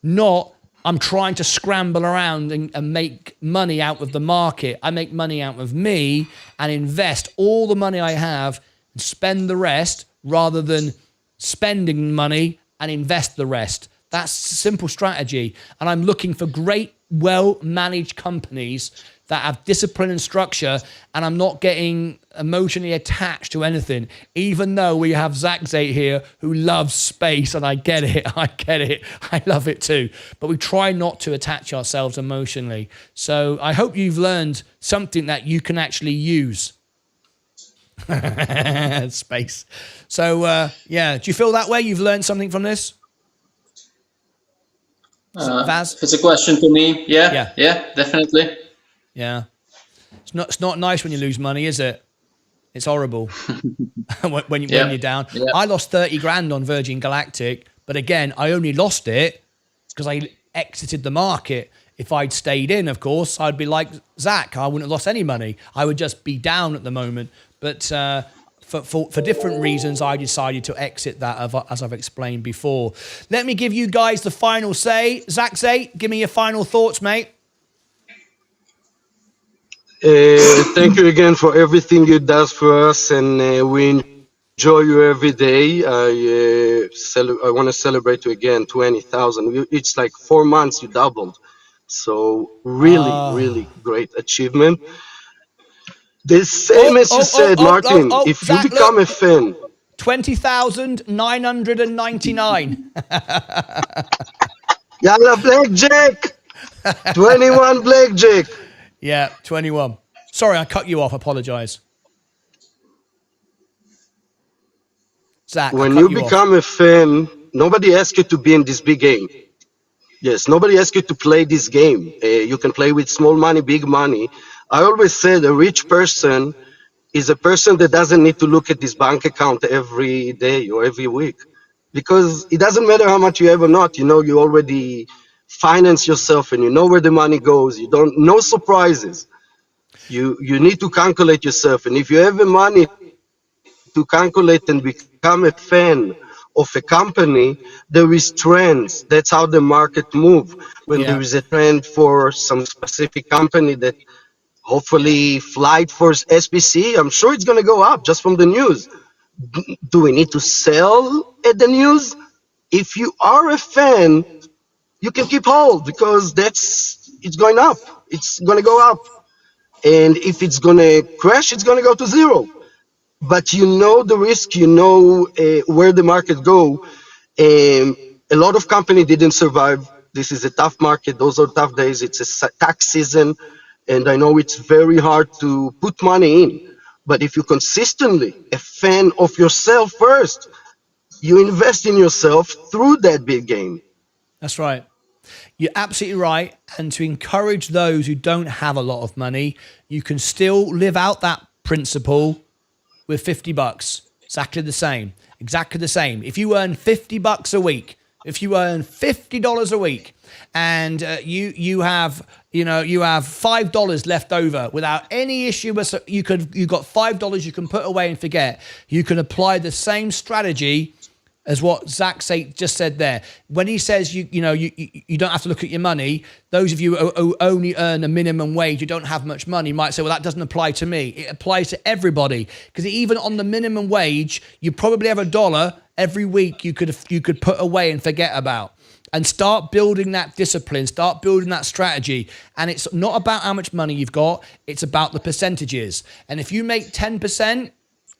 not I'm trying to scramble around and make money out of the market. I make money out of me and invest all the money I have and spend the rest rather than spending money and invest the rest. That's a simple strategy. And I'm looking for great, well-managed companies that have discipline and structure, and I'm not getting emotionally attached to anything, even though we have Zach here who loves space, and I get it. I love it too. But we try not to attach ourselves emotionally. So I hope you've learned something that you can actually use. Space. So, yeah, do you feel that way? You've learned something from this? Vaz? It's a question to me. Yeah, definitely. Yeah. It's not nice when you lose money, is it? It's horrible when you're down. Yeah. I lost 30 grand on Virgin Galactic, but again, I only lost it because I exited the market. If I'd stayed in, of course, I'd be like Zach. I wouldn't have lost any money. I would just be down at the moment. But for different reasons, I decided to exit that, as I've explained before. Let me give you guys the final say. Zach, give me your final thoughts, mate. Thank you again for everything you does for us, and we enjoy you every day. I want to celebrate you again, 20,000. It's like 4 months you doubled. So really great achievement. The same as you said, Martin, if you Zach, become a fan. 20,999. Yalla, blackjack! 21 blackjack. Yeah, 21. Sorry, I cut you off. Apologize. Zach, when you become a fan, nobody asks you to be in this big game. Yes, nobody asks you to play this game. You can play with small money, big money. I always said a rich person is a person that doesn't need to look at his bank account every day or every week, because it doesn't matter how much you have or not. You know, you already finance yourself and you know where the money goes. You don't, no surprises. You need to calculate yourself. And if you have the money to calculate and become a fan of a company, there is trends. That's how the market move. When there is a trend for some specific company that hopefully flight for SBC, I'm sure it's going to go up just from the news. Do we need to sell at the news? If you are a fan, you can keep hold because it's going up. It's going to go up. And if it's going to crash, it's going to go to zero. But you know the risk, you know where the market go. A lot of companies didn't survive. This is a tough market. Those are tough days. It's a tax season. And I know it's very hard to put money in. But if you're consistently a fan of yourself first, you invest in yourself through that big game. That's right. You're absolutely right. And to encourage those who don't have a lot of money, you can still live out that principle with $50. Exactly the same. Exactly the same. If you earn $50 a week, if you earn $50 a week, and you have $5 left over without any issue, you've got $5 you can put away and forget. You can apply the same strategy as what Zach just said there. When he says you don't have to look at your money, those of you who only earn a minimum wage, you don't have much money, might say, well, that doesn't apply to me. It applies to everybody, because even on the minimum wage, you probably have $1 every week you could put away and forget about. And start building that discipline, start building that strategy. And it's not about how much money you've got, it's about the percentages. And if you make 10%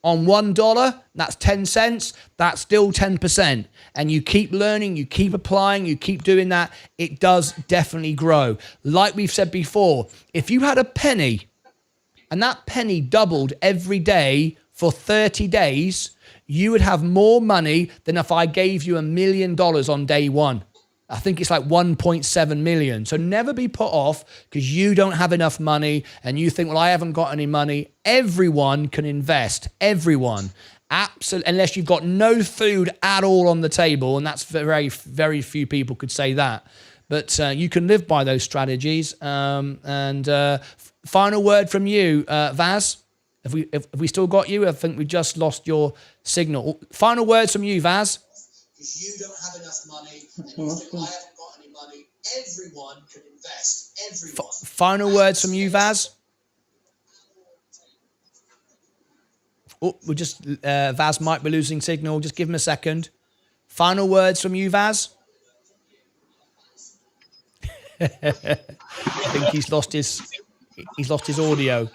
on $1, that's 10 cents, that's still 10%. And you keep learning, you keep applying, you keep doing that, it does definitely grow. Like we've said before, if you had a penny and that penny doubled every day for 30 days, you would have more money than if I gave you $1 million on day one. I think it's like 1.7 million. So never be put off because you don't have enough money and you think, well, I haven't got any money. Everyone can invest. Everyone. Absolutely. Unless you've got no food at all on the table. And that's very, very few people could say that. But you can live by those strategies. Final word from you, Vaz. Have we still got you? I think we just lost your signal. Final words from you, Vaz. Because you don't have enough money, and you think, I haven't got any money. Everyone can invest. Everyone. Final words from you, Vaz. Oh, we're just Vaz might be losing signal. Just give him a second. Final words from you, Vaz. I think he's lost his audio.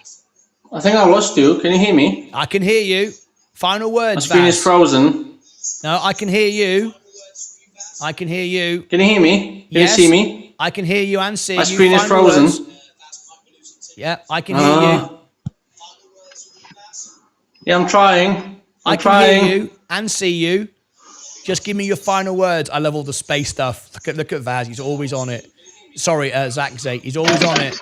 I think I lost you. Can you hear me? I can hear you. Final words, My screen Vaz. is frozen. No, I can hear you. I can hear you. Can you hear me? Can Yes, you see me? I can hear you and see you. My screen is Final frozen. words. Yeah, I can hear you. Yeah, I'm trying. I can hear you and see you. Just give me your final words. I love all the space stuff. Look at Vaz. He's always on it. Sorry, Zach Zate. He's always on it.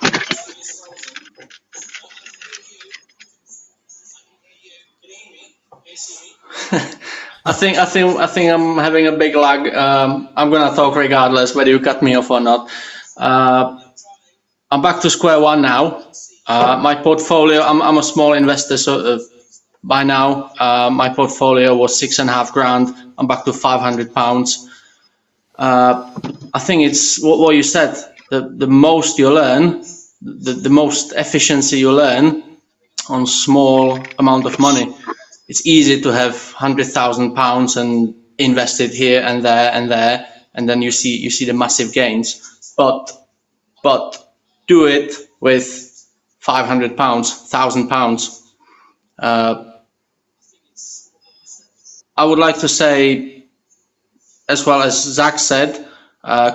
I think I'm having a big lag. I'm gonna talk regardless whether you cut me off or not. I'm back to square one now. My portfolio. I'm a small investor, so by now my portfolio was $6,500. I'm back to £500. I think it's what you said. The most you learn, the most efficiency you learn on small amount of money. it's easy to have £100,000 and invest it here and there, and then you see the massive gains. But do it with £500, £1,000. I would like to say, as well as Zach said,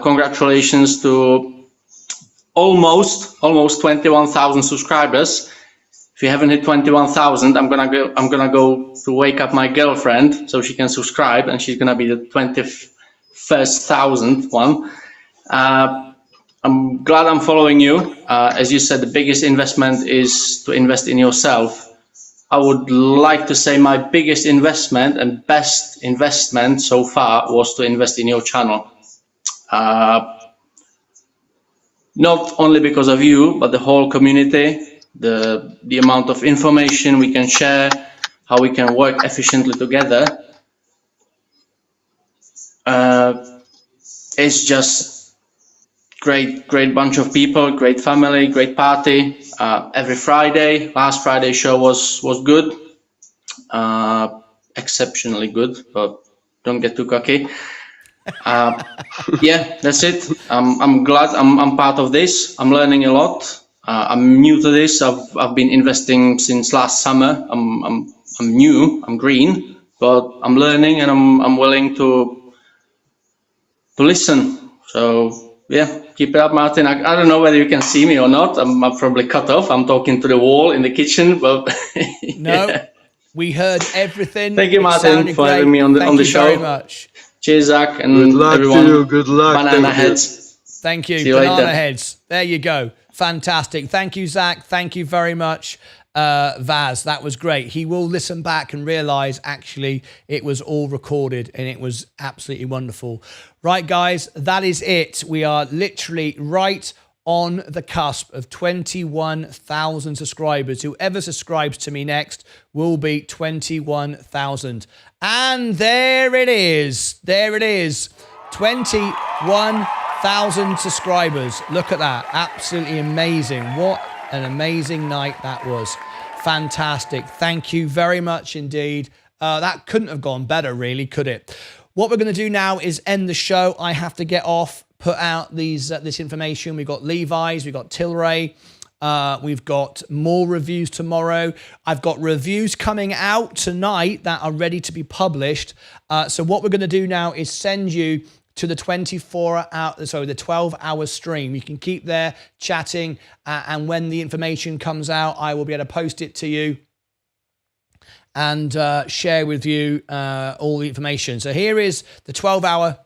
congratulations to almost 21,000 subscribers. If you haven't hit 21,000, I'm gonna go to wake up my girlfriend so she can subscribe, and she's gonna be the 21,000th one. I'm glad I'm following you. As you said, the biggest investment is to invest in yourself. I would like to say my biggest investment and best investment so far was to invest in your channel. Not only because of you, but the whole community, the amount of information we can share, how we can work efficiently together. It's just great bunch of people, great family, great party. Every Friday, last Friday show was good, exceptionally good, but don't get too cocky. Yeah, that's it. I'm glad I'm part of this. I'm learning a lot. I'm new to this. I've been investing since last summer. I'm new. I'm green, but I'm learning, and I'm willing to listen. So yeah, keep it up, Martyn. I don't know whether you can see me or not. I'm probably cut off. I'm talking to the wall in the kitchen, but no, yeah. We heard everything. Thank you, Martyn, for having me on the show. Thank you very much. Cheers, Zach, and good luck everyone. To you. Good luck. Banana heads. Thank you. See you Banana later. heads. There you go. Fantastic. Thank you, Zach. Thank you very much, Vaz. That was great. He will listen back and realize actually it was all recorded, and it was absolutely wonderful. Right, guys, that is it. We are literally right on the cusp of 21,000 subscribers. Whoever subscribes to me next will be 21,000. And there it is. There it is. 21,000 subscribers. Look at that. Absolutely amazing. What an amazing night that was. Fantastic. Thank you very much indeed. That couldn't have gone better, really, could it? What we're going to do now is end the show. I have to get off, put out this information. We've got Levi's, we've got Tilray, we've got more reviews tomorrow. I've got reviews coming out tonight that are ready to be published. So what we're going to do now is send you to the 12-hour stream. You can keep there chatting, and when the information comes out, I will be able to post it to you and share with you all the information. So here is the 12-hour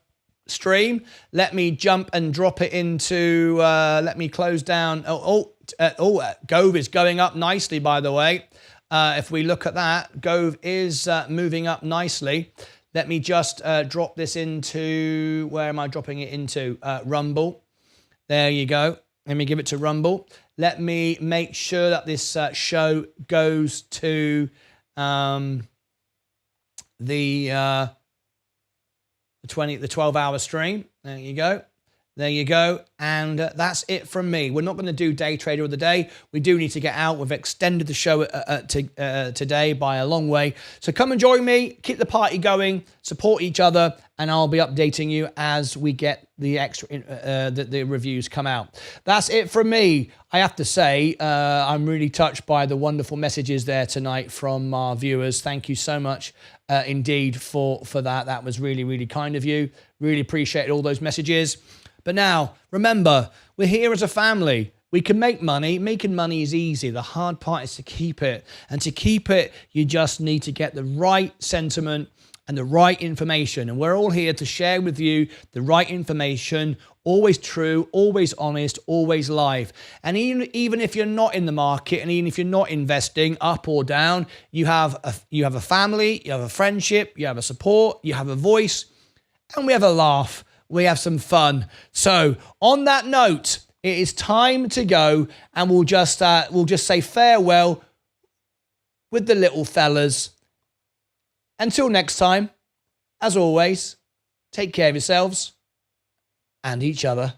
stream. Let me jump and drop it into, let me close down. GOEV is going up nicely, by the way. If we look at that, GOEV is moving up nicely. Let me just drop this into, where am I dropping it into? Rumble. There you go. Let me give it to Rumble. Let me make sure that this show goes to the 12-hour stream. There you go. There you go. And that's it from me. We're not going to do Day Trader of the Day. We do need to get out. We've extended the show today by a long way. So come and join me. Keep the party going. Support each other. And I'll be updating you as we get the extra the reviews come out. That's it from me. I have to say, I'm really touched by the wonderful messages there tonight from our viewers. Thank you so much indeed for that. That was really, really kind of you. Really appreciate all those messages. But now, remember, we're here as a family. We can make money. Making money is easy. The hard part is to keep it. And to keep it, you just need to get the right sentiment and the right information. And we're all here to share with you the right information, always true, always honest, always live. And even if you're not in the market, and even if you're not investing up or down, you have a family, you have a friendship, you have a support, you have a voice, and we have a laugh. We have some fun. So on that note, it is time to go, and we'll just say farewell with the little fellas. Until next time, as always, take care of yourselves and each other.